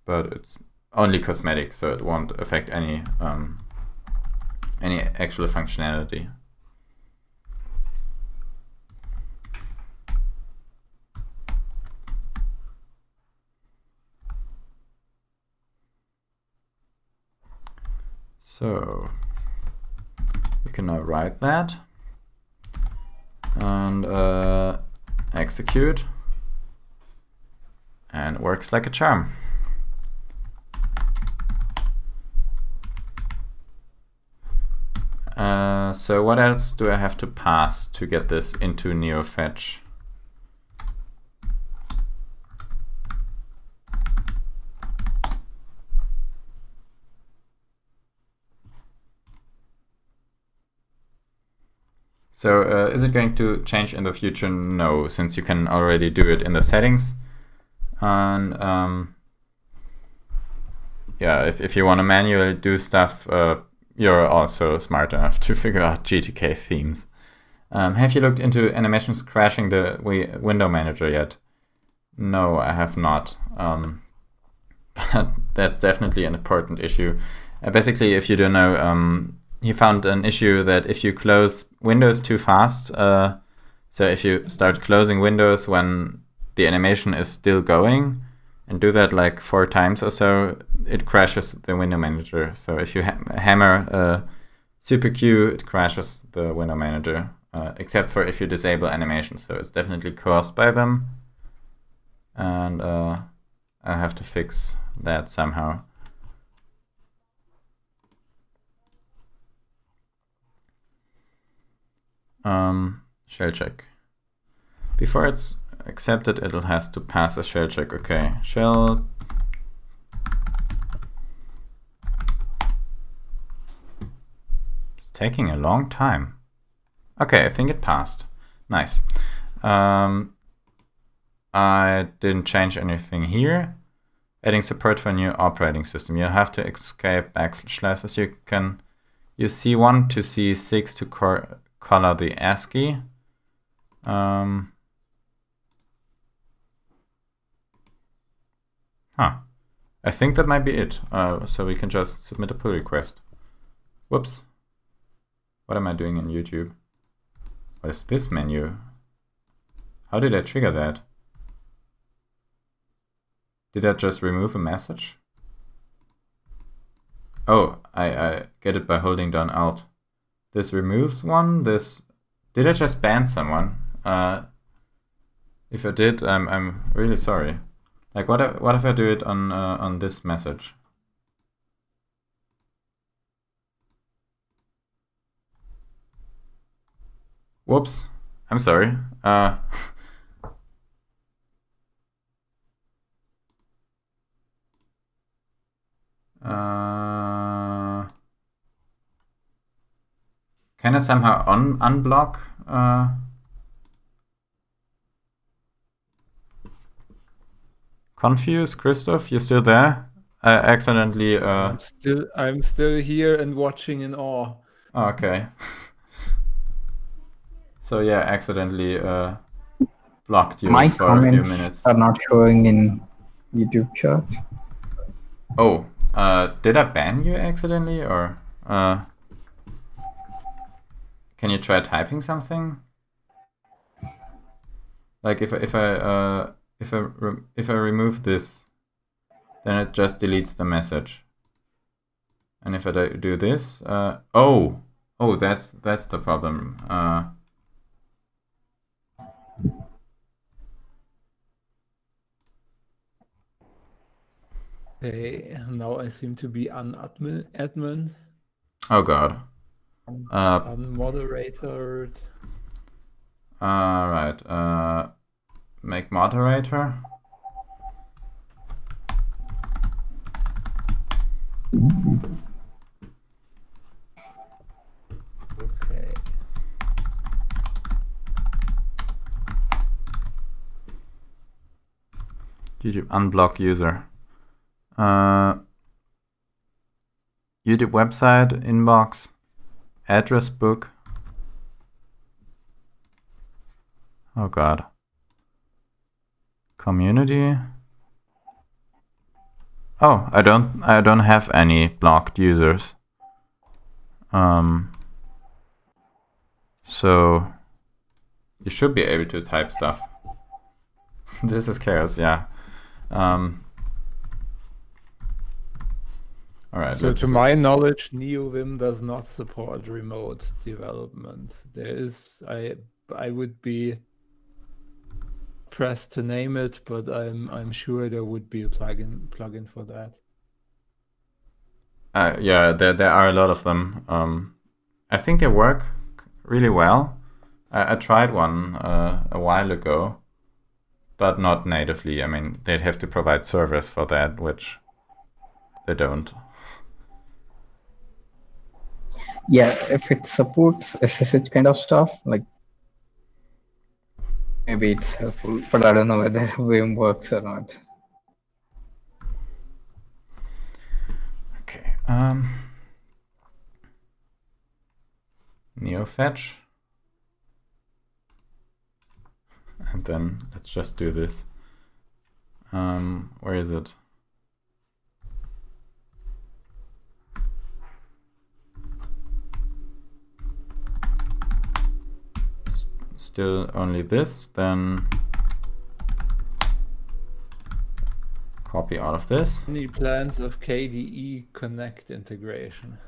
[SPEAKER 1] But it's only cosmetic, so it won't affect any actual functionality. So we can now write that and execute, and it works like a charm. So what else do I have to pass to get this into NeoFetch? So is it going to change in the future? No, since you can already do it in the settings. And yeah, if you want to manually do stuff, you're also smart enough to figure out GTK themes. Have you looked into animations crashing the window manager yet? No, I have not. But that's definitely an important issue. Basically, if you don't know, he found an issue that if you close Windows too fast, so if you start closing Windows when the animation is still going, and do that like 4 times or so, it crashes the window manager. So if you hammer Super Q, it crashes the window manager, except for if you disable animations. So it's definitely caused by them. And I have to fix that somehow. Shell check. Before it's accepted, it has to pass a shell check. Okay, shell. It's taking a long time. Okay, I think it passed. Nice. I didn't change anything here. Adding support for a new operating system. You have to escape backslashes. You use C1 to C6 to color the ASCII. I think that might be it. So we can just submit a pull request. Whoops. What am I doing in YouTube? What is this menu? How did I trigger that? Did I just remove a message? Oh, I get it by holding down Alt. This removes one. Did I just ban someone? If I did, I'm really sorry. Like, what if I do it on this message? Whoops, I'm sorry. Can I somehow unblock? Confused, Christoph, you still there? I accidentally.
[SPEAKER 2] I'm still here and watching in awe.
[SPEAKER 1] Oh, okay. So yeah, accidentally blocked you
[SPEAKER 3] My
[SPEAKER 1] for a few
[SPEAKER 3] comments
[SPEAKER 1] minutes.
[SPEAKER 3] are not showing in YouTube chat.
[SPEAKER 1] Oh, did I ban you accidentally, or can you try typing something? Like if I remove this, then it just deletes the message. And if I do this, oh, that's the problem.
[SPEAKER 2] Okay, now I seem to be admin.
[SPEAKER 1] Oh god.
[SPEAKER 2] Unmoderated.
[SPEAKER 1] Right. Make moderator.
[SPEAKER 2] Okay.
[SPEAKER 1] YouTube unblock user. YouTube website, inbox, address book. Oh god. Community. Oh, I don't have any blocked users. So you should be able to type stuff. This is chaos, yeah. All right.
[SPEAKER 2] So to my knowledge, NeoVim does not support remote development. There is, I would be pressed to name it, but I'm sure there would be a plugin for that.
[SPEAKER 1] Yeah, there are a lot of them. I think they work really well. I tried one a while ago, but not natively. I mean, they'd have to provide servers for that, which they don't.
[SPEAKER 3] Yeah, if it supports SSH kind of stuff, like maybe it's helpful, but I don't know whether Vim works or not.
[SPEAKER 1] Okay. NeoFetch. And then let's just do this. Where is it? Still only this, then copy all of this.
[SPEAKER 2] Any plans of KDE Connect integration?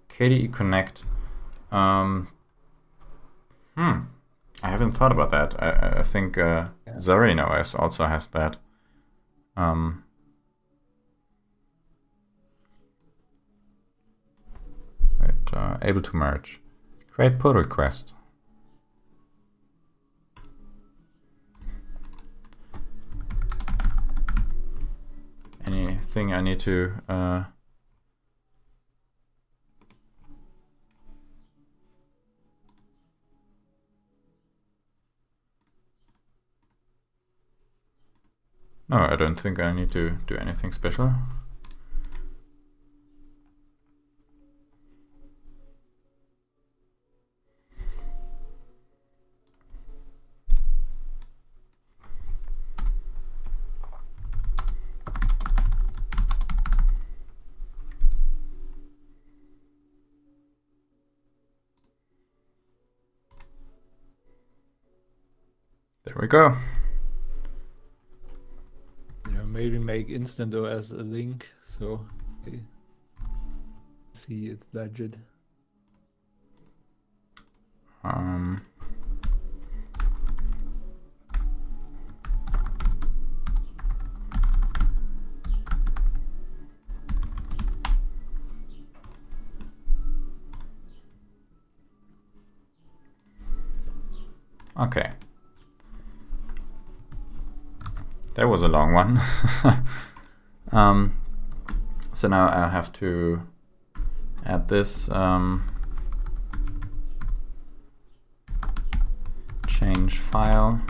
[SPEAKER 1] KDE Connect. I haven't thought about that. I think Zorin OS also has that. Able to merge. Create pull request. Anything I need to No, I don't think I need to do anything special. There we go.
[SPEAKER 2] Maybe make Instant OS a link so they see it's legit.
[SPEAKER 1] Okay. That was a long one. So now I have to add this change file.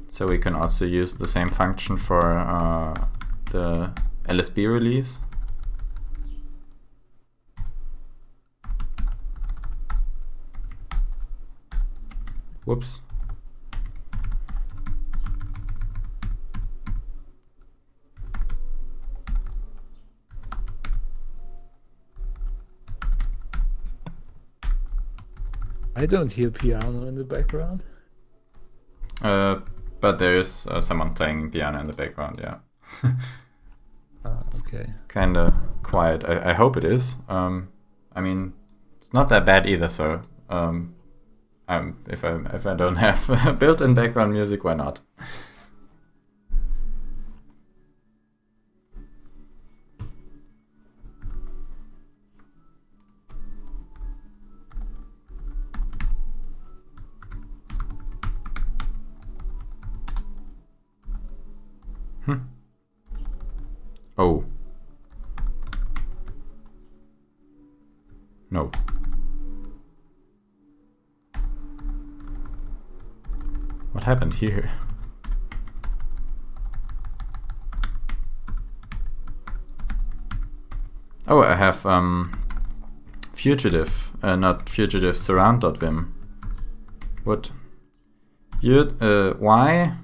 [SPEAKER 1] So we can also use the same function for the LSB release. Whoops.
[SPEAKER 2] I don't hear piano in the background.
[SPEAKER 1] But there is someone playing piano in the background, yeah.
[SPEAKER 2] Okay.
[SPEAKER 1] Kinda quiet. I hope it is. I mean, it's not that bad either, so if I don't have built-in background music, why not? Oh. No. What happened here? Oh, I have fugitive, not fugitive surround.vim. What? Y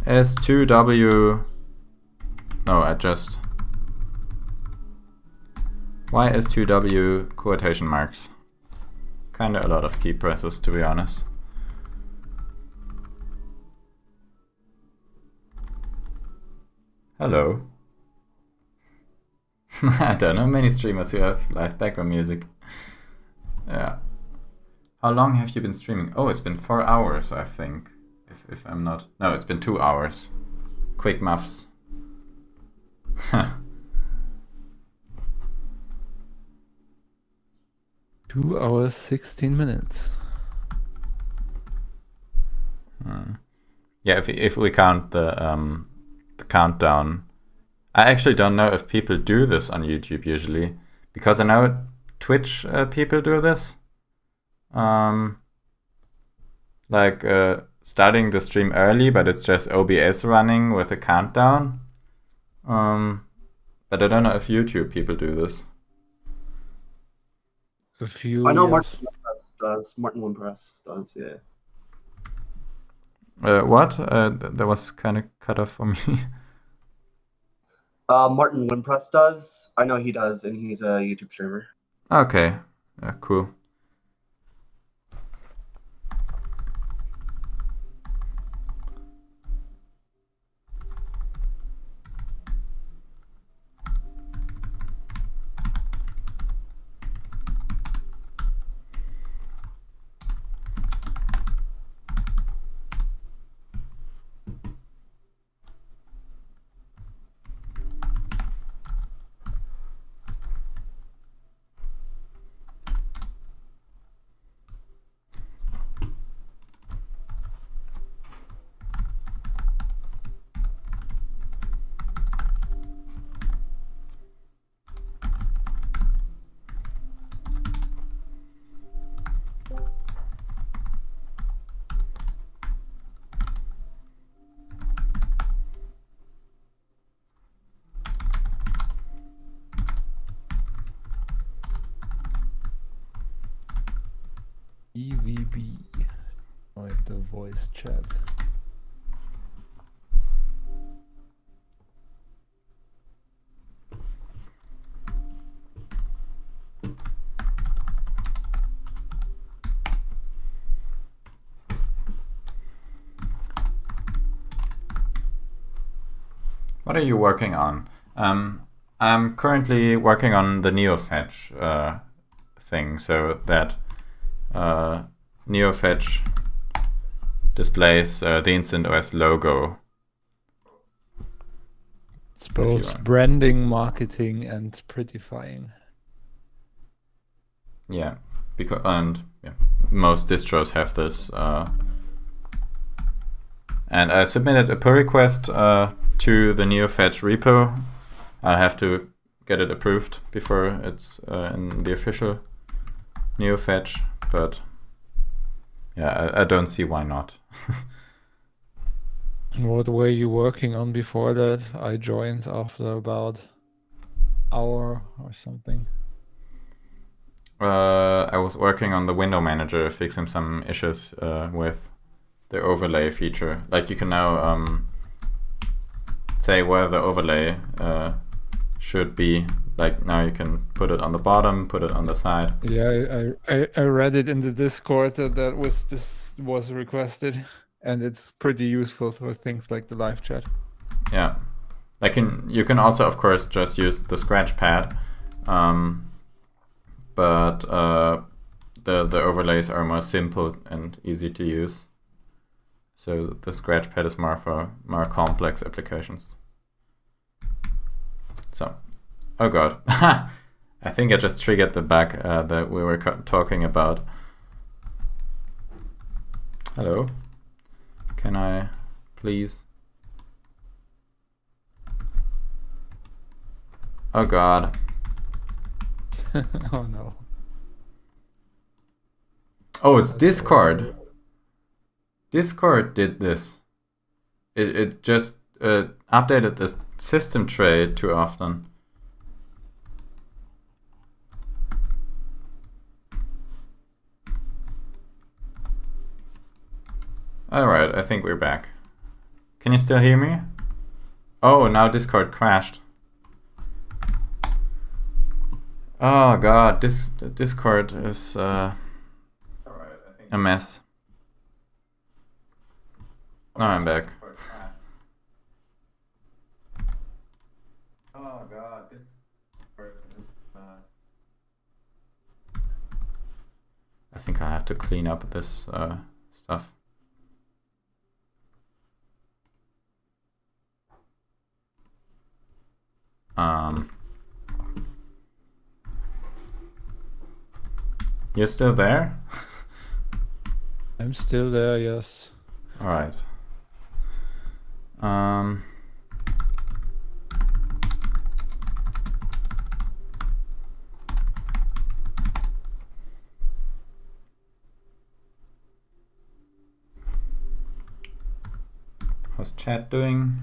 [SPEAKER 1] S2W. No, I just YS2W quotation marks. Kinda a lot of key presses, to be honest. Hello. I don't know many streamers who have live background music. Yeah. How long have you been streaming? Oh, it's been 4 hours, I think. If I'm not... No, it's been 2 hours. Quick muffs.
[SPEAKER 2] 2 hours, 16 minutes.
[SPEAKER 1] Yeah, if we count the countdown. I actually don't know if people do this on YouTube usually, because I know Twitch people do this. Like starting the stream early, but it's just OBS running with a countdown. But I don't know if YouTube people do this.
[SPEAKER 2] A few
[SPEAKER 4] I know
[SPEAKER 2] years.
[SPEAKER 4] Martin does. does. Martin Wimpress does, yeah.
[SPEAKER 1] What? That was kind of cut off for me.
[SPEAKER 4] Martin Wimpress does. I know he does, and he's a YouTube streamer.
[SPEAKER 1] Okay, cool.
[SPEAKER 2] EVB, like the voice chat.
[SPEAKER 1] What are you working on? I'm currently working on the NeoFetch thing, so that NeoFetch displays the Instant OS logo.
[SPEAKER 2] It's both branding, marketing, and prettifying.
[SPEAKER 1] Yeah, because most distros have this. And I submitted a pull request to the NeoFetch repo. I have to get it approved before it's in the official NeoFetch, but yeah, I don't see why not.
[SPEAKER 2] What were you working on before that? I joined after about hour or something.
[SPEAKER 1] I was working on the window manager, fixing some issues with the overlay feature. Like you can now say where the overlay should be. Like now you can put it on the bottom, put it on the side.
[SPEAKER 2] Yeah, I read it in the Discord that was requested, and it's pretty useful for things like the live chat.
[SPEAKER 1] Yeah, like you can also of course just use the scratch pad, but the overlays are more simple and easy to use. So the scratch pad is more for more complex applications. So, oh god, I think I just triggered the bug that we were talking about. Hello, can I please? Oh god.
[SPEAKER 2] Oh no.
[SPEAKER 1] Oh, it's Discord. Discord did this. It just updated the system tray too often. Alright, I think we're back. Can you still hear me? Oh, now Discord crashed. Oh god, this Discord is a mess. Now I'm back. Oh god, this is I think I have to clean up this stuff. You're still there?
[SPEAKER 2] I'm still there, yes.
[SPEAKER 1] All right. How's chat doing?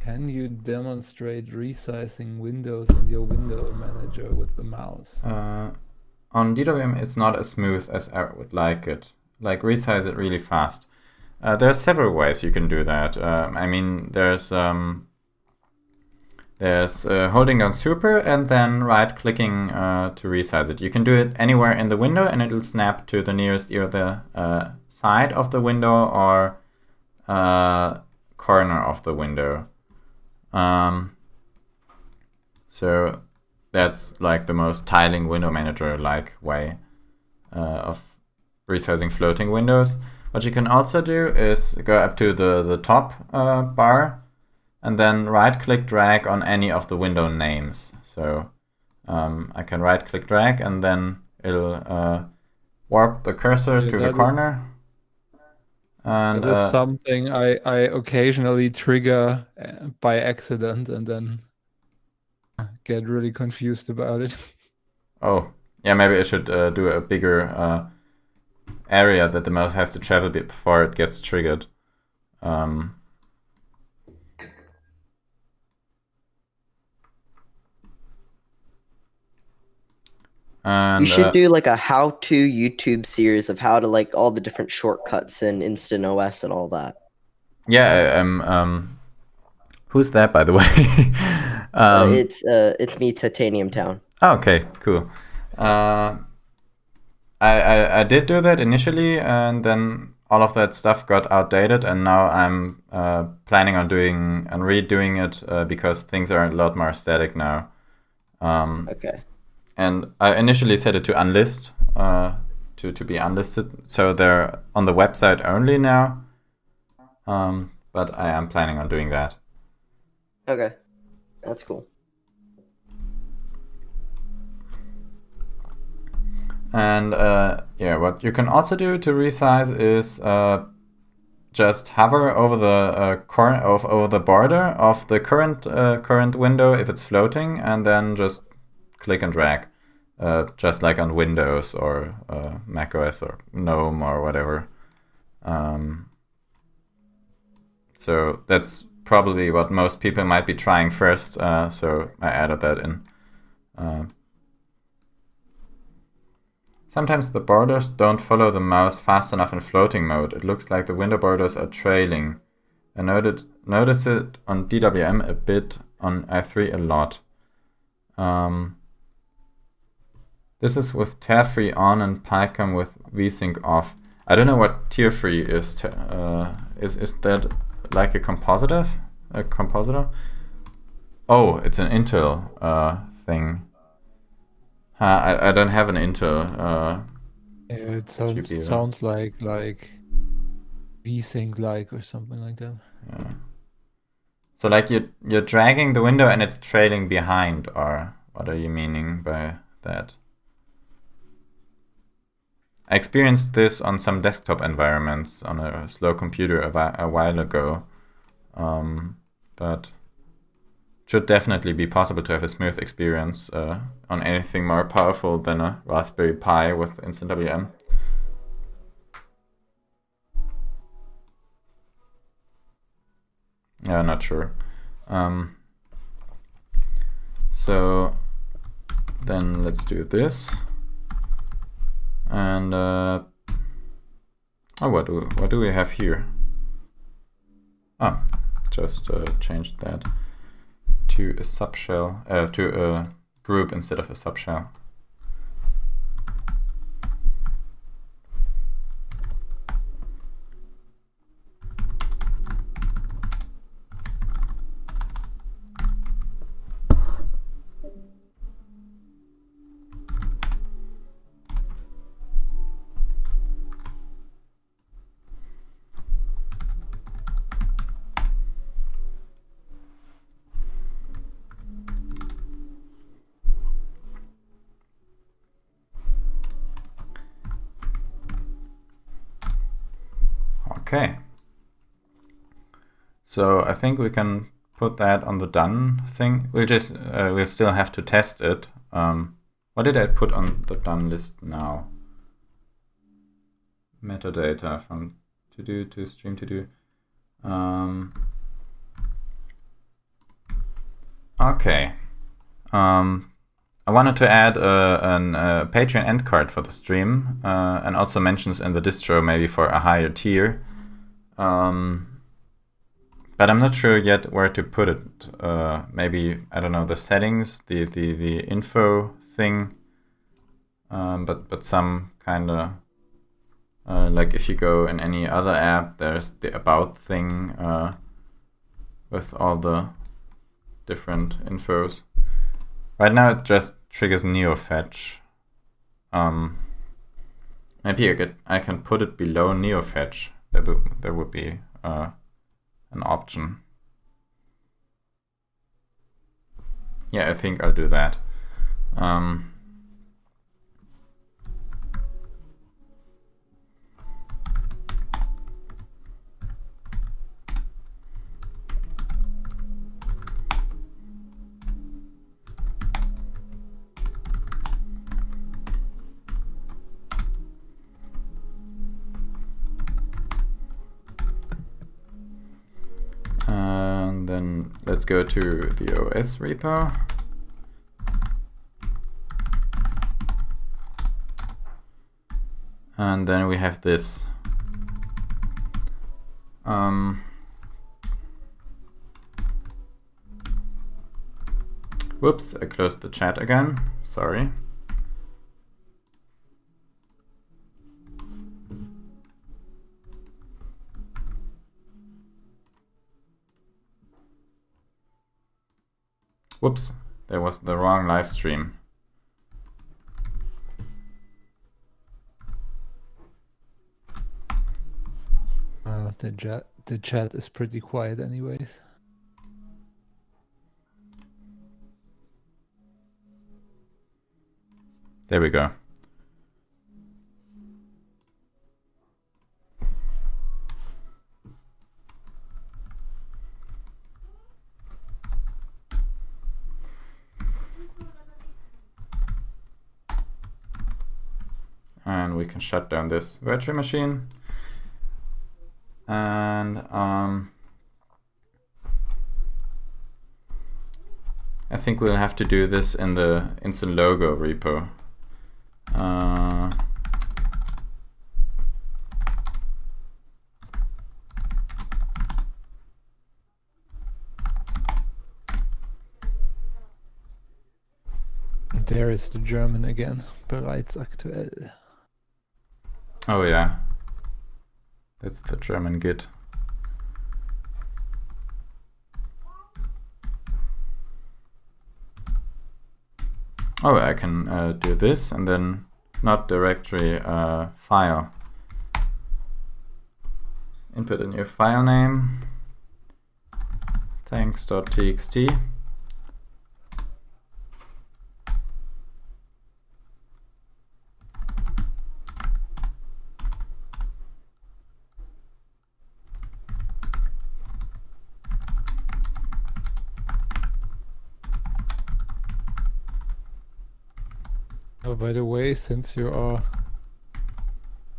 [SPEAKER 2] Can you demonstrate resizing windows in your window manager with the mouse?
[SPEAKER 1] On DWM, it's not as smooth as I would like it. Like, resize it really fast. There are several ways you can do that. I mean, there's holding down super and then right-clicking to resize it. You can do it anywhere in the window, and it'll snap to the nearest either side of the window or corner of the window. So that's like the most tiling window manager-like way of resizing floating windows. What you can also do is go up to the top bar and then right-click drag on any of the window names. So I can right-click drag and then it'll warp the cursor to the corner. And
[SPEAKER 2] that is something I occasionally trigger by accident and then get really confused about it.
[SPEAKER 1] Oh, yeah, maybe I should do a bigger area that the mouse has to travel before it gets triggered. And,
[SPEAKER 5] you should do like a how-to YouTube series of how to like all the different shortcuts in Instant OS and all that.
[SPEAKER 1] Yeah, who's that, by the way?
[SPEAKER 5] It's me, Titanium Town.
[SPEAKER 1] Oh, okay, cool. I did do that initially, and then all of that stuff got outdated, and now I'm planning on redoing it because things are a lot more static now.
[SPEAKER 5] Okay.
[SPEAKER 1] And I initially set it to unlist, to be unlisted, so they're on the website only now. But I am planning on doing that.
[SPEAKER 5] Okay, that's cool.
[SPEAKER 1] And yeah, what you can also do to resize is just hover over the over the border of the current window if it's floating, and then just click and drag, just like on Windows or Mac OS or GNOME or whatever. So that's probably what most people might be trying first. So I added that in. Sometimes the borders don't follow the mouse fast enough in floating mode. It looks like the window borders are trailing. I notice it on DWM a bit, on i3 a lot. This is with tear-free on and PyCom with vsync off. I don't know what tier-free is. Is that like a compositor? Oh, it's an Intel thing. I don't have an Intel.
[SPEAKER 2] Yeah, it
[SPEAKER 1] GPU.
[SPEAKER 2] sounds like vsync like or something like that.
[SPEAKER 1] Yeah. So like you're dragging the window and it's trailing behind, or what are you meaning by that? I experienced this on some desktop environments on a slow computer a while ago, but should definitely be possible to have a smooth experience on anything more powerful than a Raspberry Pi with InstantWM. Yeah, not sure. So then let's do this. And what do we have here? Just changed that to a subshell, to a group instead of a subshell. Okay, so I think we can put that on the done thing. We'll still have to test it. What did I put on the done list now? Metadata from to do to stream to do. Okay. I wanted to add a Patreon end card for the stream, and also mentions in the distro maybe for a higher tier. But I'm not sure yet where to put it. Maybe, I don't know, the settings, the info thing. But some kind of like if you go in any other app, there's the about thing with all the different infos. Right now it just triggers NeoFetch. Maybe I can put it below NeoFetch. There would be an option. Yeah, I think I'll do that. And then let's go to the OS repo. And then we have this. Whoops, I closed the chat again. Sorry. Whoops, there was the wrong live stream.
[SPEAKER 2] The chat is pretty quiet anyways.
[SPEAKER 1] There we go. And we can shut down this virtual machine. And I think we'll have to do this in the Instant Logo repo.
[SPEAKER 2] There is the German again. Bereits aktuell.
[SPEAKER 1] Oh yeah, that's the German Git. Oh, I can do this and then not directory, file. Input a new file name, thanks.txt.
[SPEAKER 2] Oh, by the way, since you are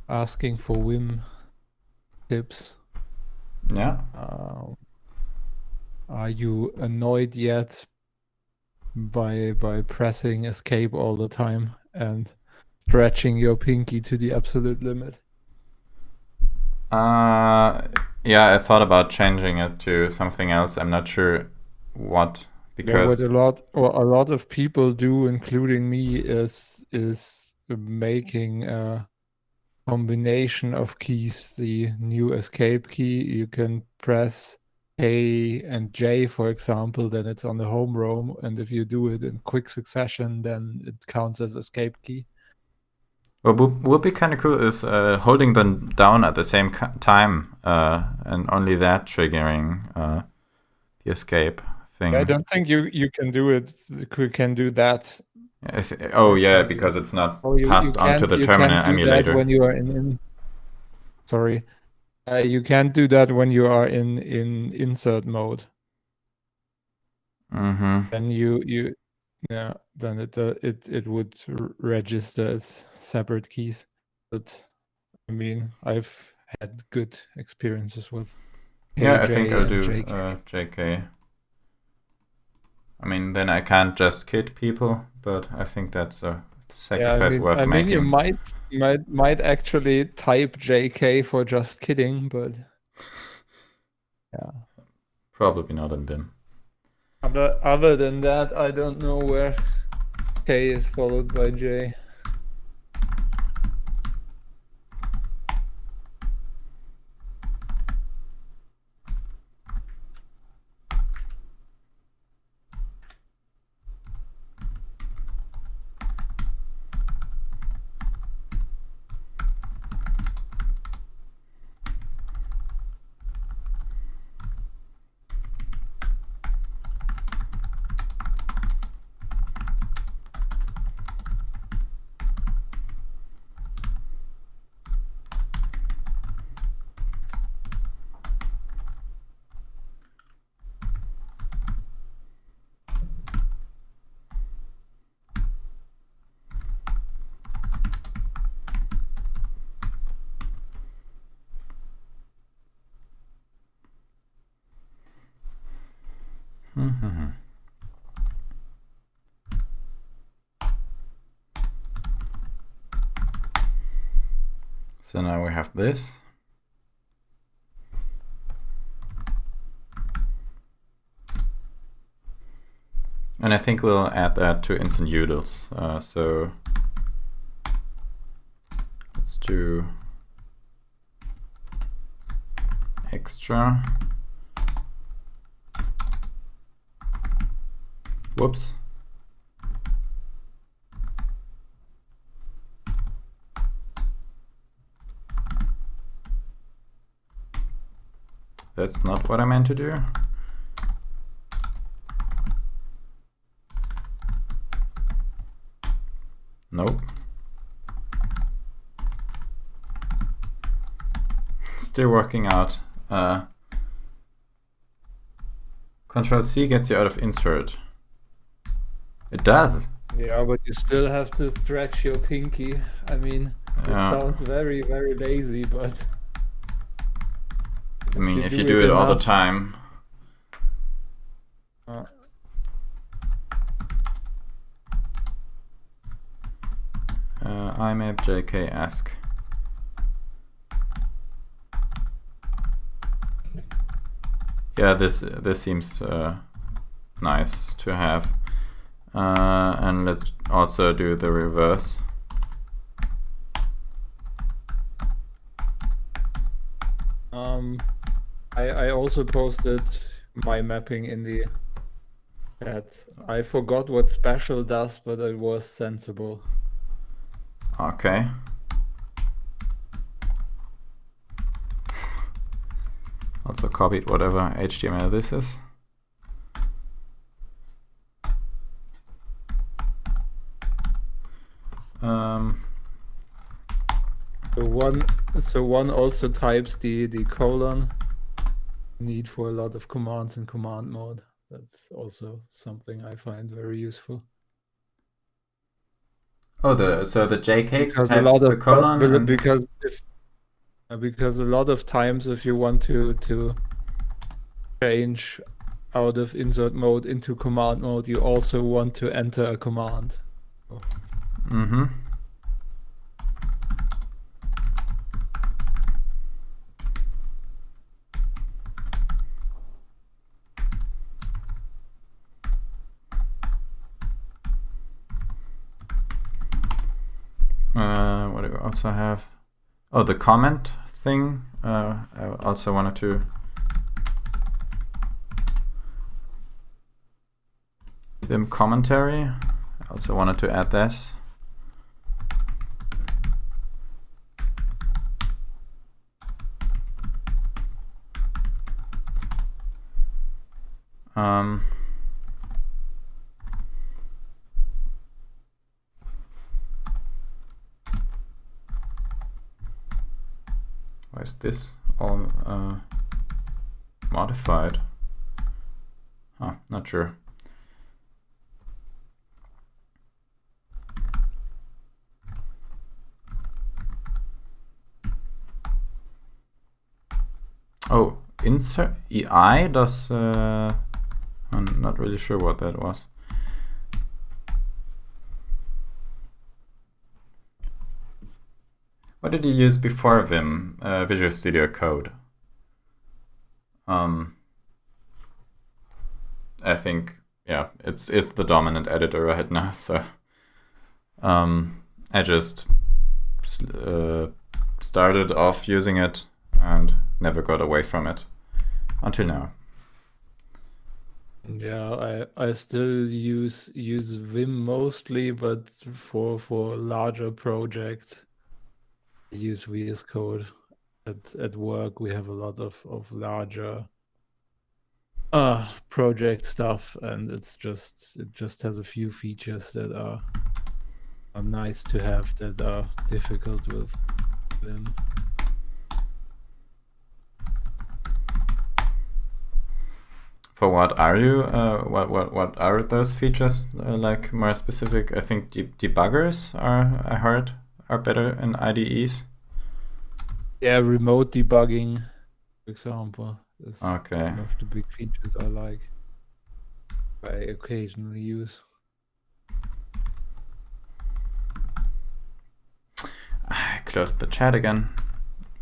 [SPEAKER 2] asking for Vim tips,
[SPEAKER 1] Yeah.
[SPEAKER 2] are you annoyed yet by pressing escape all the time and stretching your pinky to the absolute limit?
[SPEAKER 1] Yeah, I thought about changing it to something else. I'm not sure what, because
[SPEAKER 2] what a lot of people do, including me, is making a combination of keys. The new escape key, you can press A and J, for example, then it's on the home row, and if you do it in quick succession, then it counts as escape key.
[SPEAKER 1] what would be kind of cool is holding them down at the same time, and only that triggering the escape thing.
[SPEAKER 2] I don't think you can do it. You can do that.
[SPEAKER 1] Oh yeah, because it's not
[SPEAKER 2] You
[SPEAKER 1] passed onto the terminal
[SPEAKER 2] can't do
[SPEAKER 1] emulator.
[SPEAKER 2] that when you are in sorry. You can't do that when you are in insert mode.
[SPEAKER 1] Mm-hmm.
[SPEAKER 2] Then then it would register as separate keys. But I mean, I've had good experiences with
[SPEAKER 1] Yeah, I
[SPEAKER 2] KJ
[SPEAKER 1] think I'll
[SPEAKER 2] and
[SPEAKER 1] do
[SPEAKER 2] JK.
[SPEAKER 1] JK. I mean, then I can't just kid people, but I think that's a sacrifice worth
[SPEAKER 2] I mean, you
[SPEAKER 1] making.
[SPEAKER 2] might actually type JK for just kidding, but yeah.
[SPEAKER 1] Probably not in Vim.
[SPEAKER 2] Other than that, I don't know where K is followed by J.
[SPEAKER 1] So now we have this. And I think we'll add that to instant utils. So let's do extra. Whoops. That's not what I meant to do. Nope. Still working out. Control C gets you out of insert. It does.
[SPEAKER 2] Yeah, but you still have to stretch your pinky. I mean, it sounds very, very lazy, but
[SPEAKER 1] I mean, if you do it all the time. IMAP JK ask. Yeah, this seems nice to have. And let's also do the reverse.
[SPEAKER 2] I also posted my mapping in the chat. I forgot what special does, but it was sensible.
[SPEAKER 1] Okay. Also copied whatever HTML this is.
[SPEAKER 2] So one also types the colon. Need for a lot of commands in command mode. That's also something I find very useful.
[SPEAKER 1] Oh, so the JK
[SPEAKER 2] Because
[SPEAKER 1] types
[SPEAKER 2] a lot
[SPEAKER 1] the
[SPEAKER 2] of
[SPEAKER 1] colon and
[SPEAKER 2] because a lot of times if you want to change out of insert mode into command mode, you also want to enter a command.
[SPEAKER 1] Mm-hmm. What do we also have? Oh, the comment thing. I also wanted to Vim commentary. I also wanted to add this. Why is this all modified? Huh, not sure. Oh, insert EI does. I'm not really sure what that was. What did you use before Vim? Visual Studio Code. I think, yeah, it's the dominant editor right now. So I just started off using it and never got away from it until now.
[SPEAKER 2] Yeah, I still use Vim mostly, but for larger projects, I use VS Code. At work, we have a lot of larger project stuff, and it just has a few features that are nice to have that are difficult with Vim.
[SPEAKER 1] For what are you? What are those features like more specific? I think debuggers I heard are better in IDEs.
[SPEAKER 2] Yeah, remote debugging, for example, is
[SPEAKER 1] Okay.
[SPEAKER 2] one of the big features I like. I occasionally use.
[SPEAKER 1] I closed the chat again.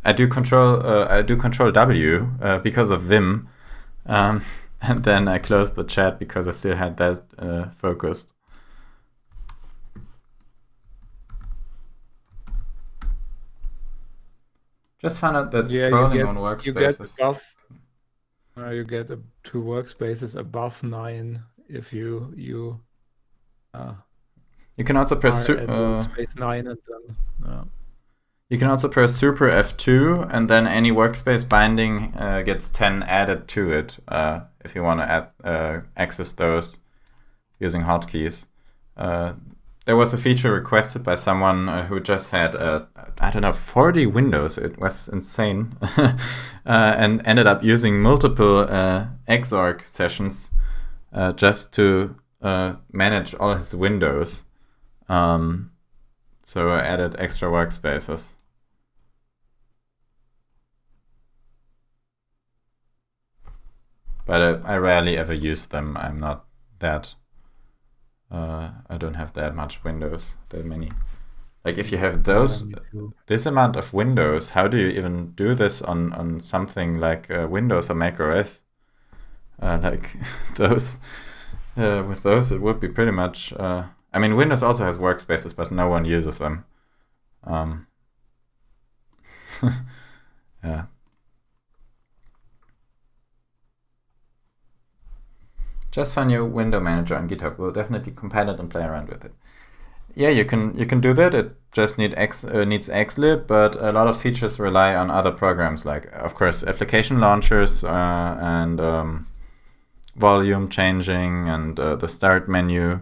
[SPEAKER 1] I do control W because of Vim, and then I closed the chat because I still had that focused. Just found out that scrolling on workspaces.
[SPEAKER 2] You get two workspaces above 9 if you
[SPEAKER 1] You can also press
[SPEAKER 2] are at workspace 9 and then
[SPEAKER 1] you can also press Super F2 and then any workspace binding gets 10 added to it if you want to access those using hotkeys. There was a feature requested by someone who just had, 40 windows. It was insane. And ended up using multiple Xorg sessions just to manage all his windows. So I added extra workspaces. But I rarely ever use them. I'm not that... I don't have that much windows, that many. Like if you have this amount of windows, how do you even do this on something like Windows or Mac OS? Like those, with those it would be pretty much, I mean Windows also has workspaces, but no one uses them. Yeah. Just find your window manager on GitHub. We'll definitely compile it and play around with it. Yeah, you can do that. It just needs Xlib, but a lot of features rely on other programs, like of course application launchers and volume changing and the start menu.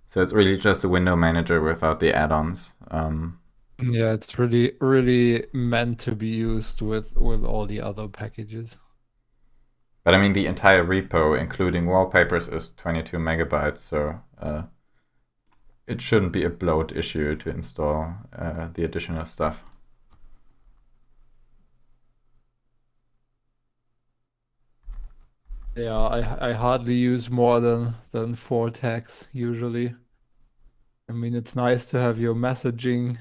[SPEAKER 1] So it's really just a window manager without the add-ons.
[SPEAKER 2] yeah, it's really meant to be used with all the other packages.
[SPEAKER 1] But I mean, the entire repo, including wallpapers, is 22 megabytes, so it shouldn't be a bloat issue to install the additional stuff.
[SPEAKER 2] Yeah, I hardly use more than 4 tags usually. I mean, it's nice to have your messaging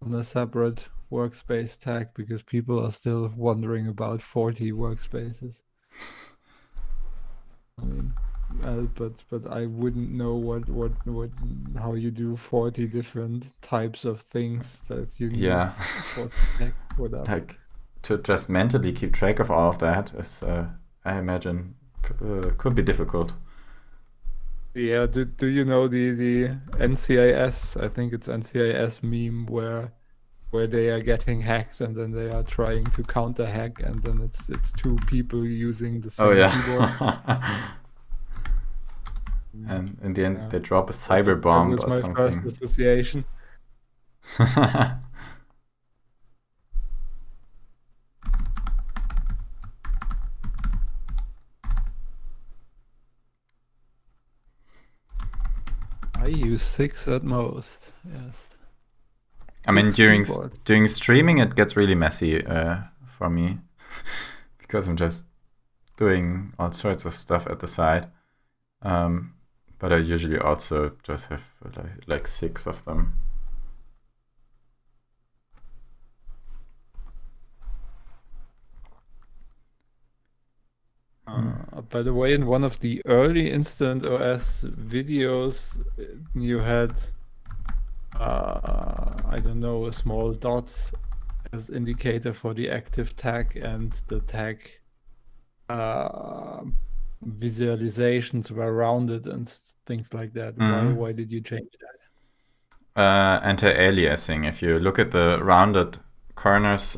[SPEAKER 2] on a separate workspace tag because people are still wondering about 40 workspaces. I mean, but I wouldn't know what how you do 40 different types of things that you need.
[SPEAKER 1] Yeah.
[SPEAKER 2] 40 tags for that.
[SPEAKER 1] Like to just mentally keep track of all of that is, I imagine, could be difficult.
[SPEAKER 2] Yeah, do you know the NCIS? I think it's NCIS meme where they are getting hacked and then they are trying to counter hack and then it's two people using the same keyboard.
[SPEAKER 1] And in the end, they drop a cyber bomb or something.
[SPEAKER 2] That was my first association. I use 6 at most. Yes.
[SPEAKER 1] I mean,
[SPEAKER 2] 6
[SPEAKER 1] during
[SPEAKER 2] keyboards.
[SPEAKER 1] streaming, it gets really messy for me because I'm just doing all sorts of stuff at the side. But I usually also just have like 6 of them.
[SPEAKER 2] By the way, in one of the early Instant OS videos, you had, I don't know, a small dot as indicator for the active tag, and the tag visualizations were rounded and things like that. Why did you change that?
[SPEAKER 1] Anti-aliasing. If you look at the rounded corners,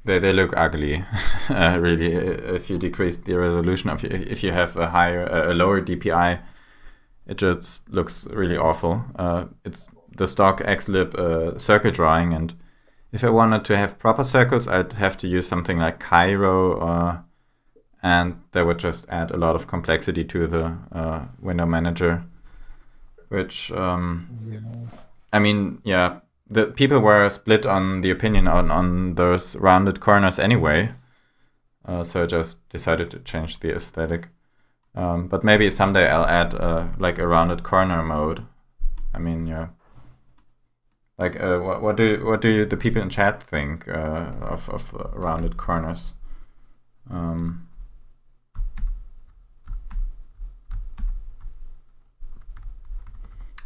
[SPEAKER 1] they look ugly. Really, if you decrease the resolution of if you have a lower DPI, it just looks really awful. It's the stock XLib circle drawing, and if I wanted to have proper circles, I'd have to use something like Cairo, and that would just add a lot of complexity to the window manager, which I mean, yeah, the people were split on the opinion on those rounded corners anyway, so I just decided to change the aesthetic. But maybe someday I'll add like a rounded corner mode. I mean, yeah. Like, what do the people in chat think of rounded corners?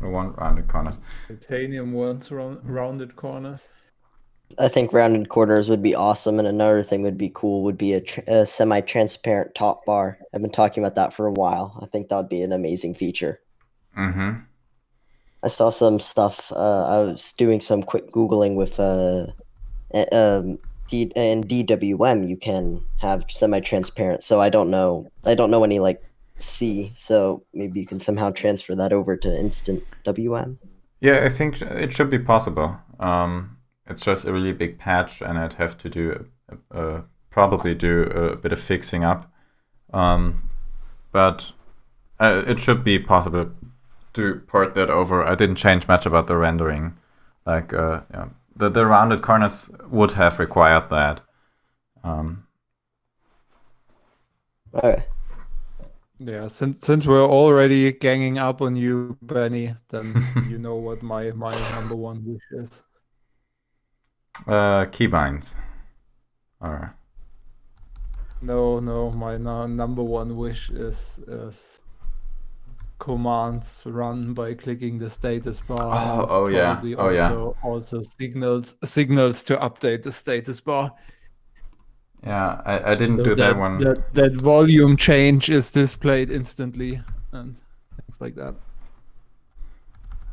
[SPEAKER 1] I want rounded corners.
[SPEAKER 2] Titanium wants rounded corners.
[SPEAKER 5] I think rounded corners would be awesome, and another thing would be cool would be a semi-transparent top bar. I've been talking about that for a while. I think that would be an amazing feature.
[SPEAKER 1] Mm-hmm.
[SPEAKER 5] I saw some stuff. I was doing some quick Googling with in DWM. You can have semi-transparent. So I don't know any like C. So maybe you can somehow transfer that over to Instant WM.
[SPEAKER 1] Yeah, I think it should be possible. It's just a really big patch, and I'd have to do probably do a bit of fixing up. But it should be possible to port that over. I didn't change much about the rendering. Like, yeah, the rounded corners would have required that.
[SPEAKER 5] Okay.
[SPEAKER 2] Yeah, since we're already ganging up on you, Benny, then you know what my number one wish is.
[SPEAKER 1] Keybinds. Or
[SPEAKER 2] No, my number one wish is commands run by clicking the status bar. Also signals to update the status bar.
[SPEAKER 1] Yeah, I didn't
[SPEAKER 2] So
[SPEAKER 1] do that one.
[SPEAKER 2] That volume change is displayed instantly and things like that.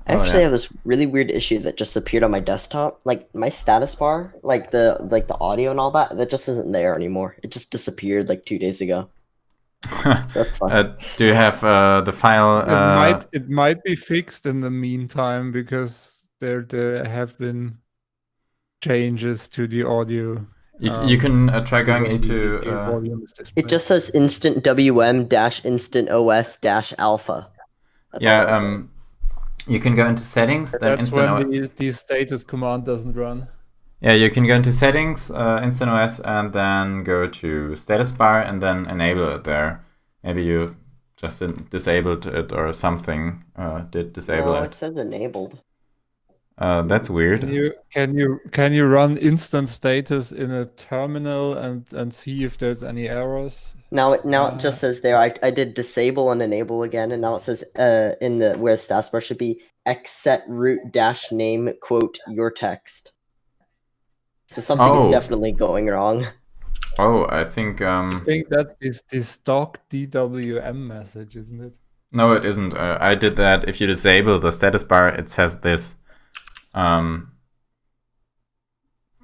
[SPEAKER 5] I actually have this really weird issue that just appeared on my desktop. Like my status bar, like the audio and all that just isn't there anymore. It just disappeared like 2 days ago. So that's fun.
[SPEAKER 1] Do you have the file?
[SPEAKER 2] It might be fixed in the meantime, because there have been changes to the audio.
[SPEAKER 1] You can try going
[SPEAKER 2] the
[SPEAKER 1] into.
[SPEAKER 2] volume is displayed.
[SPEAKER 5] It just says Instant WM Instant OS Alpha. That's all it says.
[SPEAKER 1] You can go into settings. Then
[SPEAKER 2] That's
[SPEAKER 1] Instant
[SPEAKER 2] when the status command doesn't run.
[SPEAKER 1] Yeah, you can go into settings, Instant OS, and then go to status bar and then enable it there. Maybe you just disabled it or something. Did disable
[SPEAKER 5] No,
[SPEAKER 1] it.
[SPEAKER 5] it says enabled.
[SPEAKER 1] That's weird.
[SPEAKER 2] Can you run instant status in a terminal and see if there's any errors?
[SPEAKER 5] Now it just says there. I did disable and enable again, and now it says in the where status bar should be xset root -name your text. So something is definitely going wrong.
[SPEAKER 1] Oh, I think.
[SPEAKER 2] I think that's the stock DWM message, isn't it?
[SPEAKER 1] No, it isn't. I did that. If you disable the status bar, it says this.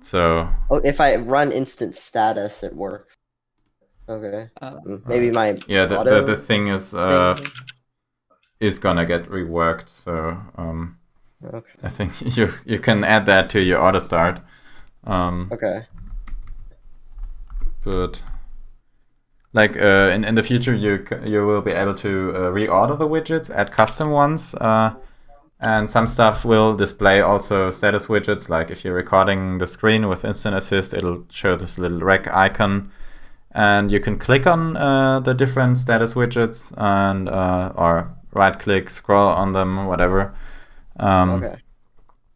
[SPEAKER 1] So.
[SPEAKER 5] Oh, if I run instant status, it works. Okay. Maybe my
[SPEAKER 1] the thing is gonna get reworked. So
[SPEAKER 5] okay.
[SPEAKER 1] I think you can add that to your auto start.
[SPEAKER 5] Okay.
[SPEAKER 1] But like in the future, you will be able to reorder the widgets, add custom ones, and some stuff will display also status widgets. Like if you're recording the screen with Instant Assist, it'll show this little rec icon. and you can click on the different status widgets and or right click, scroll on them, whatever.
[SPEAKER 5] Okay.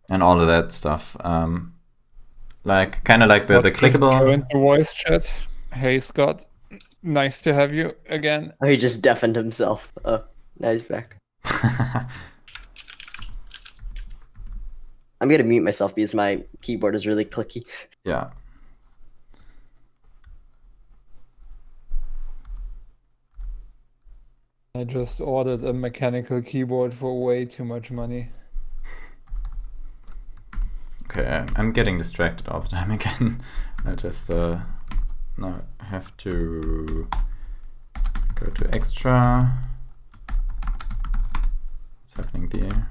[SPEAKER 1] And all of that stuff. Like kind of like the
[SPEAKER 2] Scott just
[SPEAKER 1] clickable.
[SPEAKER 2] joined the voice chat. Hey Scott, nice to have you again.
[SPEAKER 5] Oh, he just deafened himself. Oh, now he's back. I'm gonna mute myself because my keyboard is really clicky.
[SPEAKER 1] Yeah.
[SPEAKER 2] I just ordered a mechanical keyboard for way too much money.
[SPEAKER 1] Okay, I'm getting distracted all the time again. I just now have to go to extra. What's happening there?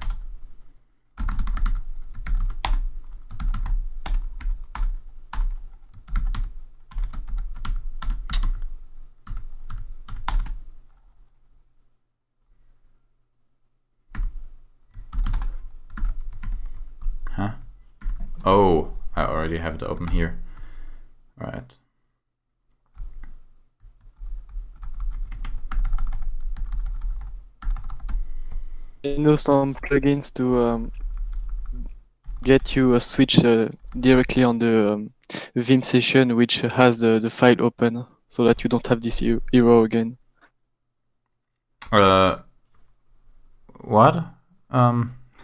[SPEAKER 1] Huh? Oh, I already have it open here. Right.
[SPEAKER 6] You know some plugins to get you a switch directly on the Vim session, which has the file open, so that you don't have this error again.
[SPEAKER 1] What?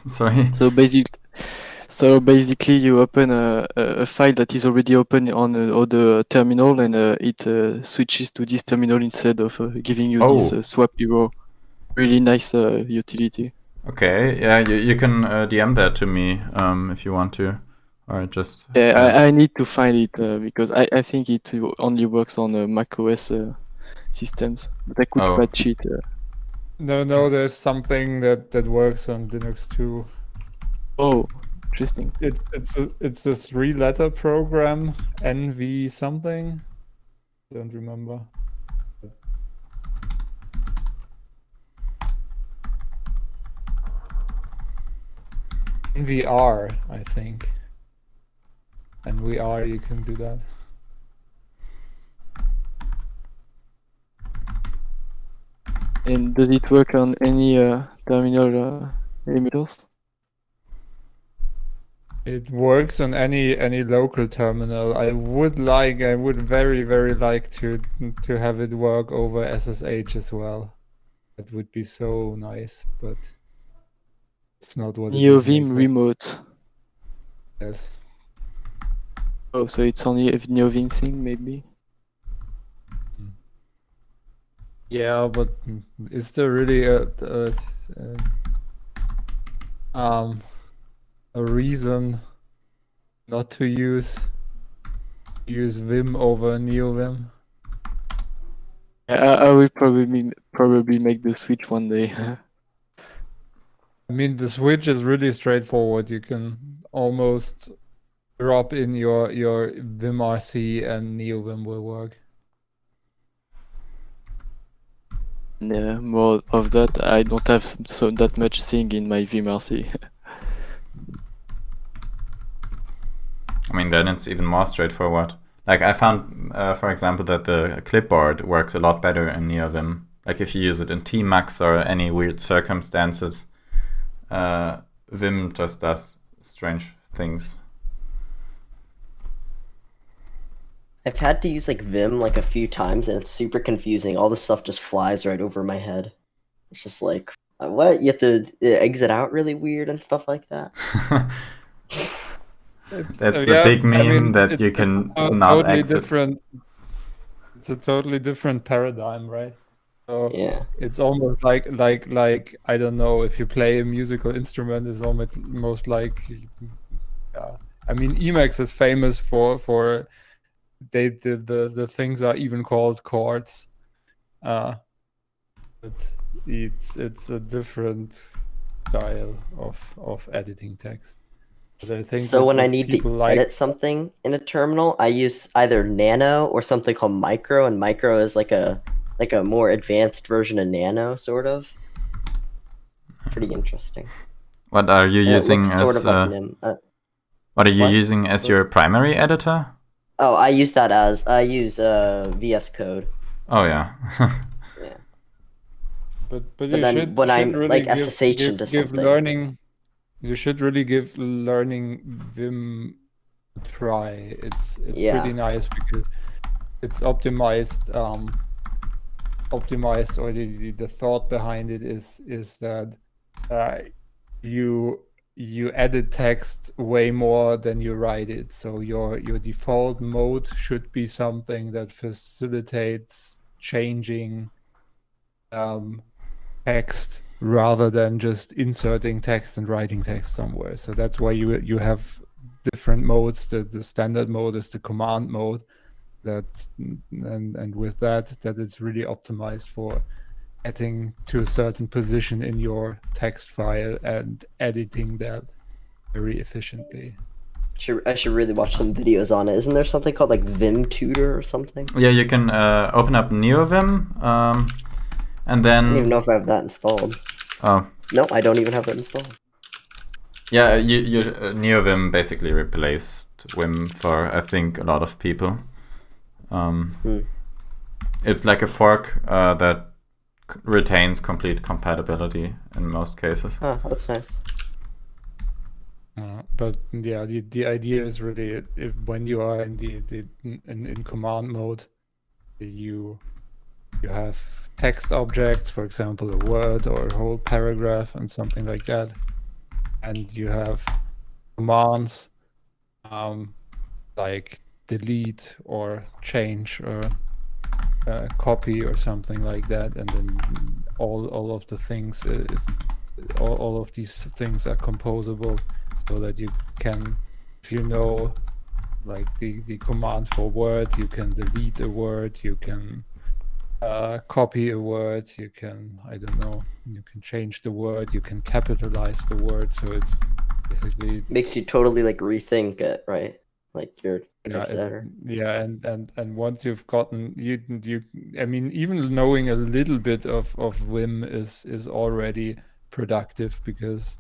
[SPEAKER 1] Sorry.
[SPEAKER 6] So basically, you open a file that is already open on other terminal, and it switches to this terminal instead of giving you this swap error. Really nice utility.
[SPEAKER 1] Okay, yeah, you can DM that to me if you want to, or just.
[SPEAKER 6] Yeah, I need to find it because I think it only works on macOS systems, but I could patch it.
[SPEAKER 2] No, there's something that works on Linux too.
[SPEAKER 6] Oh, interesting.
[SPEAKER 2] It's a 3-letter program, NV something. Don't remember. NVR, I think. NVR, you can do that.
[SPEAKER 6] And does it work on any terminal emitters?
[SPEAKER 2] It works on any local terminal. I would very like to have it work over SSH as well. That would be so nice, but it's not what it is.
[SPEAKER 6] NeoVim remote.
[SPEAKER 2] Yes.
[SPEAKER 6] Oh, so it's only a NeoVim thing, maybe?
[SPEAKER 2] Yeah, but is there really a reason not to use Vim over NeoVim?
[SPEAKER 6] I will probably make the switch one day.
[SPEAKER 2] I mean, the switch is really straightforward. You can almost drop in your vimrc and NeoVim will work.
[SPEAKER 6] Yeah, more of that. I don't have that much thing in my vimrc.
[SPEAKER 1] I mean, then it's even more straightforward. Like I found, for example, that the clipboard works a lot better in NeoVim. Like if you use it in Tmux or any weird circumstances, Vim just does strange things.
[SPEAKER 5] I've had to use like Vim like a few times, and it's super confusing. All the stuff just flies right over my head. It's just like, what? You have to exit out really weird and stuff like that.
[SPEAKER 1] That's the big meme that you can not exit.
[SPEAKER 2] It's a totally different paradigm, right? So
[SPEAKER 5] yeah,
[SPEAKER 2] it's almost like I don't know, if you play a musical instrument, it's almost like, I mean, Emacs is famous for the things are even called chords, but it's a different style of editing text. I think
[SPEAKER 5] so when I need to edit something in a terminal, I use either Nano or something called Micro, and Micro is like a more advanced version of Nano, sort of. Pretty interesting.
[SPEAKER 1] What are you using as
[SPEAKER 5] sort of like
[SPEAKER 1] what are you using as your primary editor?
[SPEAKER 5] Oh, I use VS Code.
[SPEAKER 1] Oh yeah.
[SPEAKER 5] Yeah.
[SPEAKER 2] But
[SPEAKER 5] But
[SPEAKER 2] you
[SPEAKER 5] then
[SPEAKER 2] should
[SPEAKER 5] when I'm
[SPEAKER 2] really
[SPEAKER 5] like
[SPEAKER 2] give,
[SPEAKER 5] SSH into
[SPEAKER 2] give
[SPEAKER 5] something,
[SPEAKER 2] learning. You should really give learning Vim a try. It's
[SPEAKER 5] Yeah.
[SPEAKER 2] pretty nice because it's optimized. Optimized, or the thought behind it is that you edit text way more than you write it. So your default mode should be something that facilitates changing text rather than just inserting text and writing text somewhere. So that's why you have different modes. The standard mode is the command mode. And with that it's really optimized for getting to a certain position in your text file and editing that very efficiently.
[SPEAKER 5] I should really watch some videos on it. Isn't there something called like Vim Tutor or something?
[SPEAKER 1] Yeah, you can open up NeoVim, and
[SPEAKER 5] I don't
[SPEAKER 1] then
[SPEAKER 5] even know if I have that installed.
[SPEAKER 1] oh
[SPEAKER 5] No, I don't even have that installed.
[SPEAKER 1] yeah, you NeoVim basically replaced Vim for I think a lot of people. It's like a fork that retains complete compatibility in most cases.
[SPEAKER 5] Oh, that's nice.
[SPEAKER 2] But yeah, the idea is really when you are in command mode, you have text objects, for example, a word or a whole paragraph and something like that, and you have commands like delete or change or copy or something like that, and then all of the things, all of these things are composable, so that you can, if you know, like the command for word, you can delete a word, you can copy a word, you can, I don't know, you can change the word, you can capitalize the word, so it's basically
[SPEAKER 5] Makes you totally like rethink it, right? Like your text editor.
[SPEAKER 2] yeah, and once you've gotten you I mean, even knowing a little bit of Vim is already productive, because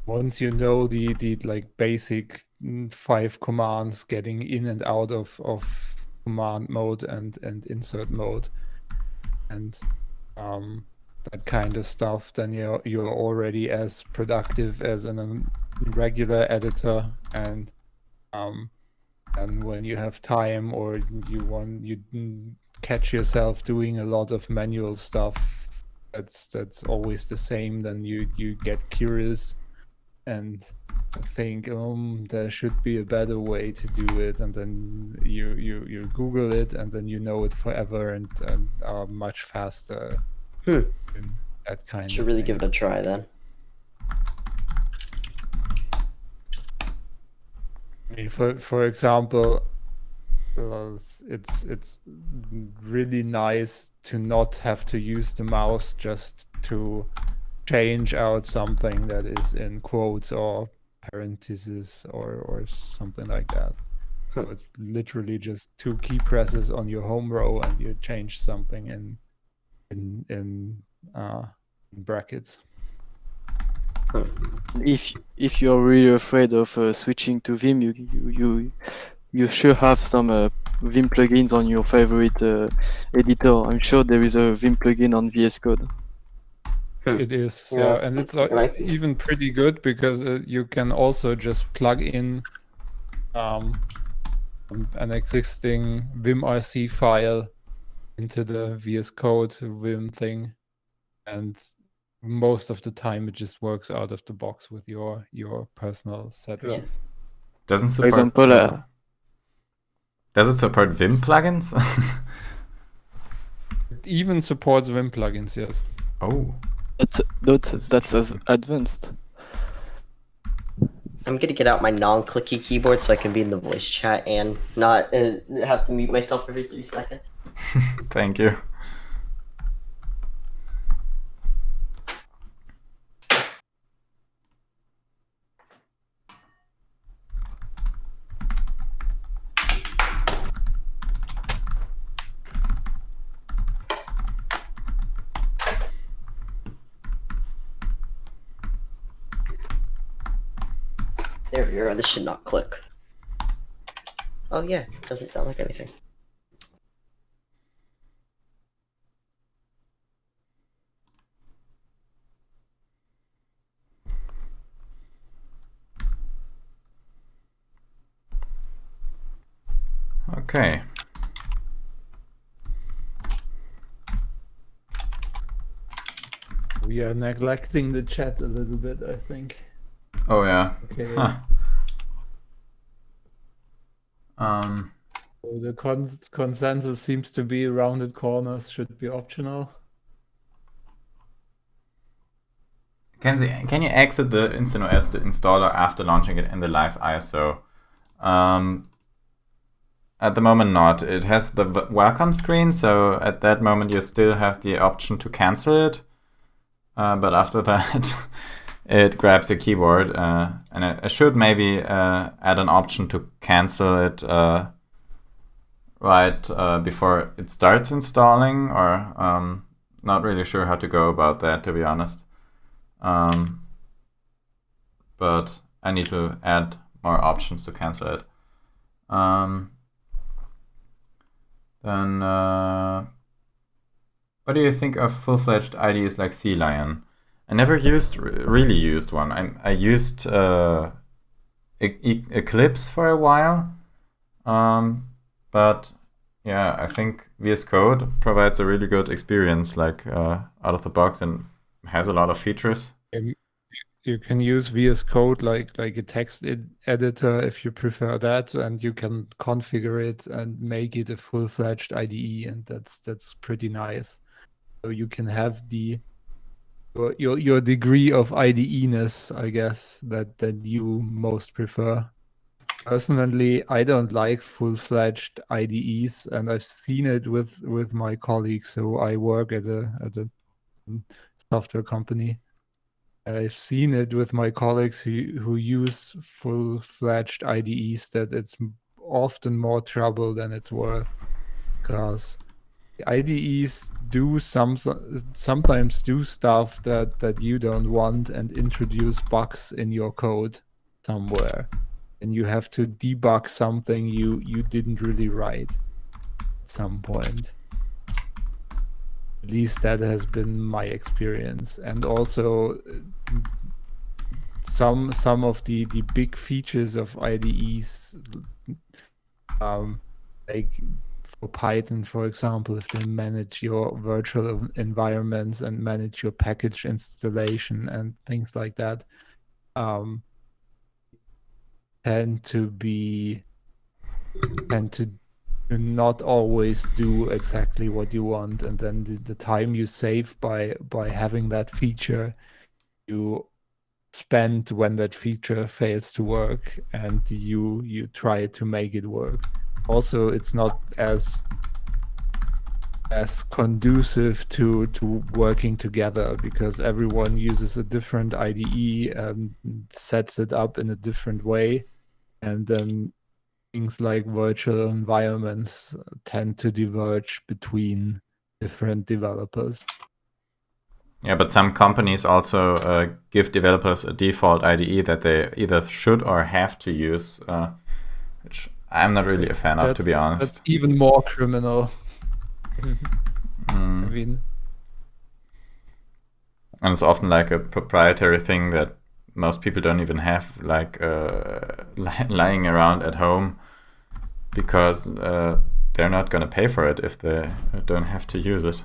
[SPEAKER 2] once you know the like basic 5 commands getting in and out of command mode and insert mode and that kind of stuff, then you're already as productive as a regular editor. And when you have time, or you catch yourself doing a lot of manual stuff that's always the same, then you get curious and think, there should be a better way to do it, and then you Google it, and then you know it forever and are much faster in that kind
[SPEAKER 5] Should
[SPEAKER 2] of
[SPEAKER 5] really
[SPEAKER 2] thing.
[SPEAKER 5] give it a try then.
[SPEAKER 2] I mean, for example, it's really nice to not have to use the mouse just to change out something that is in quotes or parentheses or something like that. So it's literally just 2 key presses on your home row, and you change something in brackets.
[SPEAKER 6] If you're really afraid of switching to Vim, you sure have some Vim plugins on your favorite editor. I'm sure there is a Vim plugin on VS Code.
[SPEAKER 2] It is,
[SPEAKER 5] Yeah.
[SPEAKER 2] yeah, and it's even pretty good, because you can also just plug in an existing vimrc file into the VS Code Vim thing, and most of the time it just works out of the box with your personal settings.
[SPEAKER 1] Doesn't
[SPEAKER 6] For
[SPEAKER 1] support.
[SPEAKER 6] example,
[SPEAKER 1] Does it support Vim plugins?
[SPEAKER 2] It even supports Vim plugins, yes.
[SPEAKER 1] Oh.
[SPEAKER 6] that's as advanced.
[SPEAKER 5] I'm gonna get out my non-clicky keyboard so I can be in the voice chat and not have to mute myself every 3 seconds.
[SPEAKER 1] Thank you.
[SPEAKER 5] There we are. This should not click. Oh yeah, doesn't sound like anything.
[SPEAKER 1] Okay.
[SPEAKER 2] We are neglecting the chat a little bit, I think.
[SPEAKER 1] Oh yeah.
[SPEAKER 2] Okay.
[SPEAKER 1] Huh.
[SPEAKER 2] So the consensus seems to be rounded corners should be optional.
[SPEAKER 1] Can you exit the InstantOS installer after launching it in the live ISO? At the moment not. It has the welcome screen, so at that moment you still have the option to cancel it. But after that, it grabs the keyboard, and I should maybe add an option to cancel it right before it starts installing, or not really sure how to go about that, to be honest. But I need to add more options to cancel it. Then, what do you think of full-fledged IDEs like CLion? I never really used one. I used Eclipse for a while, but yeah, I think VS Code provides a really good experience, like out of the box, and has a lot of features.
[SPEAKER 2] You can use VS Code like a text editor if you prefer that, and you can configure it and make it a full-fledged IDE, and that's pretty nice. So you can have your degree of IDE-ness, I guess, that you most prefer. Personally, I don't like full-fledged IDEs, and I've seen it with my colleagues. So I work at a software company. I've seen it with my colleagues who use full-fledged IDEs that it's often more trouble than it's worth, because IDEs do sometimes do stuff that you don't want and introduce bugs in your code somewhere, and you have to debug something you didn't really write at some point. At least that has been my experience. And also some of the big features of IDEs, like for Python, for example, if they manage your virtual environments and manage your package installation and things like that, tend to not always do exactly what you want, and then the time you save by having that feature you spend when that feature fails to work, and you try to make it work. Also, it's not as conducive to working together, because everyone uses a different IDE and sets it up in a different way, and then things like virtual environments tend to diverge between different developers.
[SPEAKER 1] Yeah, but some companies also give developers a default IDE that they either should or have to use, which I'm not really a fan of, to be honest.
[SPEAKER 2] That's even more criminal. I mean,
[SPEAKER 1] and it's often like a proprietary thing that most people don't even have, like lying around at home, because they're not going to pay for it if they don't have to use it.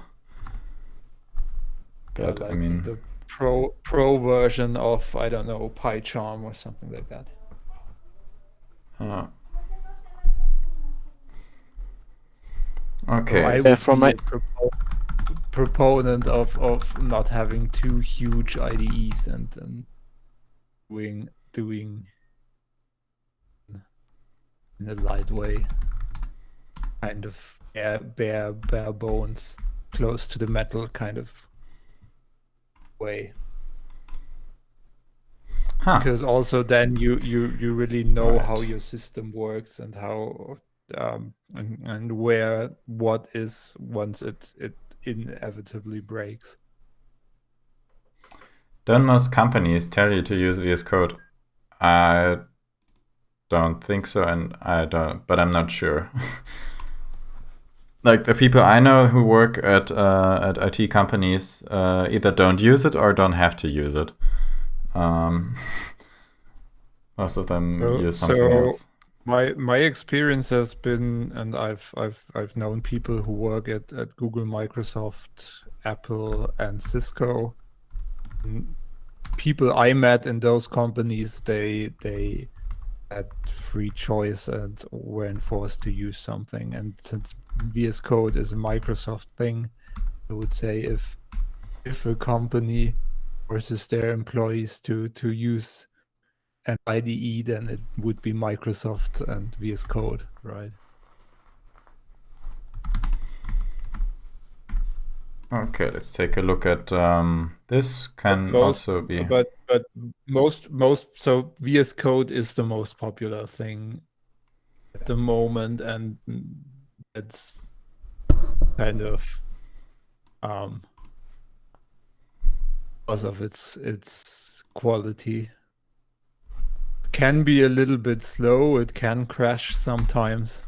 [SPEAKER 1] But
[SPEAKER 2] like
[SPEAKER 1] I mean,
[SPEAKER 2] the pro version of, I don't know, PyCharm or something like that.
[SPEAKER 1] Okay.
[SPEAKER 2] So I
[SPEAKER 6] Yeah,
[SPEAKER 2] would
[SPEAKER 6] from
[SPEAKER 2] be
[SPEAKER 6] my-
[SPEAKER 2] a proponent of not having two huge IDEs and doing in a light way, kind of bare bones, close to the metal kind of way. Because also then you really know how your system works and how and where what is once it inevitably breaks.
[SPEAKER 1] Don't most companies tell you to use VS Code? I don't think so, and but I'm not sure. Like the people I know who work at IT companies either don't use it or don't have to use it. Most of them use something else.
[SPEAKER 2] My experience has been, and I've known people who work at Google, Microsoft, Apple, and Cisco. People I met in those companies, they had free choice and were enforced to use something. And since VS Code is a Microsoft thing, I would say if a company forces their employees to use an IDE, then it would be Microsoft and VS Code, right?
[SPEAKER 1] Okay, let's take a look at this. Can also be,
[SPEAKER 2] but most so VS Code is the most popular thing at the moment, and it's kind of because of its quality. Can be a little bit slow. It can crash sometimes,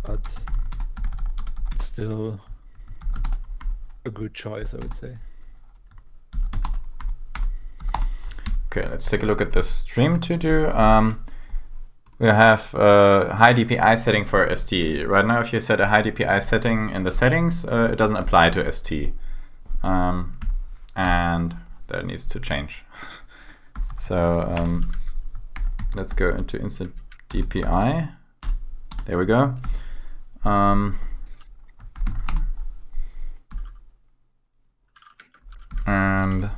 [SPEAKER 2] but it's still a good choice, I would say.
[SPEAKER 1] okay, let's take a look at the stream to do. We have a high DPI setting for ST. Right now, if you set a high DPI setting in the settings, it doesn't apply to ST, and that needs to change. So let's go into instant DPI. There we go. And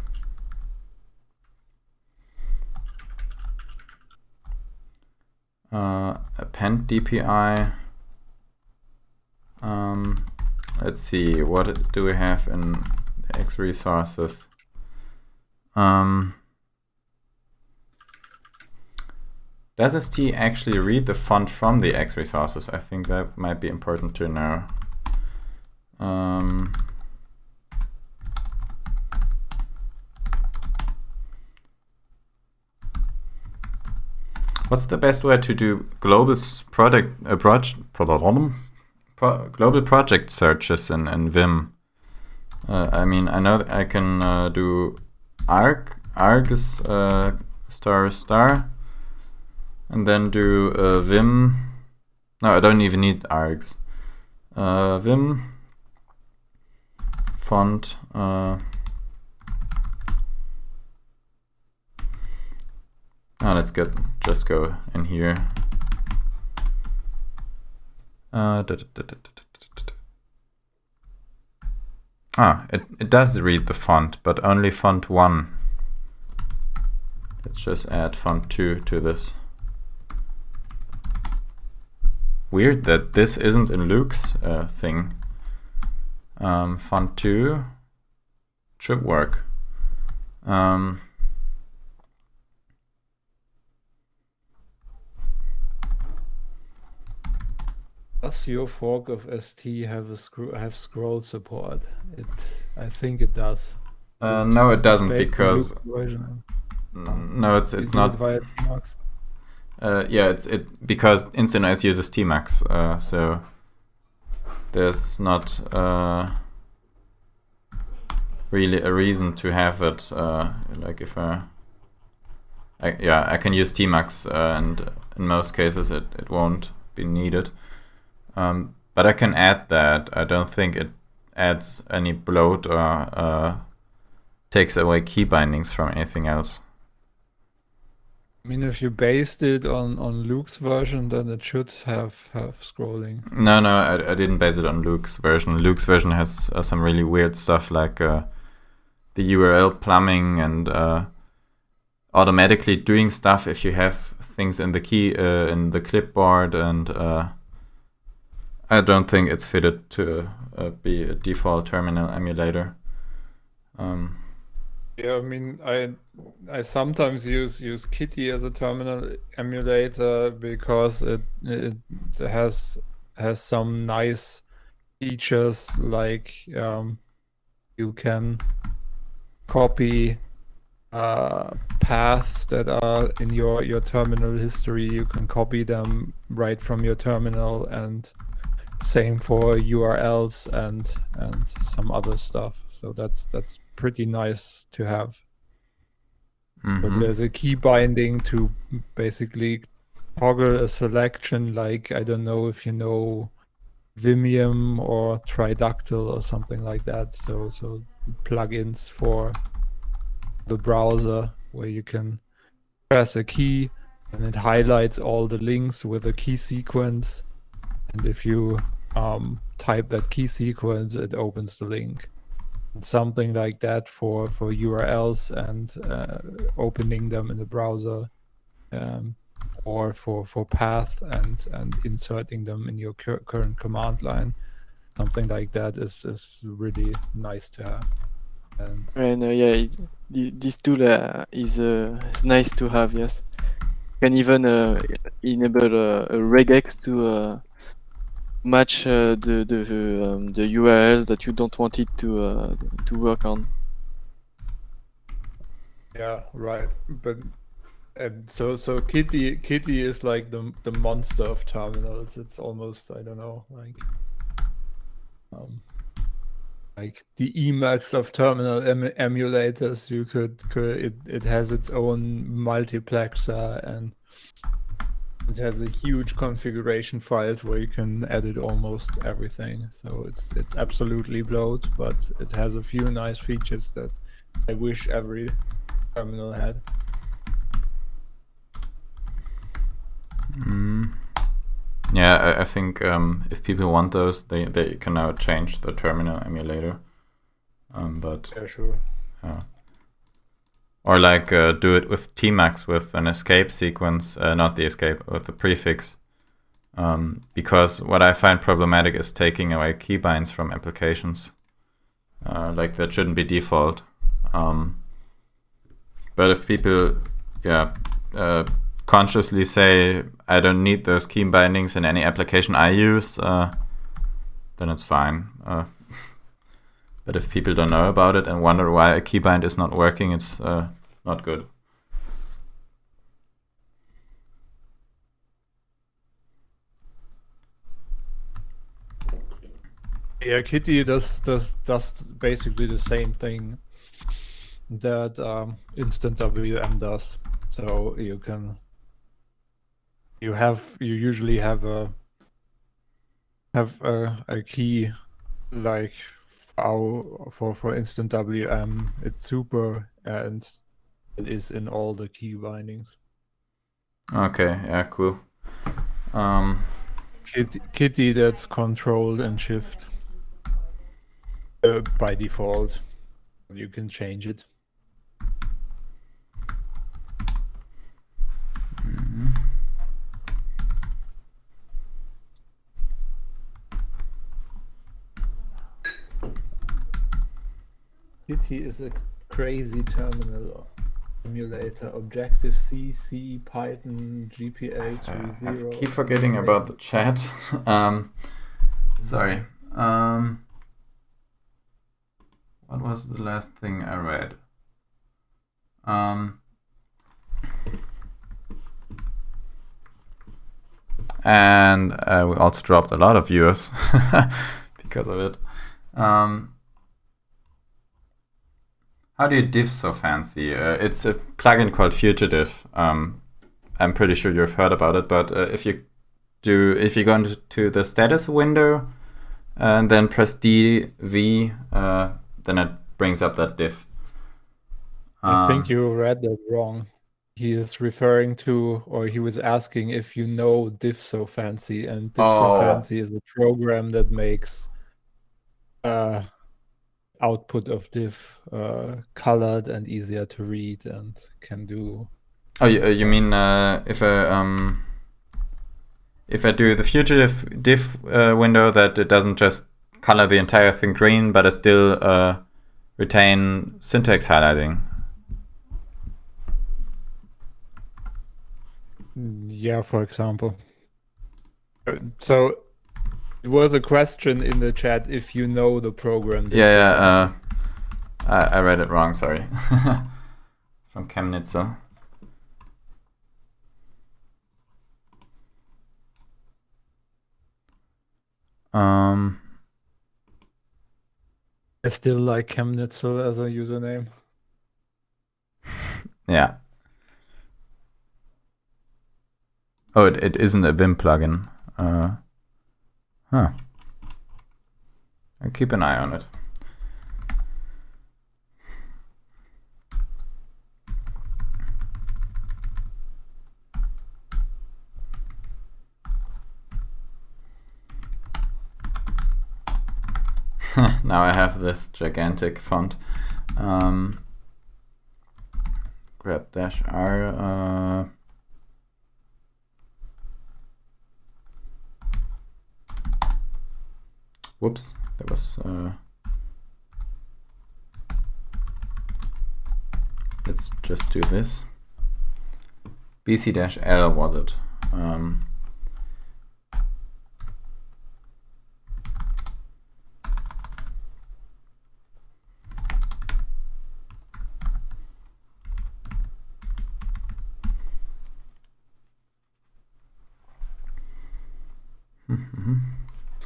[SPEAKER 1] append DPI. Let's see, what do we have in the X resources? Does ST actually read the font from the X resources? I think that might be important to know. What's the best way to do global global project searches in Vim? I mean, I know that I can do arg is ***, and then do Vim. No, I don't even need args. Vim font. Let's just go in here. It does read the font, but only font 1. Let's just add font 2 to this. Weird that this isn't in Luke's thing. Font 2 should work.
[SPEAKER 2] Does your fork of ST have scroll support? I think it does.
[SPEAKER 1] No, it doesn't,
[SPEAKER 2] Based on
[SPEAKER 1] because
[SPEAKER 2] Luke's version.
[SPEAKER 1] no, it's
[SPEAKER 2] You do
[SPEAKER 1] not.
[SPEAKER 2] it via Tmux.
[SPEAKER 1] Yeah, it's because InstantOS uses Tmux, so there's not really a reason to have it. Like if I can use Tmux, and in most cases it won't be needed. But I can add that. I don't think it adds any bloat or takes away key bindings from anything else.
[SPEAKER 2] I mean, if you based it on Luke's version, then it should have scrolling.
[SPEAKER 1] No, I didn't base it on Luke's version. Luke's version has some really weird stuff like the URL plumbing and automatically doing stuff if you have things in the key in the clipboard, and I don't think it's fitted to be a default terminal emulator.
[SPEAKER 2] Yeah, I mean, I sometimes use Kitty as a terminal emulator because it has some nice features, like you can copy paths that are in your terminal history. You can copy them right from your terminal, and same for URLs and some other stuff. So that's pretty nice to have. But there's a key binding to basically toggle a selection, like, I don't know if you know Vimium or Tridactyl or something like that. So plugins for the browser where you can press a key and it highlights all the links with a key sequence. And if you type that key sequence, it opens the link. Something like that for URLs and opening them in the browser, or for path and inserting them in your current command line. Something like that is really nice to have.
[SPEAKER 6] And yeah, this tool is nice to have. Yes, you can even enable a regex to match the URLs that you don't want it to work on.
[SPEAKER 2] Yeah, right. But so Kitty is like the monster of terminals. It's almost, I don't know, like the Emacs of terminal emulators. You could it has its own multiplexer, and it has a huge configuration files where you can edit almost everything. So it's absolutely bloat, but it has a few nice features that I wish every terminal had.
[SPEAKER 1] Yeah, I think if people want those, they can now change the terminal emulator. But
[SPEAKER 2] yeah, sure.
[SPEAKER 1] Or like do it with Tmax with an escape sequence, not the escape, with the prefix. Because what I find problematic is taking away keybinds from applications. Like that shouldn't be default. But if people, consciously say, I don't need those key bindings in any application I use, then it's fine. But if people don't know about it and wonder why a keybind is not working, it's not good.
[SPEAKER 2] Yeah, Kitty does basically the same thing that Instant WM does. So you usually have a key like for Instant WM. It's super, and it is in all the key bindings.
[SPEAKER 1] Okay, yeah, cool.
[SPEAKER 2] Kitty that's controlled and shift by default. You can change it. Kitty is a crazy terminal emulator. Objective-C, C, Python, GPA 3.0.
[SPEAKER 1] I keep forgetting about the chat. Sorry. What was the last thing I read? And we also dropped a lot of viewers because of it. How do you diff so fancy? It's a plugin called FutureDiff. I'm pretty sure you've heard about it, but if you go into the status window and then press DV, then it brings up that diff.
[SPEAKER 2] I think you read that wrong. He is referring to, or he was asking if you know DiffSoFancy, and DiffSoFancy is a program that makes output of diff colored and easier to read and can do.
[SPEAKER 1] Oh, you mean if I do the FutureDiff diff window, that it doesn't just color the entire thing green, but it still retain syntax highlighting?
[SPEAKER 2] Yeah, for example. So it was a question in the chat if you know the program.
[SPEAKER 1] I read it wrong, sorry. from Chemnitzer.
[SPEAKER 2] I still like Chemnitzel as a username.
[SPEAKER 1] Yeah. Oh, it isn't a Vim plugin. Huh. I'll keep an eye on it. Now I have this gigantic font. Grab -r. Whoops, that was. Let's just do this. BC-L was it?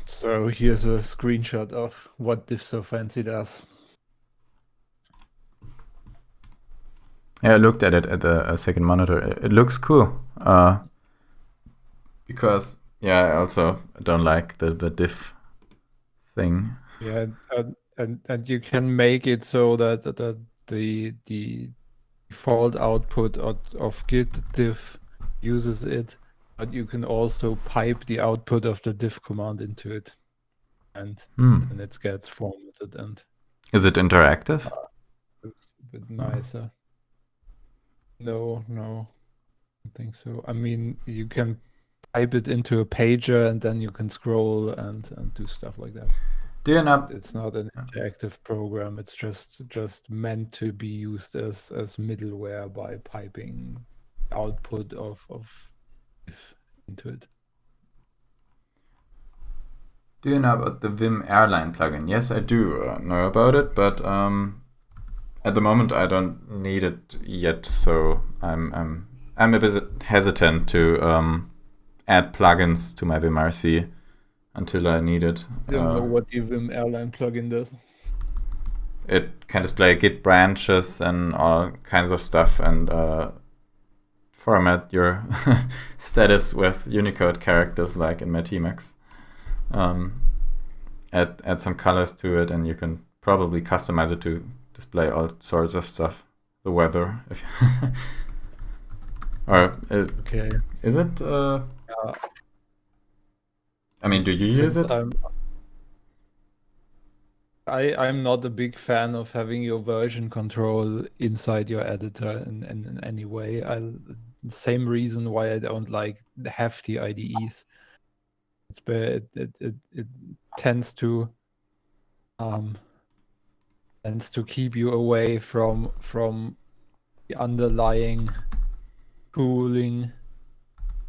[SPEAKER 2] So here's a screenshot of what diff-so-fancy does.
[SPEAKER 1] Yeah, I looked at it at the second monitor. It looks cool. Because yeah, I also don't like the diff thing.
[SPEAKER 2] Yeah, and you can make it so that the default output of git diff uses it, but you can also pipe the output of the diff command into it, and it gets formatted and
[SPEAKER 1] Is it interactive?
[SPEAKER 2] looks a bit nicer. No, I don't think so. I mean, you can pipe it into a pager and then you can scroll and do stuff like that.
[SPEAKER 1] Do you not?
[SPEAKER 2] It's not an interactive program. It's just meant to be used as middleware by piping output of diff into it.
[SPEAKER 1] Do you know about the Vim Airline plugin? Yes, I do know about it, but at the moment I don't need it yet, so I'm a bit hesitant to add plugins to my VimRC until I need it.
[SPEAKER 2] I don't know what the Vim Airline plugin does.
[SPEAKER 1] It can display Git branches and all kinds of stuff, and format your status with Unicode characters like in MyTMX. Add some colors to it, and you can probably customize it to display all sorts of stuff. The weather, if or
[SPEAKER 2] Okay.
[SPEAKER 1] is it? I mean, do you use it?
[SPEAKER 2] I'm not a big fan of having your version control inside your editor in any way. Same reason why I don't like the hefty IDEs. It tends to keep you away from the underlying tooling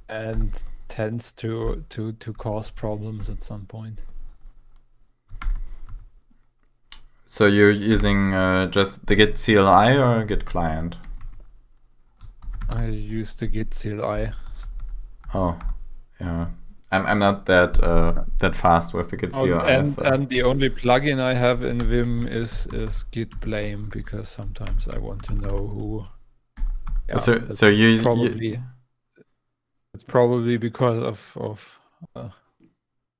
[SPEAKER 2] and tends to cause problems at some point.
[SPEAKER 1] So you're using just the Git CLI or Git client?
[SPEAKER 2] I use the Git CLI.
[SPEAKER 1] Oh, yeah. I'm not that fast with the Git CLI.
[SPEAKER 2] And the only plugin I have in Vim is Git blame, because sometimes I want to know who. Yeah,
[SPEAKER 1] so you
[SPEAKER 2] probably it's probably because of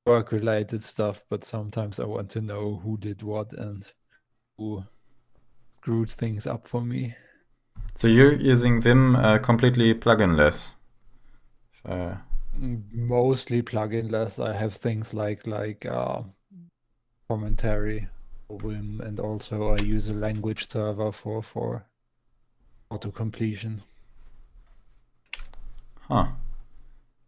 [SPEAKER 2] work related stuff, but sometimes I want to know who did what and who screwed things up for me.
[SPEAKER 1] So you're using Vim completely pluginless.
[SPEAKER 2] Mostly pluginless. I have things like commentary for Vim, and also I use a language server for auto completion.
[SPEAKER 1] Huh.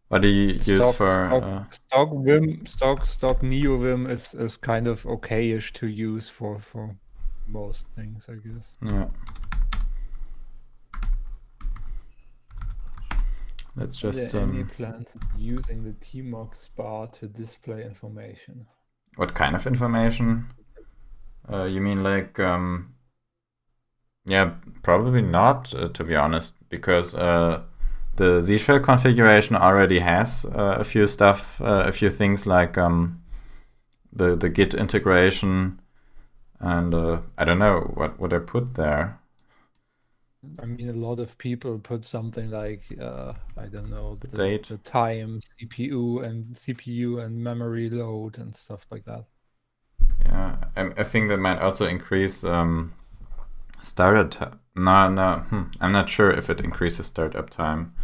[SPEAKER 1] What do you use for
[SPEAKER 2] stock Vim? Stock NeoVim is kind of okayish to use for most things, I guess.
[SPEAKER 1] Yeah. Let's just.
[SPEAKER 2] Are there any plans using the tmux bar to display information?
[SPEAKER 1] What kind of information? You mean like Yeah, probably not, to be honest, because the Z shell configuration already has a few things like the Git integration, and I don't know what I put there.
[SPEAKER 2] I mean, a lot of people put something like I don't know,
[SPEAKER 1] Date.
[SPEAKER 2] the time, CPU and memory load and stuff like that.
[SPEAKER 1] Yeah, I think that might also increase startup time. No, I'm not sure if it increases startup time,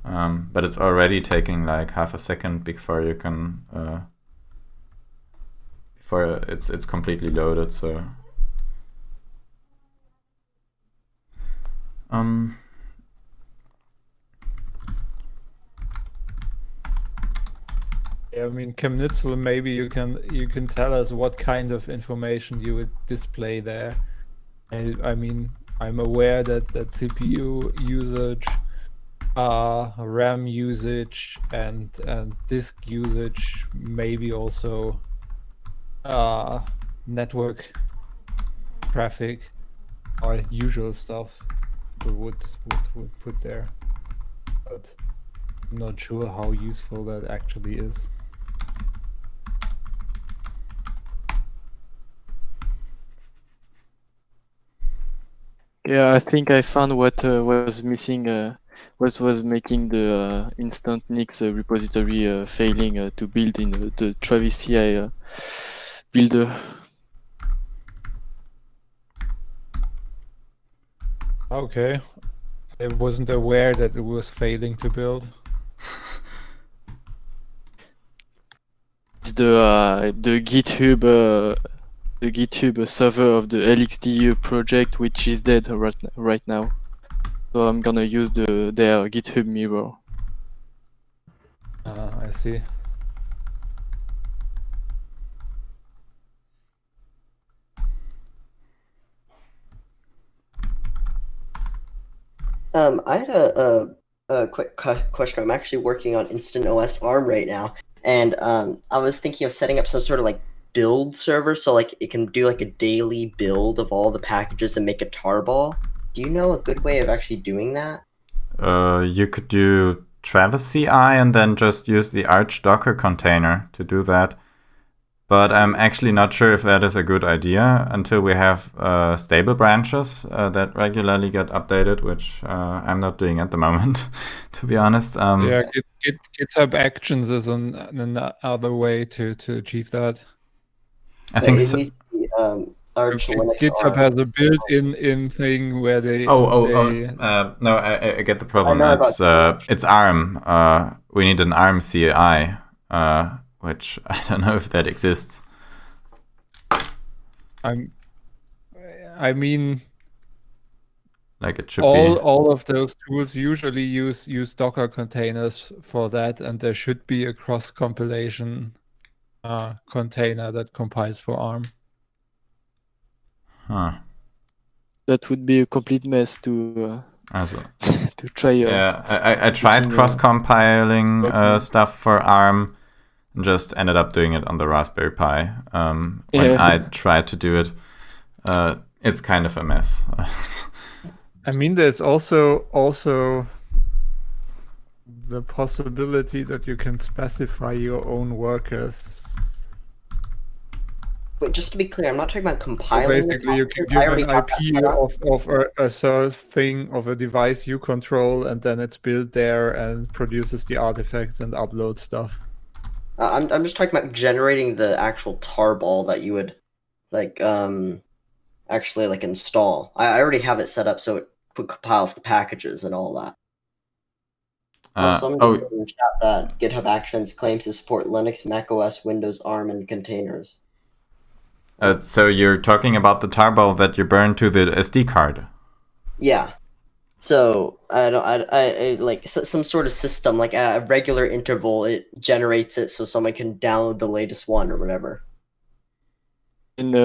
[SPEAKER 1] but it's already taking like half a second before you can before it's completely loaded. So
[SPEAKER 2] Yeah, I mean, Chemnitzel, maybe you can tell us what kind of information you would display there. I mean, I'm aware that CPU usage, RAM usage, and disk usage, maybe also network traffic are usual stuff we would put there, but I'm not sure how useful that actually is.
[SPEAKER 6] Yeah, I think I found what was missing, what was making the instant Nix repository failing to build in the Travis CI builder.
[SPEAKER 2] Okay, I wasn't aware that it was failing to build.
[SPEAKER 6] It's the GitHub server of the LXDE project, which is dead right now. So I'm gonna use their GitHub mirror.
[SPEAKER 2] I see.
[SPEAKER 5] I had a quick question. I'm actually working on Instant OS ARM right now, and I was thinking of setting up some sort of like build server, so like it can do like a daily build of all the packages and make a tarball. Do you know a good way of actually doing that?
[SPEAKER 1] you could do Travis CI and then just use the Arch Docker container to do that. But I'm actually not sure if that is a good idea until we have stable branches that regularly get updated, which I'm not doing at the moment, to be honest.
[SPEAKER 2] Yeah, GitHub Actions is another way to achieve that.
[SPEAKER 1] I think
[SPEAKER 5] it
[SPEAKER 1] so.
[SPEAKER 5] needs to be Arch Linux
[SPEAKER 2] GitHub
[SPEAKER 5] ARM.
[SPEAKER 2] has a built-in thing where they
[SPEAKER 1] No, I get the problem.
[SPEAKER 5] I know about
[SPEAKER 1] It's ARM. We need an ARM CI, which I don't know if that exists.
[SPEAKER 2] I mean,
[SPEAKER 1] Like it should
[SPEAKER 2] all of those tools usually use Docker containers for that, and there should be a cross-compilation container that compiles for ARM.
[SPEAKER 1] Huh.
[SPEAKER 6] That would be a complete mess to to try.
[SPEAKER 1] Yeah, I tried cross-compiling stuff for ARM, and just ended up doing it on the Raspberry Pi. When I tried to do it, it's kind of a mess.
[SPEAKER 2] I mean, there's also the possibility that you can specify your own workers.
[SPEAKER 5] Wait, just to be clear, I'm not talking about
[SPEAKER 2] So
[SPEAKER 5] compiling.
[SPEAKER 2] basically, you can give an IP of a source thing of a device you control, and then it's built there and produces the artifacts and upload stuff.
[SPEAKER 5] I'm just talking about generating the actual tarball that you would like actually like install. I already have it set up so it compiles the packages and all that. So I'm just in chat that GitHub Actions claims to support Linux, macOS, Windows, ARM, and containers.
[SPEAKER 1] So you're talking about the tarball that you burn to the SD card?
[SPEAKER 5] Yeah. So I like some sort of system, like at a regular interval, it generates it so someone can download the latest one or whatever.
[SPEAKER 6] And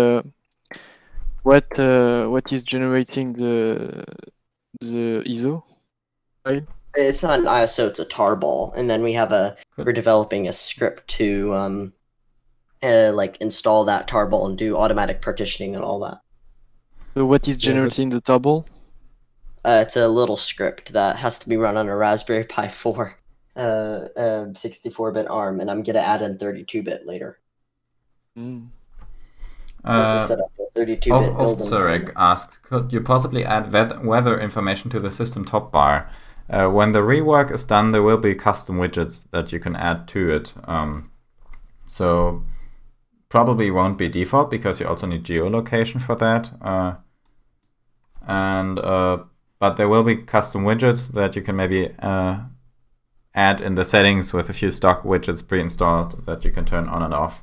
[SPEAKER 6] what is generating the ISO file?
[SPEAKER 5] It's not an ISO, it's a tarball, and then we're developing a script to like install that tarball and do automatic partitioning and all that.
[SPEAKER 6] So what is generating the tarball?
[SPEAKER 5] It's a little script that has to be run on a Raspberry Pi 4, 64-bit ARM, and I'm gonna add in 32-bit later.
[SPEAKER 6] Mm.
[SPEAKER 5] Once I set up a 32-bit build.
[SPEAKER 1] Zurek asked, could you possibly add weather information to the system top bar? When the rework is done, there will be custom widgets that you can add to it. So probably won't be default because you also need geolocation for that. But there will be custom widgets that you can maybe add in the settings with a few stock widgets pre-installed that you can turn on and off.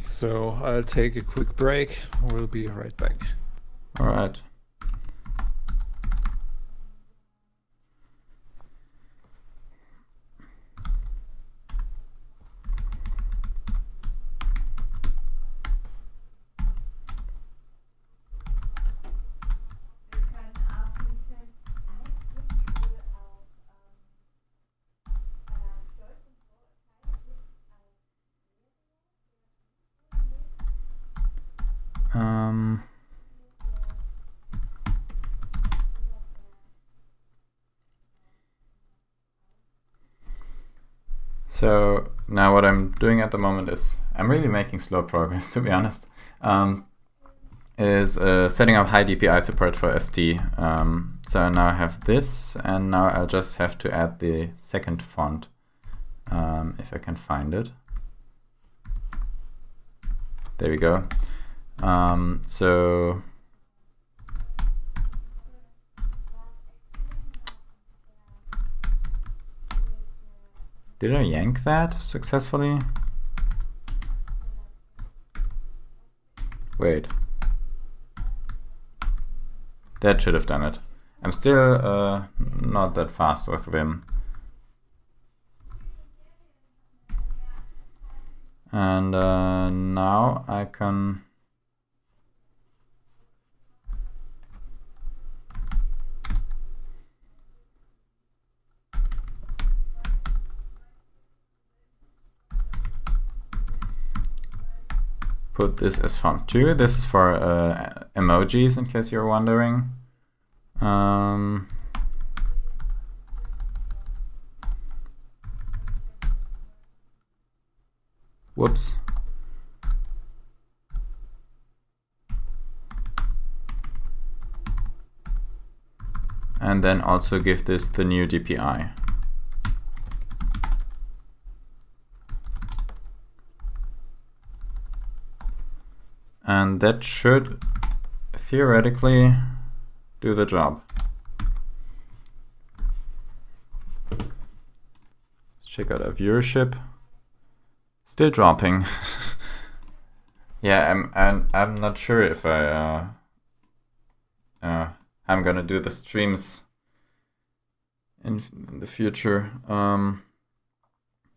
[SPEAKER 2] So I'll take a quick break. We'll be right back.
[SPEAKER 1] All right. So now what I'm doing at the moment is, I'm really making slow progress, to be honest, is setting up high DPI support for ST. So now I have this, and now I'll just have to add the second font, if I can find it. There we go. So did I yank that successfully? Wait. That should have done it. I'm still not that fast with Vim. And now I can put this as font 2. This is for emojis, in case you're wondering. Whoops. And then also give this the new DPI. And that should theoretically do the job. Let's check out our viewership. Still dropping. Yeah, I'm not sure if I'm gonna do the streams in the future,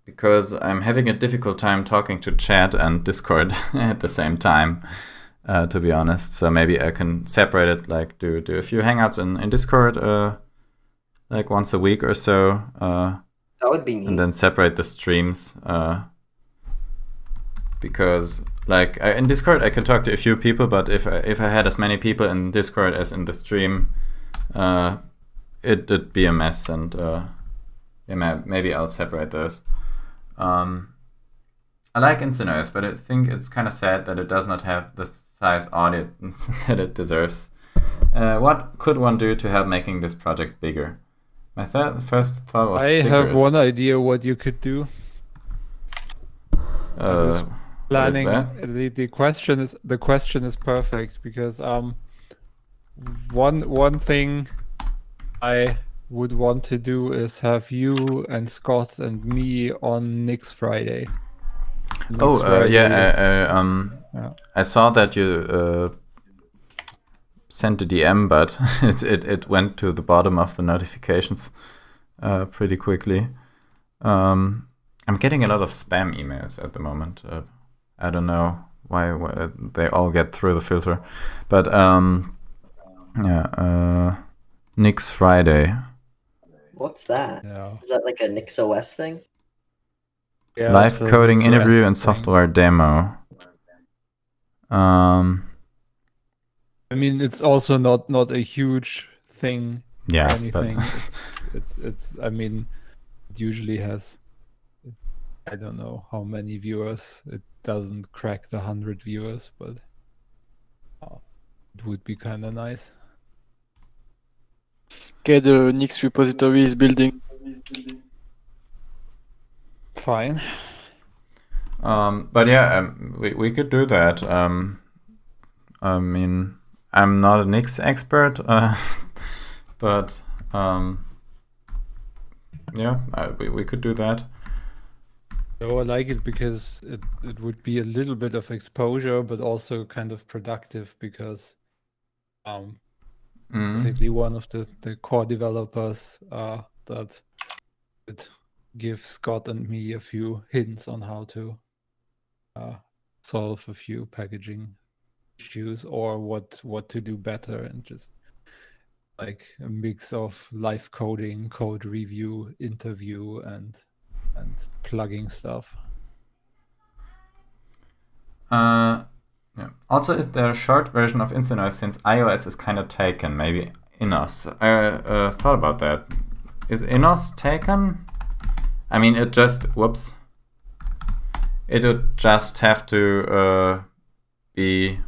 [SPEAKER 1] because I'm having a difficult time talking to chat and Discord at the same time, to be honest. So maybe I can separate it, like do a few hangouts in Discord, like once a week or so.
[SPEAKER 5] That would be neat.
[SPEAKER 1] And then separate the streams. Because like in Discord I can talk to a few people, but if I had as many people in Discord as in the stream, it'd be a mess. And yeah, maybe I'll separate those. I like InSynOS, but I think it's kind of sad that it does not have the size audience that it deserves. What could one do to help making this project bigger? My first thought was
[SPEAKER 2] I have one idea what you could do. Planning the question is perfect, because one thing I would want to do is have you and Scott and me on Nix Friday.
[SPEAKER 1] I saw that you sent a DM, but it went to the bottom of the notifications pretty quickly. I'm getting a lot of spam emails at the moment. I don't know why they all get through the filter, but Nix Friday.
[SPEAKER 5] What's that?
[SPEAKER 2] Yeah.
[SPEAKER 5] Is that like a NixOS thing?
[SPEAKER 2] Yeah,
[SPEAKER 1] Live
[SPEAKER 2] so
[SPEAKER 1] coding
[SPEAKER 2] this
[SPEAKER 1] interview
[SPEAKER 2] REST
[SPEAKER 1] and
[SPEAKER 2] thing.
[SPEAKER 1] software demo.
[SPEAKER 2] I mean, it's also not a huge thing or
[SPEAKER 1] Yeah,
[SPEAKER 2] anything.
[SPEAKER 1] but
[SPEAKER 2] It's. I mean, it usually has. I don't know how many viewers. It doesn't crack the 100 viewers, but it would be kind of nice.
[SPEAKER 6] Okay, the Nix repository is building.
[SPEAKER 2] Fine.
[SPEAKER 1] but yeah, we could do that. I mean, I'm not a Nix expert, but yeah, we could do that.
[SPEAKER 2] So I like it because it would be a little bit of exposure, but also kind of productive because basically one of the core developers that would give Scott and me a few hints on how to solve a few packaging issues or what to do better, and just like a mix of live coding, code review, interview, and plugging stuff.
[SPEAKER 1] Yeah. Also, is there a short version of Instanoise since iOS is kind of taken? Maybe Inos. I thought about that. Is Inos taken? I mean, it just it would just have to be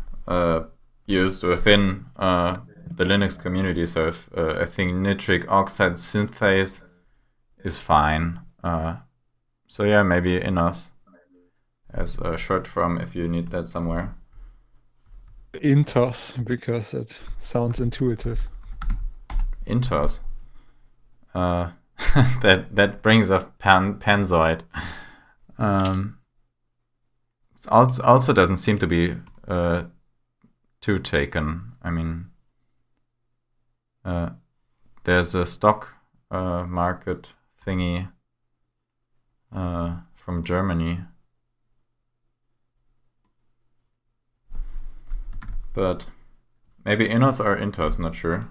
[SPEAKER 1] used within the Linux community. So if I think nitric oxide synthase is fine. So yeah, maybe Inos as a short form if you need that somewhere.
[SPEAKER 2] Intos, because it sounds intuitive.
[SPEAKER 1] Intos. That brings up Panzoid. It also doesn't seem to be too taken. I mean, there's a stock market thingy from Germany. But maybe Inos or Intos, not sure.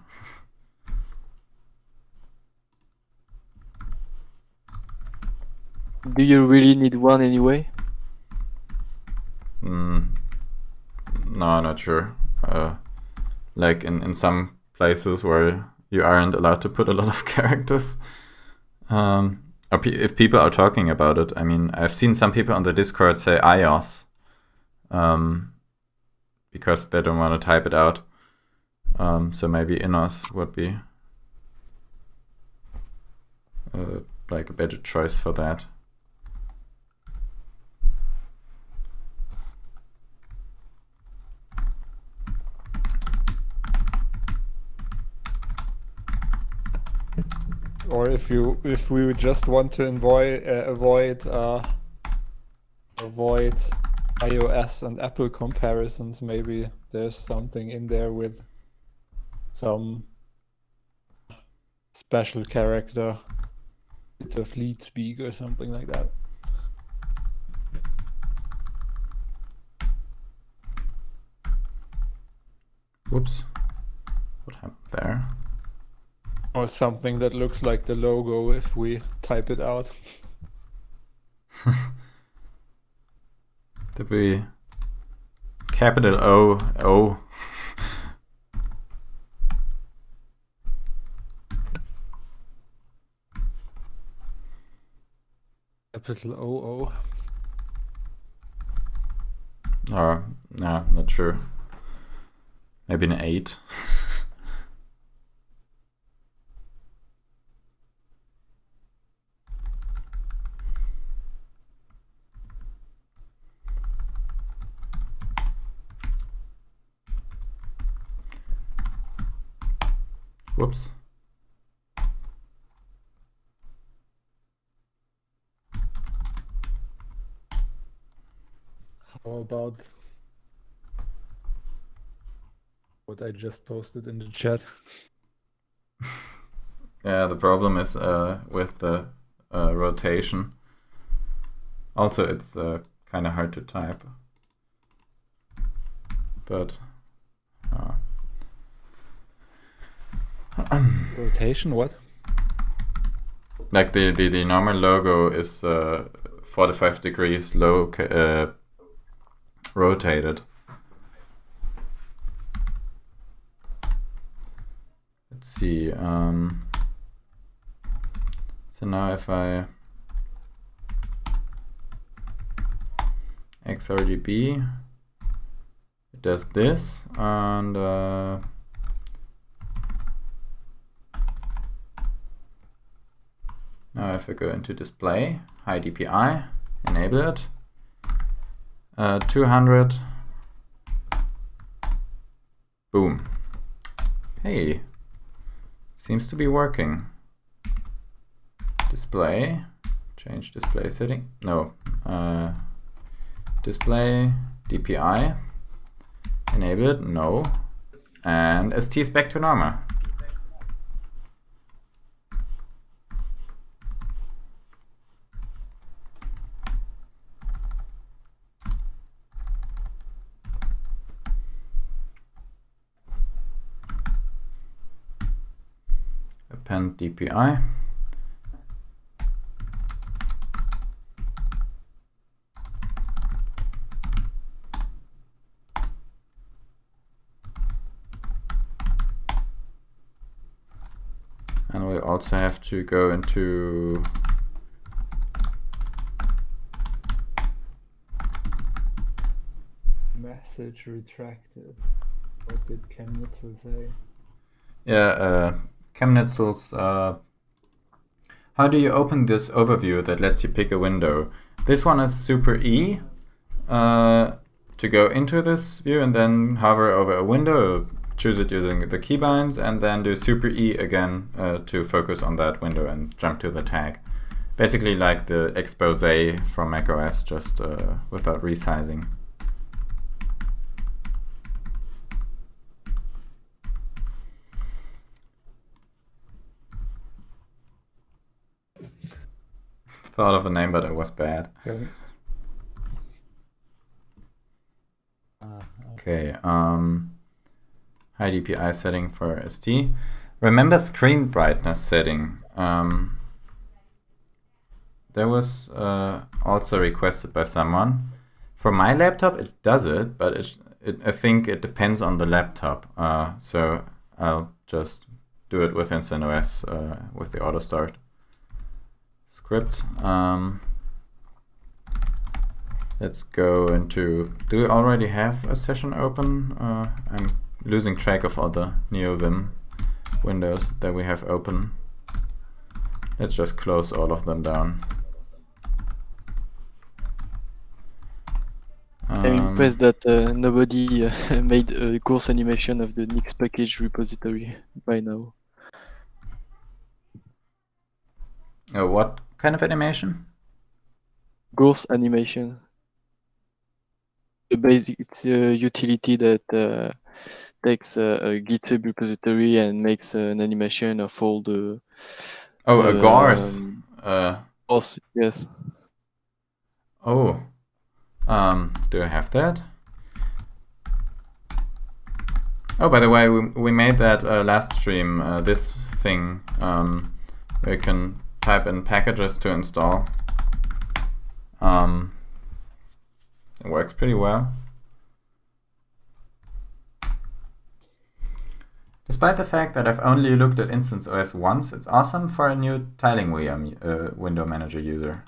[SPEAKER 6] Do you really need one anyway?
[SPEAKER 1] No, not sure. Like in some places where you aren't allowed to put a lot of characters. Or if people are talking about it. I mean, I've seen some people on the Discord say iOS. Because they don't want to type it out. So maybe Inos would be like a better choice for that.
[SPEAKER 2] Or if we would just want to avoid iOS and Apple comparisons, maybe there's something in there with some special character, bit of lead speak or something like that.
[SPEAKER 1] Whoops. What happened there?
[SPEAKER 2] Or something that looks like the logo if we type it out.
[SPEAKER 1] Did we capital O?
[SPEAKER 2] Capital OO.
[SPEAKER 1] Or no, not sure. Maybe an 8. Whoops.
[SPEAKER 2] How about what I just posted in the chat?
[SPEAKER 1] Yeah, the problem is with the rotation. Also, it's kind of hard to type. But
[SPEAKER 2] Rotation, what?
[SPEAKER 1] like the normal logo is 45 degrees rotated. Let's see. So now if I XRGB, it does this, and now if I go into display, high DPI, enable it, 200, boom. Hey, seems to be working. Display, change display setting, no, display, DPI, enable it, no, and ST is back to normal. Append DPI. And we also have to go into
[SPEAKER 2] Message retracted. What did Chemnitzel say?
[SPEAKER 1] yeah, Chemnitzel's how do you open this overview that lets you pick a window? This one is Super E to go into this view and then hover over a window, choose it using the keybinds, and then do Super E again to focus on that window and jump to the tag. Basically like the expose from macOS, just without resizing. Thought of a name, but it was bad. Okay, high DPI setting for ST. Remember screen brightness setting. There was also requested by someone. For my laptop, it does it, but I think it depends on the laptop. So I'll just do it within CentOS with the auto start script. Let's go into, do we already have a session open? I'm losing track of all the NeoVim windows that we have open. Let's just close all of them down.
[SPEAKER 6] I'm impressed that nobody made a course animation of the Nix package repository by now.
[SPEAKER 1] What kind of animation?
[SPEAKER 6] Course animation. It's a utility that takes a GitHub repository and makes an animation of all the.
[SPEAKER 1] Oh, a Gors.
[SPEAKER 6] Gors, yes.
[SPEAKER 1] Oh. Do I have that? Oh, by the way, we made that last stream, this thing, where you can type in packages to install. It works pretty well. Despite the fact that I've only looked at Instance OS once, it's awesome for a new tiling window manager user.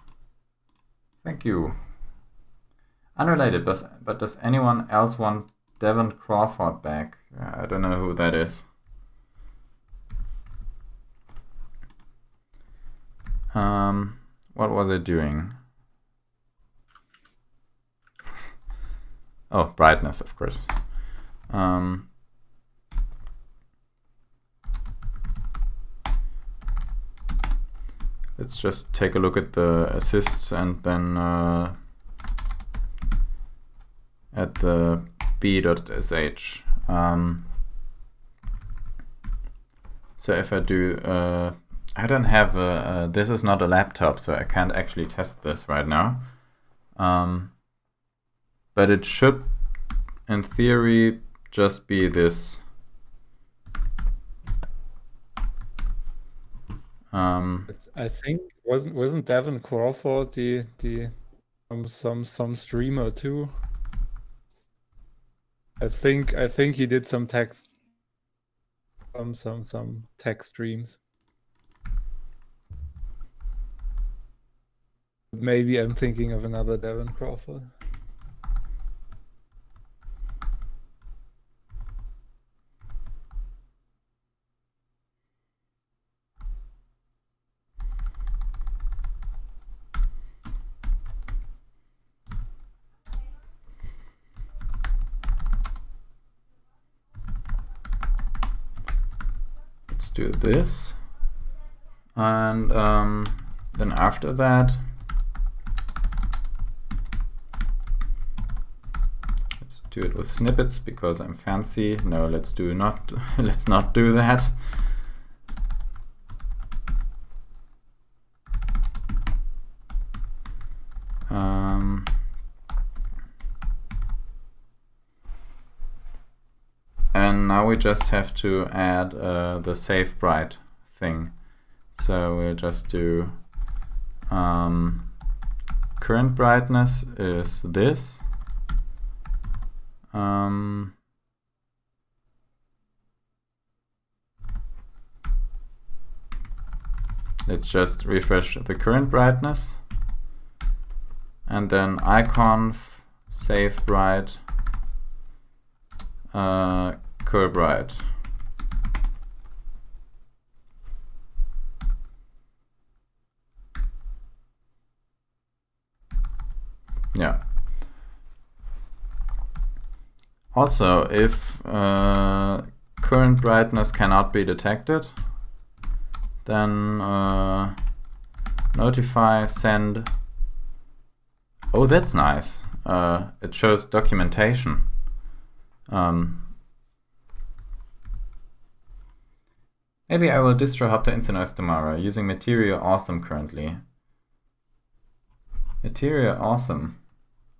[SPEAKER 1] Thank you. Unrelated, but does anyone else want Devon Crawford back? I don't know who that is. What was it doing? Oh, brightness, of course. Let's just take a look at the assists and then at the b.sh. So if I do, I don't have this is not a laptop, so I can't actually test this right now. But it should, in theory, just be this.
[SPEAKER 2] I think wasn't Devin Crawford the some streamer too? I think he did some text some text streams. Maybe I'm thinking of another Devin Crawford.
[SPEAKER 1] Let's do this. And then after that, let's do it with snippets because I'm fancy. No, let's not do that. And now we just have to add the save bright thing. So we'll just do current brightness is this. Let's just refresh the current brightness. And then iconf save bright cur bright. Yeah. Also, if current brightness cannot be detected, then notify send. Oh, that's nice. It shows documentation. Maybe I will distro hop to Instanoise tomorrow using Material Awesome currently. Material Awesome.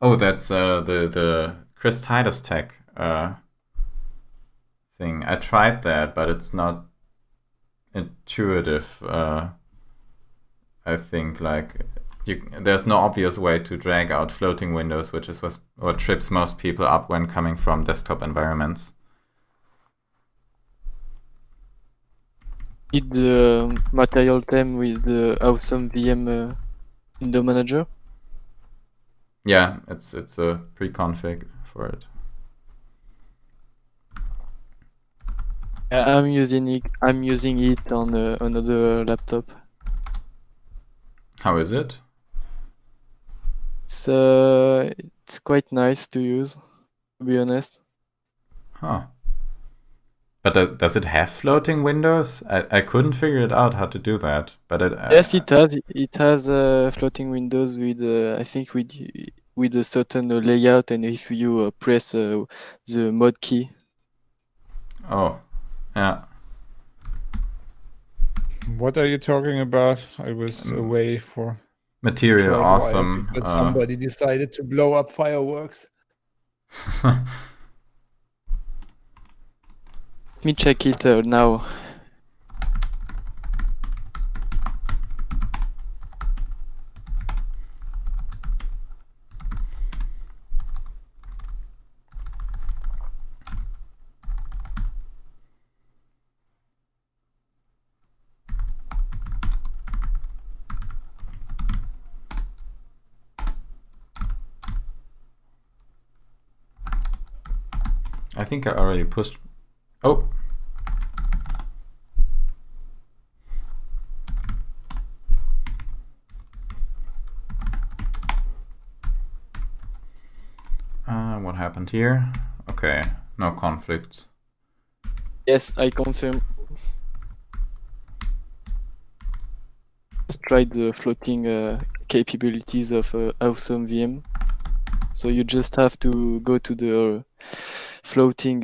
[SPEAKER 1] Oh, that's the Chris Titus tech thing. I tried that, but it's not intuitive. I think there's no obvious way to drag out floating windows, which is what trips most people up when coming from desktop environments.
[SPEAKER 6] Did the material theme with the Awesome VM window manager?
[SPEAKER 1] Yeah, it's a pre-config for it.
[SPEAKER 6] I'm using it on another laptop.
[SPEAKER 1] How is it?
[SPEAKER 6] It's quite nice to use, to be honest.
[SPEAKER 1] Huh. But does it have floating windows? I couldn't figure it out how to do that. But
[SPEAKER 6] yes, it has. It has floating windows with I think with a certain layout, and if you press the mod key.
[SPEAKER 1] Oh, yeah.
[SPEAKER 2] What are you talking about? I was away for
[SPEAKER 1] Material
[SPEAKER 2] short while
[SPEAKER 1] Awesome.
[SPEAKER 2] because somebody decided to blow up fireworks.
[SPEAKER 6] Let me check it now.
[SPEAKER 1] I think I already pushed. Oh. What happened here? Okay, no conflicts.
[SPEAKER 6] Yes, I confirm. Let's try the floating capabilities of Awesome VM. So you just have to go to the floating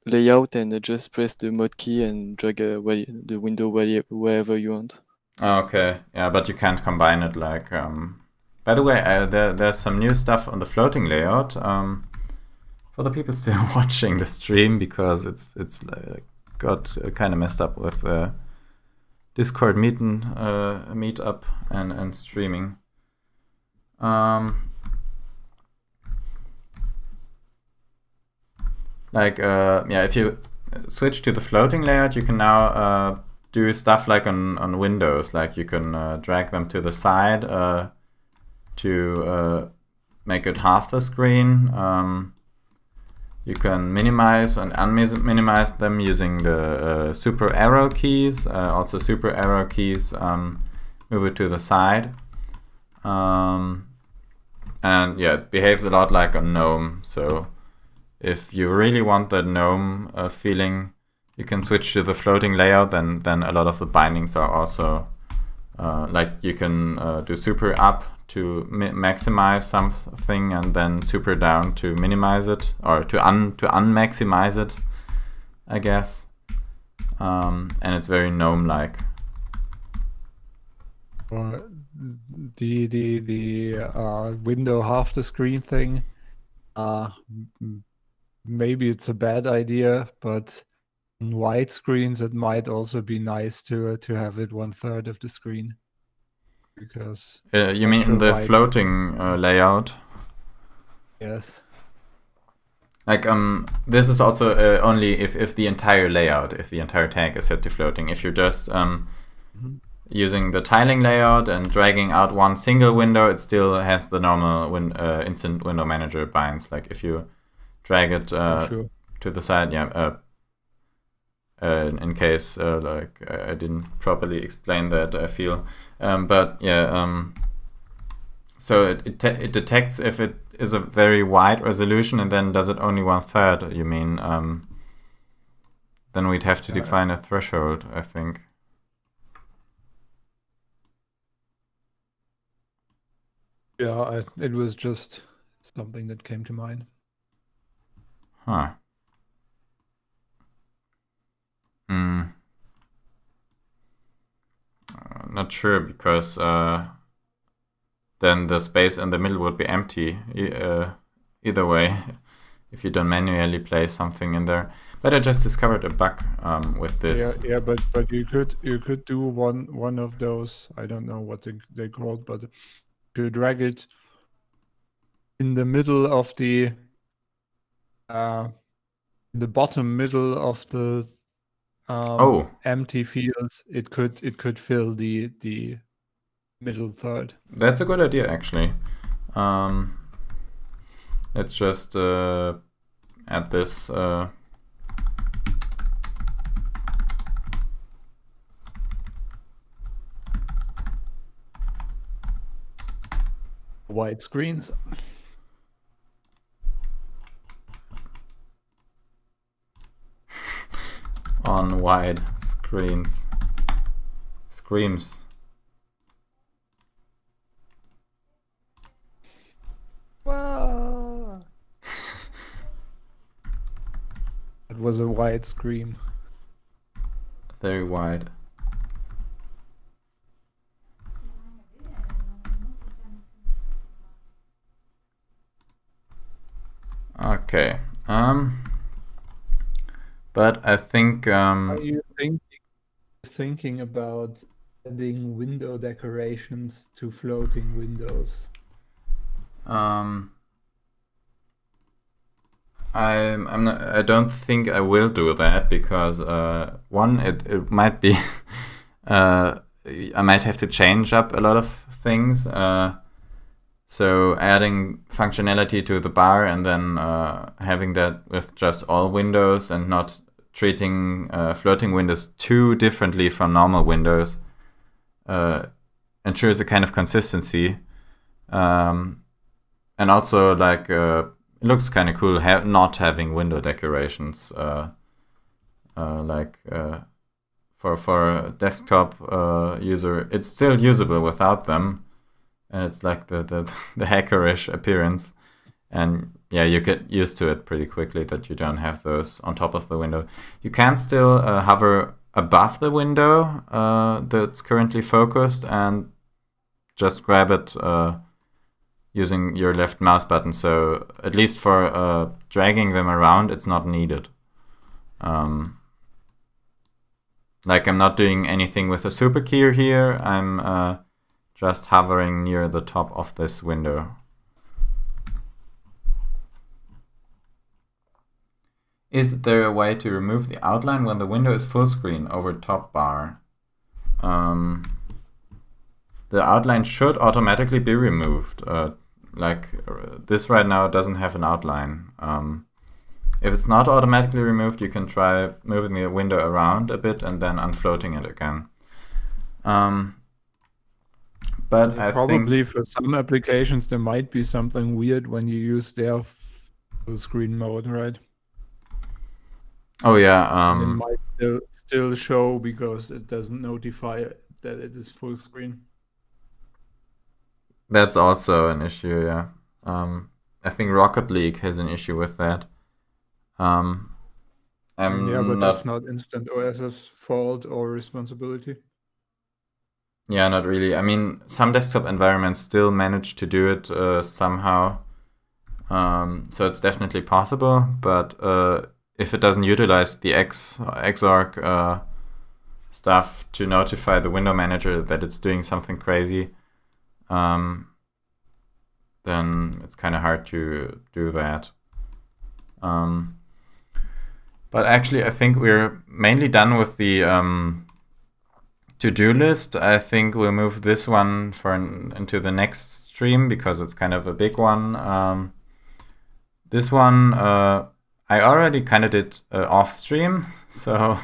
[SPEAKER 6] layout and just press the mod key and drag the window wherever you want.
[SPEAKER 1] Okay, yeah, but you can't combine it like. By the way, there's some new stuff on the floating layout. For the people still watching the stream, because it's got kind of messed up with Discord meetup and streaming. If you switch to the floating layout, you can now do stuff like on windows. Like you can drag them to the side to make it half the screen. You can minimize and unminimize them using the super arrow keys. Also super arrow keys move it to the side. And yeah, it behaves a lot like a GNOME. So if you really want that GNOME feeling, you can switch to the floating layout. Then a lot of the bindings are also like you can do super up to maximize something, and then super down to minimize it, or to unmaximize it, I guess. And it's very GNOME-like.
[SPEAKER 2] The window half the screen thing. Maybe it's a bad idea, but on wide screens it might also be nice to have it 1/3 of the screen. Because
[SPEAKER 1] you mean in the floating layout?
[SPEAKER 2] Yes.
[SPEAKER 1] Like this is also only if the entire layout, if the entire tag is set to floating. If you're just using the tiling layout and dragging out one single window, it still has the normal instant window manager binds. Like if you drag it to the side, in case I didn't properly explain that, I feel. So it detects if it is a very wide resolution, and then does it only 1/3, you mean? Then we'd have to define a threshold, I think.
[SPEAKER 2] Yeah, it was just something that came to mind.
[SPEAKER 1] Huh. Not sure, because then the space in the middle would be empty either way if you don't manually place something in there. But I just discovered a bug with this.
[SPEAKER 2] Yeah, but you could do one of those. I don't know what they're called, but to drag it in the middle of the bottom middle of the empty fields, it could fill the middle third.
[SPEAKER 1] That's a good idea, actually. Let's just add this.
[SPEAKER 2] Wide screens.
[SPEAKER 1] On wide screens. Screams.
[SPEAKER 2] Wow. It was a wide scream.
[SPEAKER 1] Very wide. Okay. But I think
[SPEAKER 2] Are you thinking about adding window decorations to floating windows?
[SPEAKER 1] I don't think I will do that, because one, it might be I might have to change up a lot of things. So adding functionality to the bar, and then having that with just all windows, and not treating floating windows too differently from normal windows, ensures a kind of consistency. And also, like, it looks kind of cool not having window decorations. For a desktop user, it's still usable without them. And it's like the hackerish appearance, and yeah, you get used to it pretty quickly that you don't have those on top of the window. You can still hover above the window that's currently focused, and just grab it using your left mouse button. So at least for dragging them around, it's not needed. Like I'm not doing anything with a super key here. I'm just hovering near the top of this window. Is there a way to remove the outline when the window is full screen over top bar? The outline should automatically be removed. This right now doesn't have an outline. If it's not automatically removed, you can try moving the window around a bit and then unfloating it again. But I
[SPEAKER 2] Probably
[SPEAKER 1] think
[SPEAKER 2] for some applications there might be something weird when you use their full screen mode, right?
[SPEAKER 1] oh yeah,
[SPEAKER 2] And it might still show because it doesn't notify that it is full screen.
[SPEAKER 1] that's also an issue. Yeah, I think Rocket League has an issue with that. I'm
[SPEAKER 2] Yeah, but
[SPEAKER 1] not
[SPEAKER 2] that's not Instant OS's fault or responsibility.
[SPEAKER 1] Yeah, not really. I mean, some desktop environments still manage to do it somehow. So it's definitely possible, but if it doesn't utilize the Xarc stuff to notify the window manager that it's doing something crazy, then it's kind of hard to do that. But actually, I think we're mainly done with the to-do list. I think we'll move this one into the next stream because it's kind of a big one. This one I already kind of did off stream, so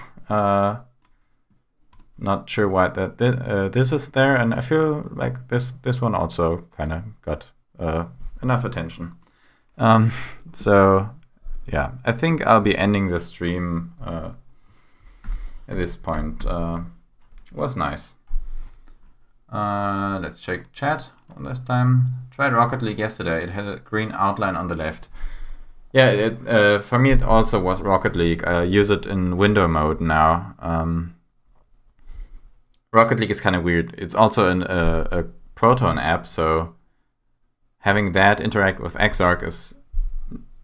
[SPEAKER 1] not sure why this is there, and I feel like this one also kind of got enough attention. So yeah, I think I'll be ending the stream at this point. It was nice. Let's check chat one last time. Tried Rocket League yesterday. It had a green outline on the left. Yeah, for me it also was Rocket League. I use it in window mode now. Rocket League is kind of weird. It's also a Proton app, so having that interact with Xarc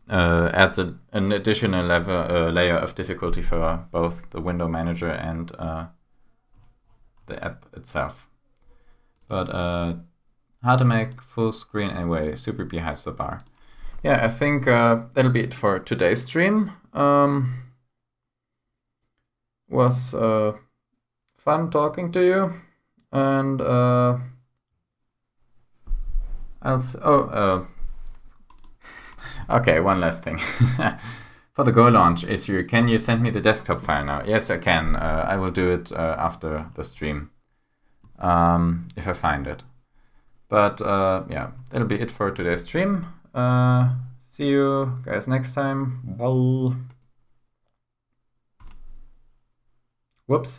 [SPEAKER 1] adds an additional layer of difficulty for both the window manager and the app itself. But how to make full screen anyway, super behind the bar. Yeah, I think that'll be it for today's stream. Was fun talking to you, and okay, one last thing. For the Go launch issue, can you send me the desktop file now? Yes, I can. I will do it after the stream, if I find it. But yeah, that'll be it for today's stream. See you guys next time. Bye. Whoops.